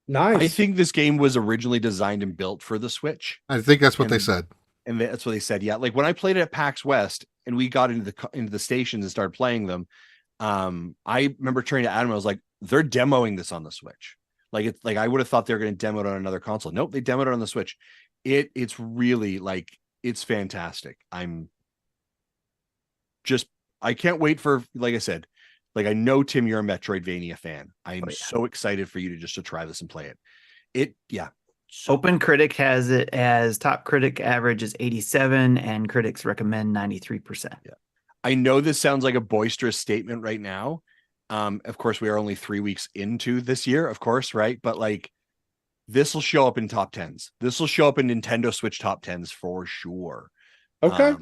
Nice. I think this game was originally designed and built for the Switch. I think that's what they said. And that's what they said. Yeah. Like, when I played it at PAX West and we got into the stations and started playing them, I remember turning to Adam. I was like, they're demoing this on the Switch. Like, it's like, I would have thought they were going to demo it on another console. Nope. They demoed it on the Switch. It's really like, it's fantastic. I can't wait for, like I said, like, I know, Tim, you're a Metroidvania fan. I am so excited for you to try this and play it. Open Critic has it as top critic average is 87, and critics recommend 93%. Yeah. I know this sounds like a boisterous statement right now. Of course, we are only 3 weeks into this year, of course, right? But like, this will show up in top 10s. This will show up in Nintendo Switch top 10s for sure. Okay.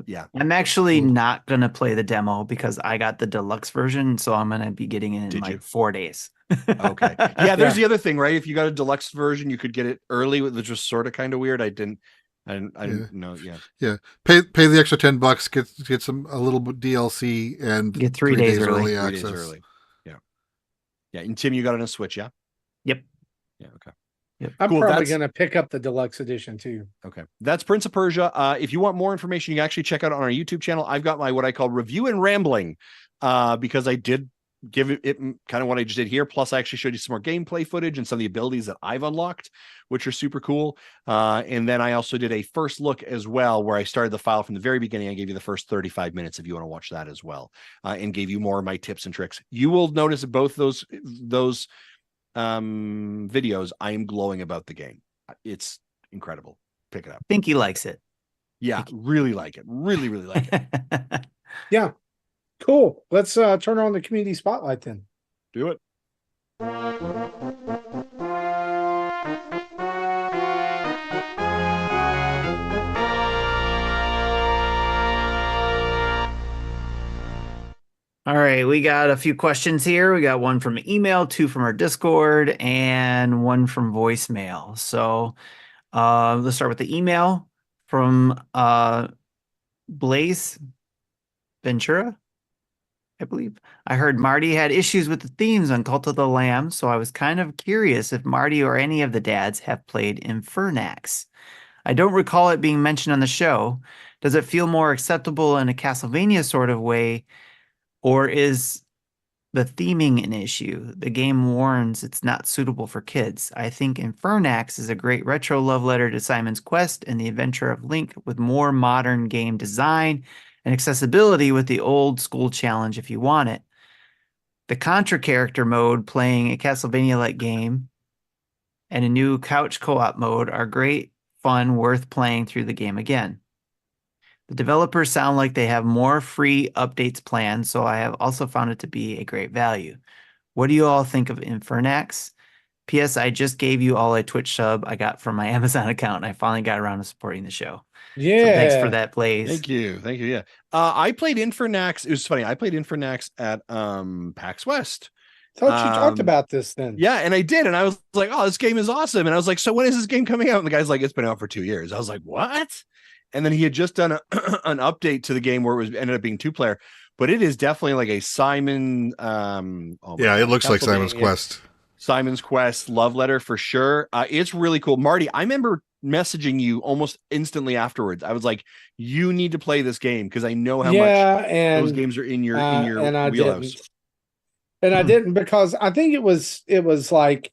Yeah. I'm actually not going to play the demo because I got the deluxe version, so I'm going to be getting it in 4 days. Okay. Yeah, there's the other thing, right? If you got a deluxe version, you could get it early, which was sort of kind of weird. I didn't know. Yeah. Pay the extra $10, get a little bit DLC, and get 3 days early access. 3 days early. Yeah. Yeah. And Tim, you got it on a Switch, yeah? Yep. Yeah. Okay. Yep. I'm probably going to pick up the deluxe edition too. Okay. That's Prince of Persia. If you want more information, you can actually check out on our YouTube channel. I've got my, what I call review and rambling, because I did give it kind of what I just did here. Plus, I actually showed you some more gameplay footage and some of the abilities that I've unlocked, which are super cool. And then I also did a first look as well, where I started the file from the very beginning. I gave you the first 35 minutes if you want to watch that as well, and gave you more of my tips and tricks. You will notice both those videos, I am glowing about the game. It's incredible. Pick it up. I think he likes it. Yeah, really like it. Really, really like it. Yeah. Cool. Let's turn on the community spotlight then. Do it. All right, we got a few questions here. We got one from email, 2 from our Discord, and 1 from voicemail. So let's start with the email from Blaze Ventura, I believe. I heard Marty had issues with the themes on Cult of the Lamb, so I was kind of curious if Marty or any of the dads have played Infernax. I don't recall it being mentioned on the show. Does it feel more acceptable in a Castlevania sort of way, or is the theming an issue? The game warns it's not suitable for kids. I think Infernax is a great retro love letter to Simon's Quest and the adventure of Link, with more modern game design and accessibility with the old school challenge if you want it. The Contra character mode, playing a Castlevania-like game, and a new couch co-op mode are great fun, worth playing through the game again. The developers sound like they have more free updates planned, so I have also found it to be a great value. What do you all think of Infernax? P.S. I just gave you all a Twitch sub I got from my Amazon account, and I finally got around to supporting the show. Yeah. So thanks for that, Blaze. Thank you. Yeah. I played Infernax. It was funny. I played Infernax at PAX West. Thought you talked about this then. Yeah, and I did. And I was like, oh, this game is awesome. And I was like, so when is this game coming out? And the guy's like, it's been out for 2 years. I was like, what? And then he had just done an update to the game where it ended up being 2-player, but it is definitely like a Simon. It looks like Simon's Quest. Simon's Quest love letter for sure. It's really cool. Marty, I remember messaging you almost instantly afterwards. I was like, you need to play this game because I know how much those games are in your wheelhouse. I didn't because I think it was like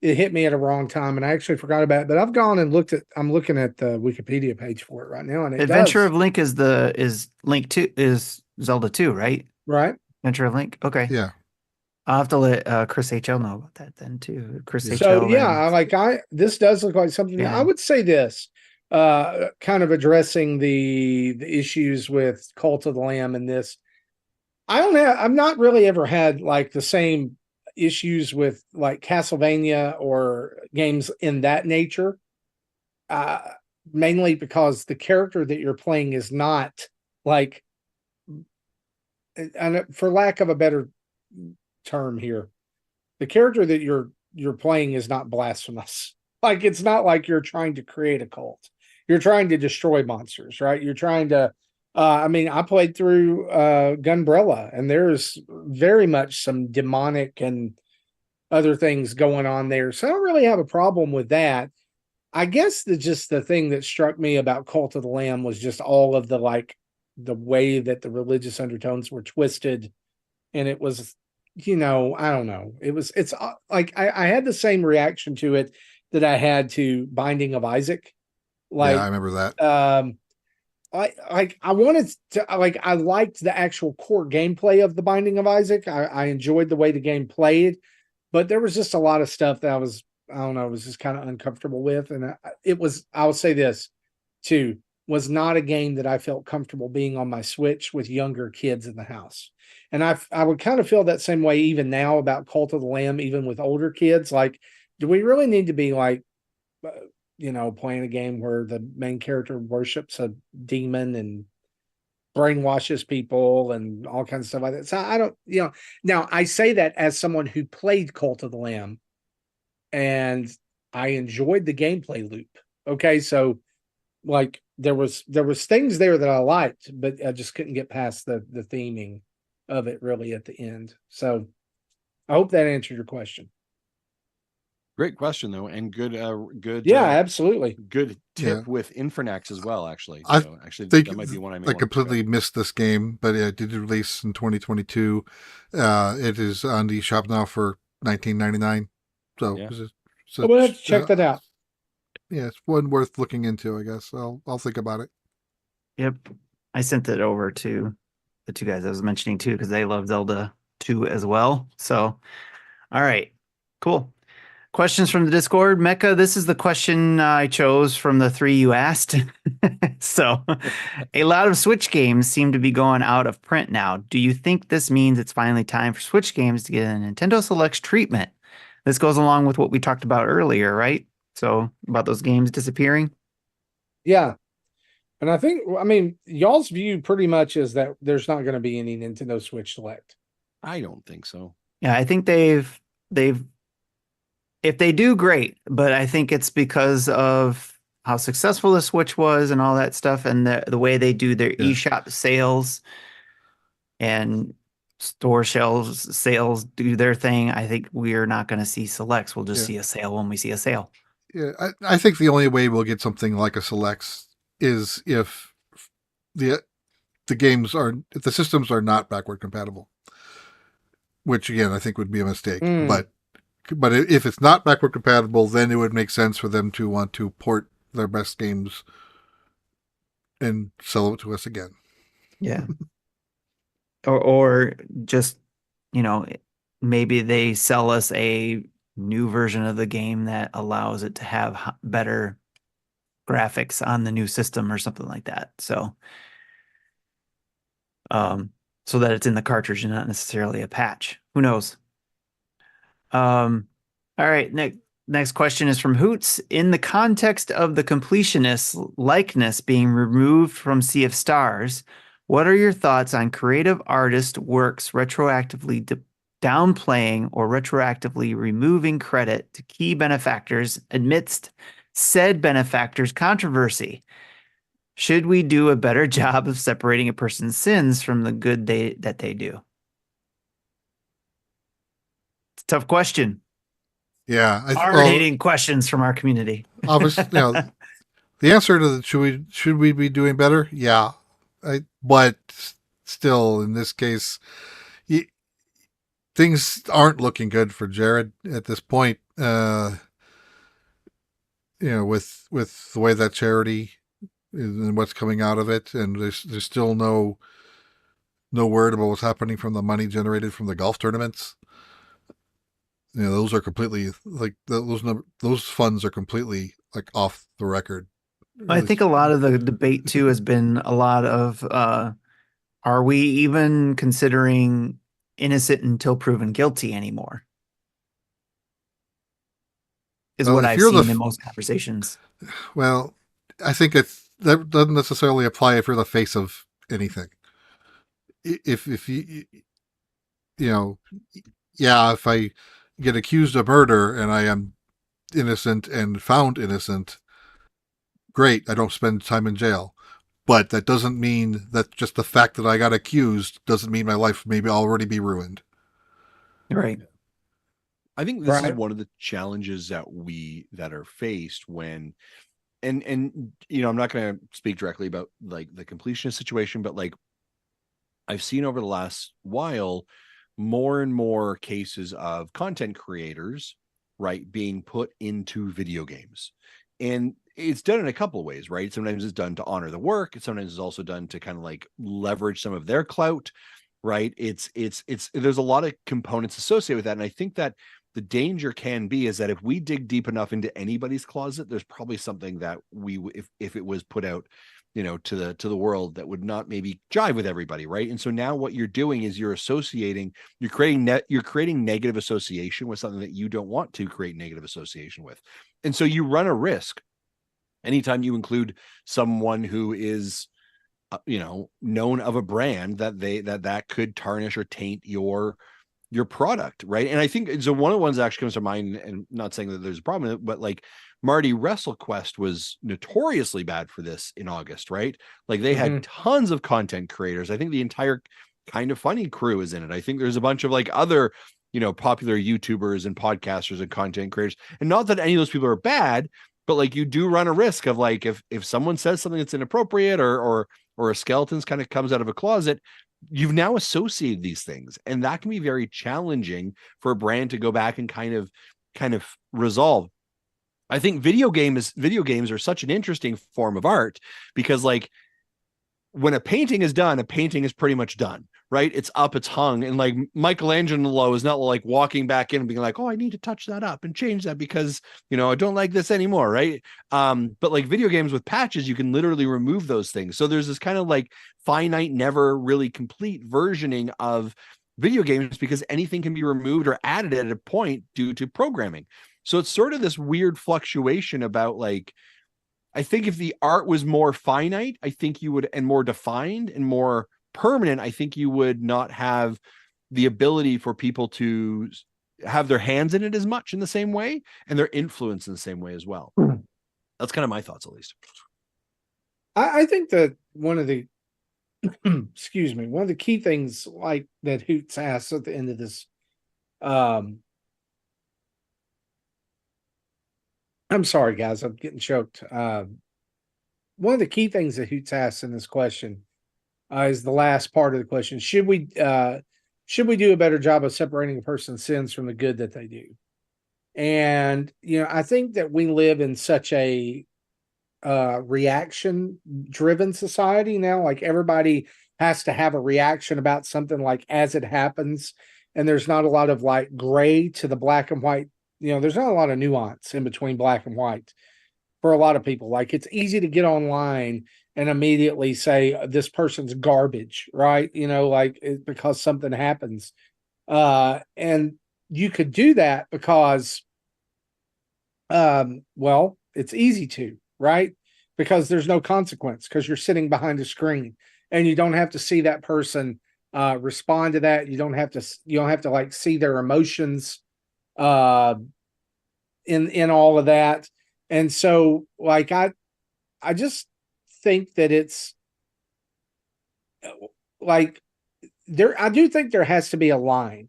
it hit me at a wrong time and I actually forgot about it. But I've gone and I'm looking at the Wikipedia page for it right now. And Adventure of Link is Link 2 is Zelda 2, right? Right. Adventure of Link. Okay. Yeah. I'll have to let Chris HL know about that then too. Chris HL. So this does look like something. I would say this, kind of addressing the issues with Cult of the Lamb and this. I've not really ever had like the same issues with like Castlevania or games in that nature. Mainly because the character that you're playing is not like, and for lack of a better term here, the character that you're playing is not blasphemous. Like it's not like you're trying to create a cult. You're trying to destroy monsters, right? You're trying to I played through Gunbrella and there's very much some demonic and other things going on there. So I don't really have a problem with that. I guess the thing that struck me about Cult of the Lamb was just all of the way that the religious undertones were twisted. And it was, I don't know. It's like I had the same reaction to it that I had to Binding of Isaac. I remember that. I wanted to I liked the actual core gameplay of the Binding of Isaac. I enjoyed the way the game played, but there was just a lot of stuff that I was just kind of uncomfortable with. And I will say this too, was not a game that I felt comfortable being on my Switch with younger kids in the house. And I would kind of feel that same way even now about Cult of the Lamb, even with older kids. Like, do we really need to be like, playing a game where the main character worships a demon and brainwashes people and all kinds of stuff like that? So I don't, now I say that as someone who played Cult of the Lamb and I enjoyed the gameplay loop. Okay. So like there was things there that I liked, but I just couldn't get past the theming of it really at the end. So I hope that answered your question. Great question though, and good. Yeah, absolutely. Good tip with Infernax as well. Actually, think that might be one I completely missed this game, but it did release in 2022. It is on the shop now for $19.99. So, we'll have to check that out. Yeah, it's one worth looking into. I guess I'll think about it. Yep, I sent it over to the two guys I was mentioning too because they love Zelda 2 as well. So, all right, cool. Questions from the Discord. Mecca, this is the question I chose from the 3 you asked. So, a lot of Switch games seem to be going out of print now. Do you think this means it's finally time for Switch games to get a Nintendo Selects treatment? This goes along with what we talked about earlier, right? So, about those games disappearing? Yeah. And I think, y'all's view pretty much is that there's not going to be any Nintendo Switch Select. I don't think so. Yeah, I think they've if they do, great, but I think it's because of how successful the Switch was and all that stuff, and the way they do their eShop sales and store shelves sales do their thing. I think we're not going to see Selects. We'll just see a sale when we see a sale. Yeah, I think the only way we'll get something like a Selects is if the systems are not backward compatible, which again I think would be a mistake, But if it's not backward compatible, then it would make sense for them to want to port their best games and sell it to us again. Yeah. or just, maybe they sell us a new version of the game that allows it to have better graphics on the new system or something like that. So, so that it's in the cartridge and not necessarily a patch. Who knows? All right. Next question is from Hoots. In the context of the completionist likeness being removed from Sea of Stars, what are your thoughts on creative artist works retroactively downplaying or retroactively removing credit to key benefactors amidst said benefactors' controversy? Should we do a better job of separating a person's sins from the good that they do? It's a tough question. Yeah, Hard-hitting questions from our community. Obviously, the answer to should we be doing better? Yeah, but still, in this case, things aren't looking good for Jared at this point. With the way that charity and what's coming out of it, and there's still no word about what's happening from the money generated from the golf tournaments. Those are completely like those funds are completely like off the record. I think a lot of the debate too has been a lot of are we even considering innocent until proven guilty anymore? Is what I've seen in most conversations. Well, I think that doesn't necessarily apply if you're the face of anything. If you if I get accused of murder and I am innocent and found innocent, great, I don't spend time in jail. But that doesn't mean that just the fact that I got accused doesn't mean my life may already be ruined. Right. I think this is one of the challenges that are faced when, and I'm not going to speak directly about like the completionist situation, but like I've seen over the last while, more and more cases of content creators, right, being put into video games. And it's done in a couple of ways, right? Sometimes it's done to honor the work. Sometimes it's also done to kind of like leverage some of their clout, right? It's there's a lot of components associated with that. And I think that the danger can be is that if we dig deep enough into anybody's closet, there's probably something that if it was put out, to the world, that would not maybe jive with everybody, right? And so now what you're doing is you're creating negative association with something that you don't want to create negative association with. And so you run a risk anytime you include someone who is known of a brand that could tarnish or taint your product, right? And I think so one of the ones that actually comes to mind, and not saying that there's a problem with it, but like Marty WrestleQuest was notoriously bad for this in August, right? Like they had tons of content creators. I think the entire Kind of Funny crew is in it. I think there's a bunch of like other popular YouTubers and podcasters and content creators, and not that any of those people are bad, but like you do run a risk of like if someone says something that's inappropriate or a skeleton kind of comes out of a closet, you've now associated these things, and that can be very challenging for a brand to go back and kind of resolve. I think video games are such an interesting form of art because like when a painting is done, a painting is pretty much done, right? It's up, it's hung. And like Michelangelo is not like walking back in and being like, oh, I need to touch that up and change that because, I don't like this anymore, right? But like video games with patches, you can literally remove those things. So there's this kind of like finite, never really complete versioning of video games because anything can be removed or added at a point due to programming. So it's sort of this weird fluctuation about like, I think if the art was more finite, I think you would, and more defined and more permanent, I think you would not have the ability for people to have their hands in it as much in the same way and their influence in the same way as well. That's kind of my thoughts, at least. I think that one of the excuse me, one of the key things like that Hoots asks at the end of this, I'm sorry, guys, I'm getting choked. One of the key things that Hoots asks in this question is the last part of the question. Should we do a better job of separating a person's sins from the good that they do? And, I think that we live in such a reaction-driven society now. Like everybody has to have a reaction about something like as it happens. And there's not a lot of like gray to the black and white. There's not a lot of nuance in between black and white for a lot of people. Like it's easy to get online and immediately say this person's garbage, right? Because something happens. And you could do that because, it's easy to, right? Because there's no consequence because you're sitting behind a screen and you don't have to see that person respond to that. You don't have to like see their emotions in all of that. And so like I just think that it's like I do think there has to be a line.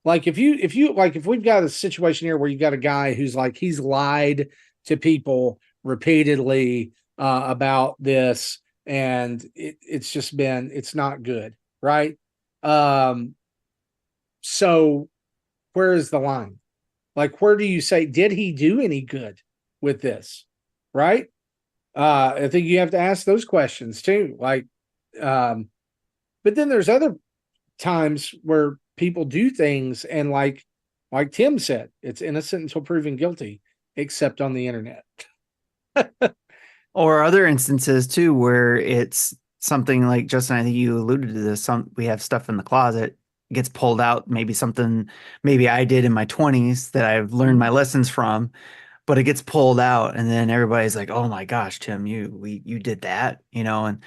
Like if we've got a situation here where you got a guy who's like, he's lied to people repeatedly about this, and it's not good, right? So where is the line? Like, where do you say, did he do any good with this? Right? I think you have to ask those questions too. Like, but then there's other times where people do things and like Tim said, it's innocent until proven guilty, except on the internet. Or other instances too, where it's something like, Justin, I think you alluded to this, we have stuff in the closet, gets pulled out, maybe something maybe I did in my 20s that I've learned my lessons from, but it gets pulled out and then everybody's like, oh my gosh, Tim, you did that, and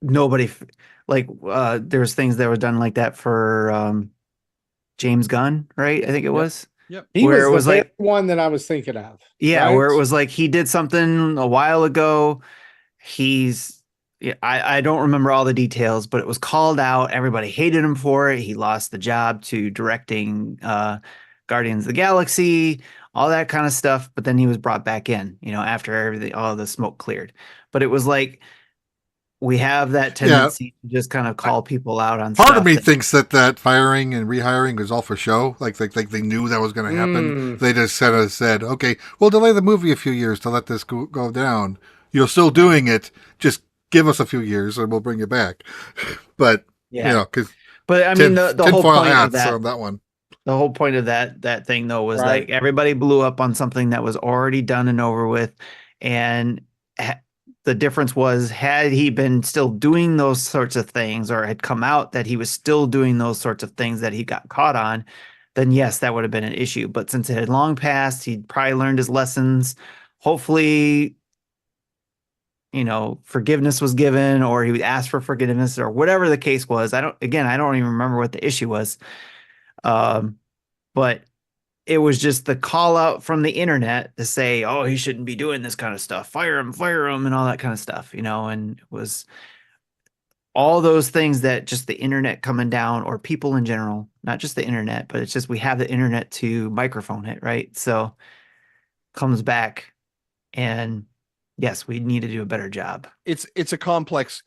nobody there's things that were done like that for James Gunn, right? I think it was. Yep. He was like one that I was thinking of. Yeah, right? where it was like he did something a while ago. I don't remember all the details, but it was called out. Everybody hated him for it. He lost the job to directing Guardians of the Galaxy, all that kind of stuff. But then he was brought back in, after all the smoke cleared. But it was like, we have that tendency to just kind of call people out on part stuff. Of me thinks that firing and rehiring was all for show. Like they knew that was going to happen. They just said, okay, we'll delay the movie a few years to let this go down. You're still doing it. Just give us a few years and we'll bring you back. But, but I mean, the whole point of that one. The whole point of that thing though was like everybody blew up on something that was already done and over with. And the difference was, had he been still doing those sorts of things, or had come out that he was still doing those sorts of things that he got caught on, then yes, that would have been an issue. But since it had long passed, he'd probably learned his lessons. Hopefully, forgiveness was given, or he would ask for forgiveness, or whatever the case was. I don't even remember what the issue was. But it was just the call out from the internet to say, oh, he shouldn't be doing this kind of stuff. Fire him, and all that kind of stuff, and it was all those things that just the internet coming down, or people in general, not just the internet, but it's just, we have the internet to microphone it, right? So comes back, and yes, we need to do a better job. It's a complex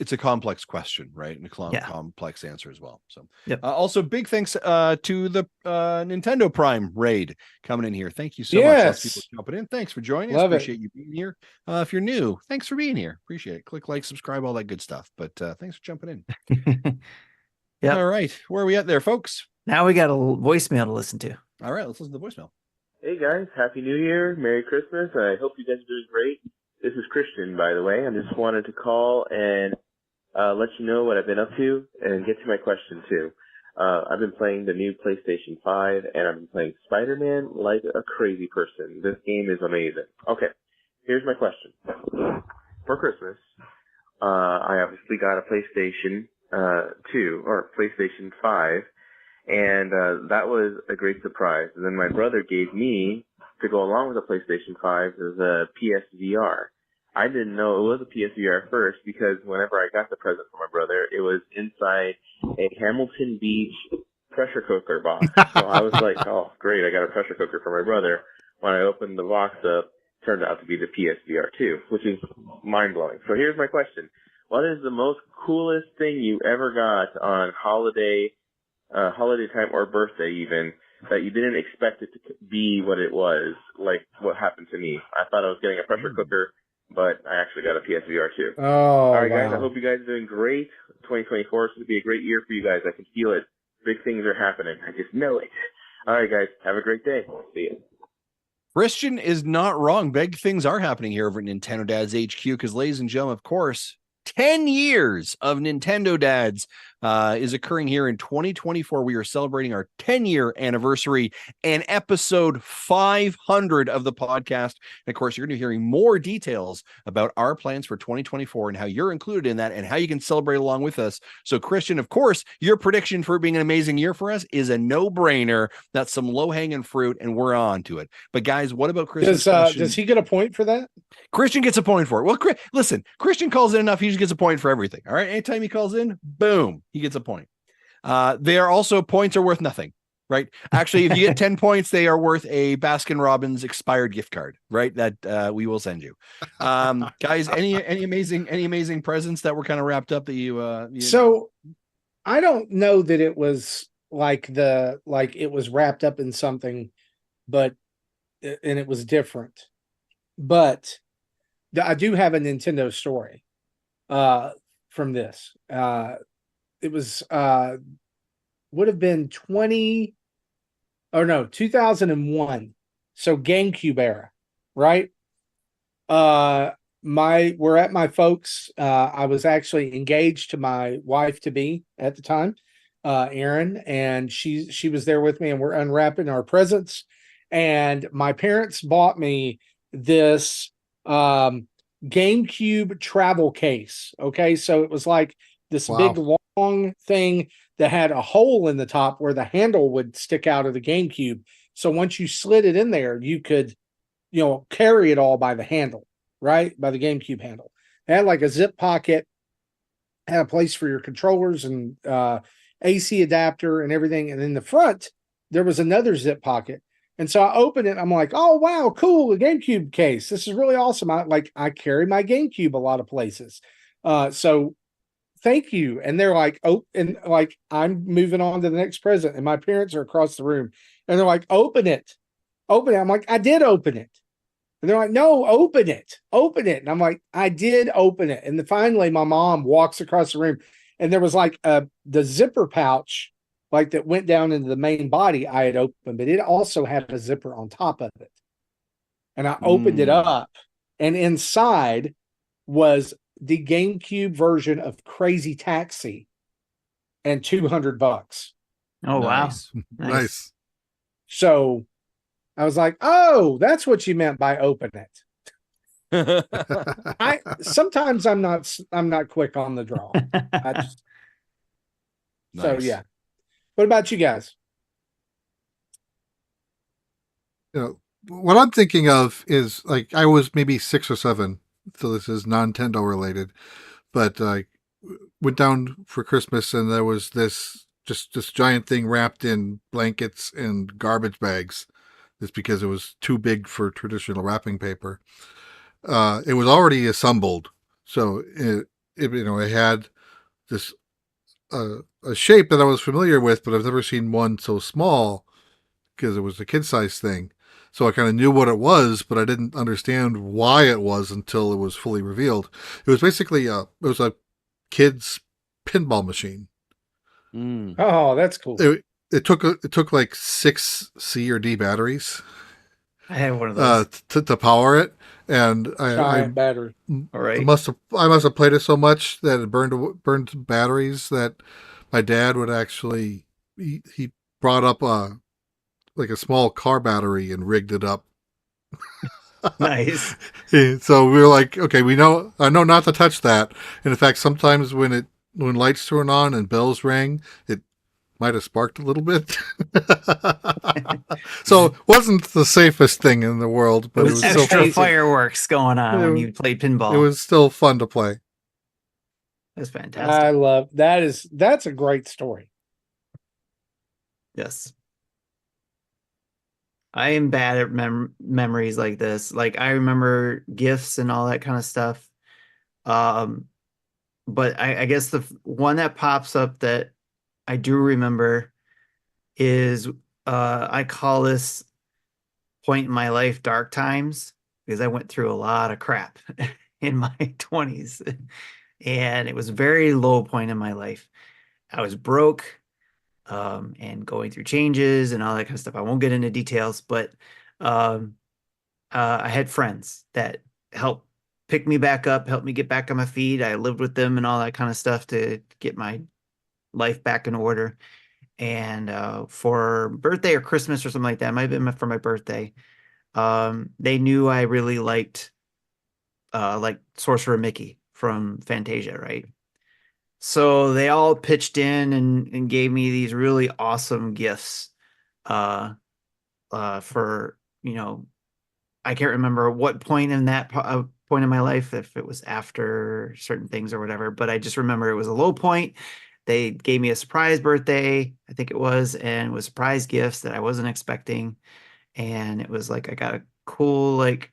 question, right? And a complex answer as well. So also big thanks to the Nintendo Prime raid coming in here. Thank you so much. Lots of people jumping in. Thanks for joining us. Appreciate you being here. If you're new, thanks for being here. Appreciate it. Click like, subscribe, all that good stuff. But thanks for jumping in. Yeah. All right. Where are we at there, folks? Now we got a voicemail to listen to. All right, let's listen to the voicemail. Hey guys, Happy New Year, Merry Christmas. I hope you guys are doing great. This is Christian, by the way. I just wanted to call and let you know what I've been up to and get to my question, too. I've been playing the new PlayStation 5, and I've been playing Spider-Man like a crazy person. This game is amazing. Okay, here's my question. For Christmas, I obviously got a PlayStation 2, or PlayStation 5, and that was a great surprise. And then my brother gave me, to go along with the PlayStation 5, is a PSVR. I didn't know it was a PSVR first, because whenever I got the present from my brother, it was inside a Hamilton Beach pressure cooker box. So I was like, oh, great, I got a pressure cooker for my brother. When I opened the box up, it turned out to be the PSVR 2, which is mind-blowing. So here's my question. What is the most coolest thing you ever got on holiday time or birthday even, that you didn't expect it to be what it was, like what happened to me? I thought I was getting a pressure cooker, but I actually got a PSVR 2. Oh, all right, guys, wow. I hope you guys are doing great. 2024 is going to be a great year for you guys. I can feel it. Big things are happening. I just know it. All right, guys, have a great day. See you. Christian is not wrong. Big things are happening here over at Nintendo Dads HQ, because, ladies and gentlemen, of course, 10 years of Nintendo Dads is occurring here in 2024. We are celebrating our 10-year anniversary and episode 500 of the podcast. And of course, you're going to be hearing more details about our plans for 2024 and how you're included in that and how you can celebrate along with us. So, Christian, of course, your prediction for it being an amazing year for us is a no-brainer. That's some low-hanging fruit, and we're on to it. But guys, what about Christian's question? Does he get a point for that? Christian gets a point for it. Well, listen, Christian calls in enough. He just gets a point for everything. All right. Anytime he calls in, boom, he gets a point. They are also points are worth nothing, right? Actually, if you get 10 points, they are worth a Baskin Robbins expired gift card, right? That we will send you. Guys, any amazing presents that were kind of wrapped up that you So I don't know that it was like it was wrapped up in something, and it was different. But I do have a Nintendo story from this. It was would have been 2001. So GameCube era, right? We're at my folks. I was actually engaged to my wife to be at the time, Erin, and she was there with me, and we're unwrapping our presents. And my parents bought me this GameCube travel case. Okay, so it was like this big long thing that had a hole in the top where the handle would stick out of the GameCube. So once you slid it in there, you could, carry it all by the handle, right? By the GameCube handle. It had like a zip pocket, had a place for your controllers and AC adapter and everything. And in the front, there was another zip pocket. And so I opened it. I'm like, oh, wow, cool. A GameCube case. This is really awesome. I carry my GameCube a lot of places. So thank you. And they're like, oh, and like, I'm moving on to the next present. And my parents are across the room and they're like, open it. Open it. I'm like, I did open it. And they're like, no, open it. Open it. And I'm like, I did open it. And then finally my mom walks across the room and there was like the zipper pouch like that went down into the main body I had opened, but it also had a zipper on top of it. And I opened it up, and inside was the GameCube version of Crazy Taxi and $200. Oh, Nice. wow. Nice. So I was like, oh, that's what you meant by open it. Sometimes I'm not quick on the draw. Nice. So yeah. What about you guys? What I'm thinking of is like I was maybe 6 or 7, so this is non-Nintendo related, but I went down for Christmas and there was this giant thing wrapped in blankets and garbage bags, just because it was too big for traditional wrapping paper. It was already assembled, so it had this a shape that I was familiar with, but I've never seen one so small because it was a kid-sized thing. So I kind of knew what it was, but I didn't understand why it was until it was fully revealed. It was basically it was a kid's pinball machine. Oh, that's cool. It took like 6 C or D batteries. I had one of those to power it, and Giant battery. All right. I must have played it so much that it burned batteries that my dad would actually he brought up like a small car battery and rigged it up. Nice. So we were like, okay, I know not to touch that. And in fact, sometimes when lights turn on and bells rang, it might have sparked a little bit. So it wasn't the safest thing in the world, but it was extra still fireworks going on when you played pinball. It was still fun to play. That's fantastic. I love that. That's a great story. Yes. I am bad at memories like this. Like I remember gifts and all that kind of stuff. But I guess the one that pops up that I do remember is I call this point in my life dark times, because I went through a lot of crap in my 20s. And it was a very low point in my life. I was broke and going through changes and all that kind of stuff. I won't get into details, but I had friends that helped pick me back up, helped me get back on my feet. I lived with them and all that kind of stuff to get my life back in order. And for birthday or Christmas or something like that, it might have been for my birthday. They knew I really liked Sorcerer Mickey from Fantasia, right? So they all pitched in and gave me these really awesome gifts uh for, I can't remember what point in that point in my life, if it was after certain things or whatever, but I just remember it was a low point. They gave me a surprise birthday, I think it was, and it was surprise gifts that I wasn't expecting. And it was like I got a cool like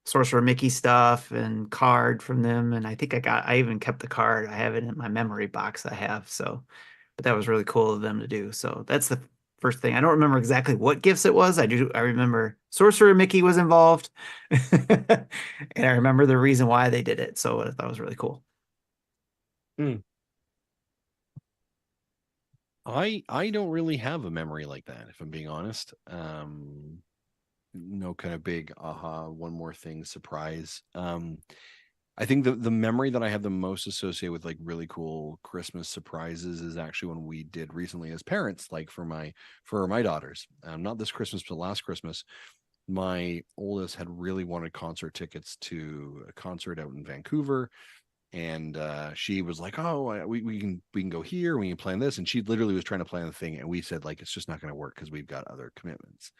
Sorcerer Mickey stuff and card from them. And I think I even kept the card. I have it in my memory box I have. So, but that was really cool of them to do. So that's the first thing. I don't remember exactly what gifts it was. I remember Sorcerer Mickey was involved. And I remember the reason why they did it. So I thought it was really cool. I don't really have a memory like that, if I'm being honest. No kind of big aha, one more thing surprise. I think the memory that I have the most associated with like really cool Christmas surprises is actually when we did recently as parents, like for my daughters. Not this Christmas, but last Christmas, my oldest had really wanted concert tickets to a concert out in Vancouver. And she was like, "Oh, we can go here. We can plan this." And she literally was trying to plan the thing, and we said like, "It's just not going to work because we've got other commitments."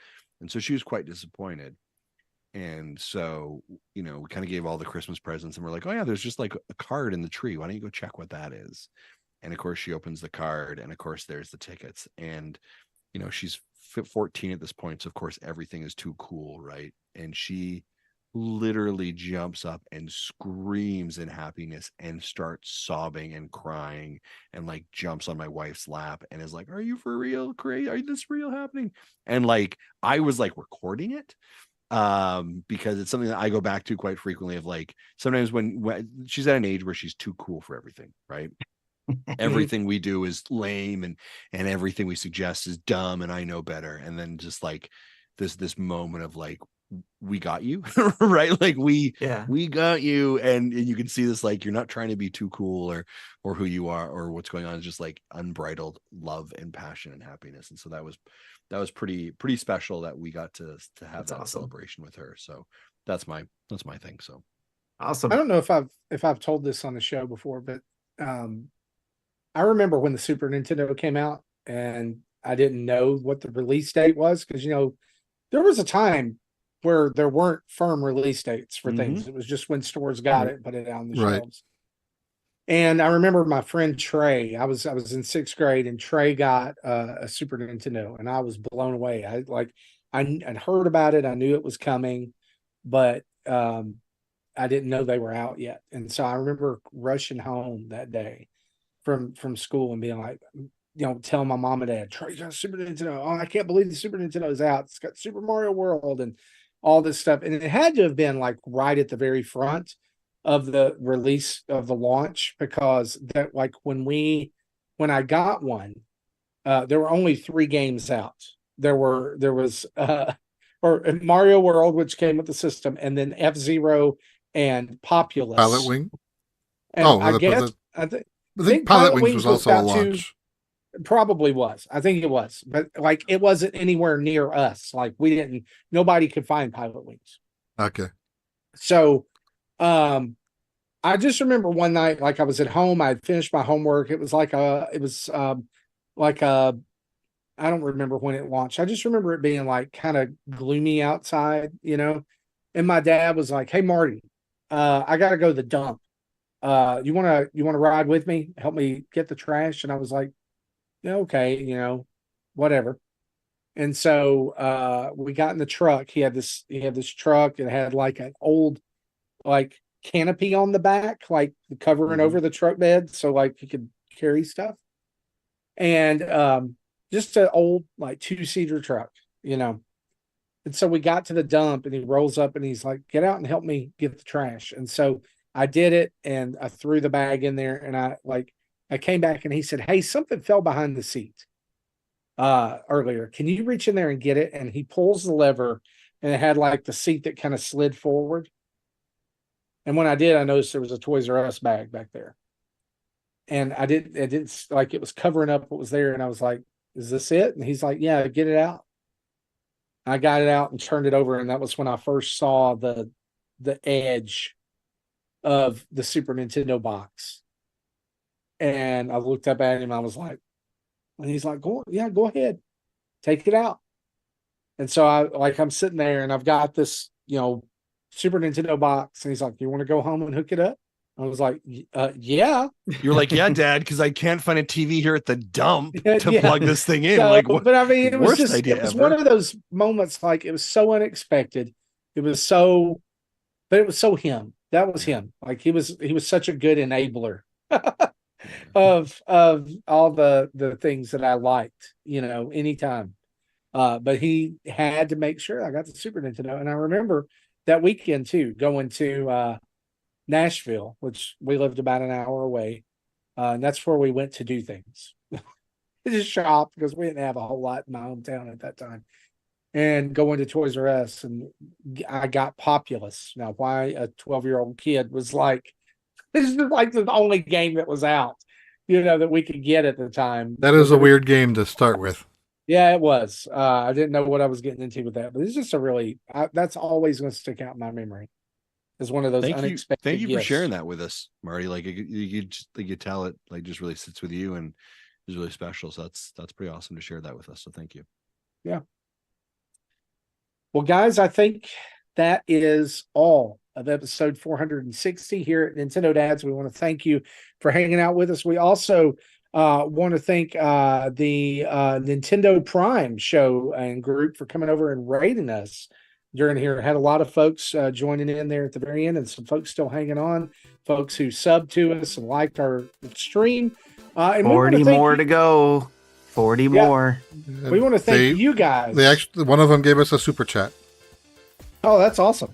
And so she was quite disappointed. And so, we kind of gave all the Christmas presents, and we're like, "Oh yeah, there's just like a card in the tree. Why don't you go check what that is?" And of course, she opens the card, and of course, there's the tickets. And she's 14 at this point, so of course, everything is too cool, right? And she literally jumps up and screams in happiness and starts sobbing and crying and like jumps on my wife's lap and is like, "Are you for real? Great. Are this real happening?" And like I was like recording it because it's something that I go back to quite frequently of like sometimes when she's at an age where she's too cool for everything, right? Everything we do is lame and everything we suggest is dumb and I know better. And then just like this moment of like, we got you, right? Like we got you, and you can see this like you're not trying to be too cool or who you are or what's going on. It's just like unbridled love and passion and happiness. And so that was pretty special that we got to have that celebration with her. So that's my thing. So awesome. I don't know if I've told this on the show before, but I remember when the Super Nintendo came out and I didn't know what the release date was because there was a time where there weren't firm release dates for things. It was just when stores got it, put it out on the shelves. And I remember my friend Trey, I was in 6th grade and Trey got a Super Nintendo and I was blown away. I'd heard about it. I knew it was coming, but I didn't know they were out yet. And so I remember rushing home that day from school and being like, telling my mom and dad, "Trey got a Super Nintendo. Oh, I can't believe the Super Nintendo is out. It's got Super Mario World and all this stuff." And it had to have been like right at the very front of the release of the launch, because that like when I got one, there were only 3 games out. There was or Mario World, which came with the system, and then F-Zero and Populous. Pilot Wing. And I think Pilot Wings was also a launch. Probably was. I think it was, but like it wasn't anywhere near us. Like nobody could find Pilot Wings. Okay. So, I just remember one night, like I was at home, I had finished my homework. It was I don't remember when it launched. I just remember it being like kind of gloomy outside, and my dad was like, "Hey, Marty, I got to go to the dump. You want to ride with me? Help me get the trash?" And I was like, "Yeah, okay, whatever." And so we got in the truck. He had this truck. It had like an old like canopy on the back, like covering over the truck bed, so like you could carry stuff. And just an old like 2-seater truck, And so we got to the dump and he rolls up and he's like, "Get out and help me get the trash." And so I did it and I threw the bag in there and I came back and he said, "Hey, something fell behind the seat earlier. Can you reach in there and get it?" And he pulls the lever and it had like the seat that kind of slid forward. And when I did, I noticed there was a Toys R Us bag back there. and it didn't like, it was covering up what was there. And I was like, is this it? And he's like, yeah, get it out. I got it out and turned it over. And that was when I first saw the edge of the Super Nintendo box. And I looked up at him. I was like, and he's like, go ahead, take it out. And so I'm sitting there and I've got this, Super Nintendo box. And he's like, you want to go home and hook it up? I was like, yeah. You're like, yeah, Dad, because I can't find a TV here at the dump to plug this thing in. So, what, but I mean, it was one of those moments, like, it was so unexpected. It was so him. That was him. Like, he was such a good enabler of all the things that I liked, anytime. But he had to make sure I got the Super Nintendo. And I remember that weekend too, going to Nashville, which we lived about an hour away. And that's where we went to do things. Just shop, because we didn't have a whole lot in my hometown at that time. And going to Toys R Us, and I got Populous. Now, why a 12-year-old kid was like, this is like the only game that was out, that we could get at the time. That is a weird game to start with. Yeah, it was. I didn't know what I was getting into with that, but it's just that's always going to stick out in my memory. Is one of those unexpected. Thank you gifts. for sharing that with us, Marty. Like you tell it like just really sits with you and is really special. So that's pretty awesome to share that with us. So thank you. Yeah. Well, guys, I think that is all of episode 460 here at Nintendo Dads. We want to thank you for hanging out with us. We also want to thank the Nintendo Prime show and group for coming over and rating us during here. Had a lot of folks joining in there at the very end, and some folks still hanging on, folks who subbed to us and liked our stream. And 40 more to go. 40 more. We want to thank you guys. They actually, one of them gave us a super chat. Oh, that's awesome.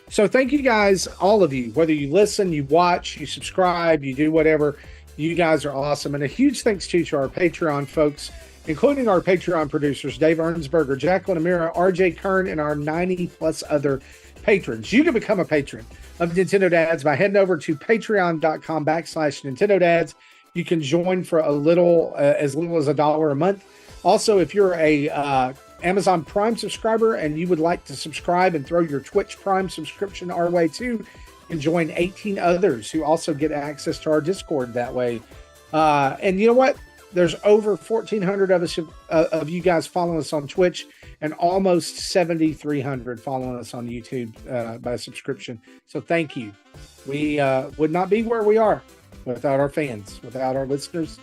So thank you guys, all of you, whether you listen, you watch, you subscribe, you do whatever. You guys are awesome. And a huge thanks to our Patreon folks, including our Patreon producers, Dave Ernsberger, Jacqueline Amira, RJ Kern, and our 90 plus other patrons. You can become a patron of Nintendo Dads by heading over to patreon.com/Nintendo Dads. You can join for as little as $1 a month. Also, if you're a Amazon Prime subscriber and you would like to subscribe and throw your Twitch Prime subscription our way too, you can join 18 others who also get access to our Discord that way. And you know what? There's over 1,400 of you guys following us on Twitch, and almost 7,300 following us on YouTube by subscription. So thank you. We would not be where we are without our fans, without our listeners.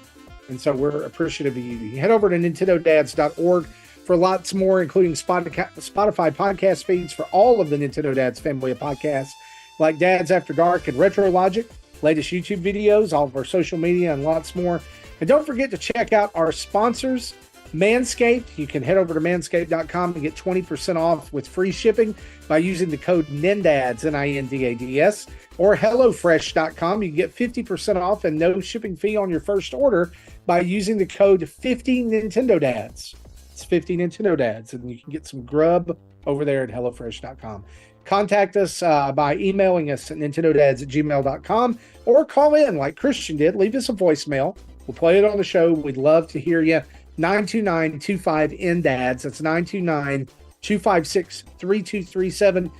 And so we're appreciative of you. You head over to nintendodads.org for lots more, including Spotify podcast feeds for all of the Nintendo Dads family of podcasts, like Dads After Dark and Retro Logic, latest YouTube videos, all of our social media, and lots more. And don't forget to check out our sponsors, Manscaped. You can head over to manscaped.com and get 20% off with free shipping by using the code NINDADS, NINDADS, or HelloFresh.com. You can get 50% off and no shipping fee on your first order by using the code 50 Nintendo Dads. It's 50 Nintendo Dads, and you can get some grub over there at HelloFresh.com. Contact us by emailing us at nintendodads@gmail.com, or call in like Christian did. Leave us a voicemail. We'll play it on the show. We'd love to hear you. 929-25-NDADS. That's 929-256-3237.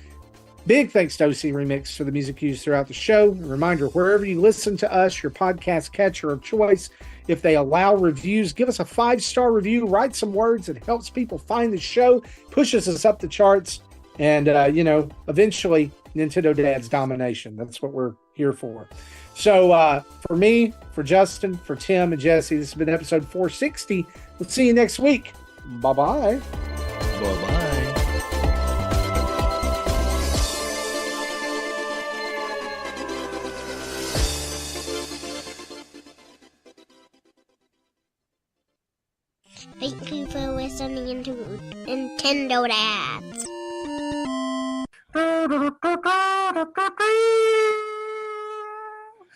Big thanks to OC Remix for the music used throughout the show. A reminder, wherever you listen to us, your podcast catcher of choice, if they allow reviews, give us a 5-star review, write some words. It helps people find the show, pushes us up the charts, and, eventually Nintendo Dad's domination. That's what we're here for. So for me, for Justin, for Tim and Jesse, this has been episode 460. We'll see you next week. Bye-bye. Bye-bye. Thank you for listening to Nintendo Dads.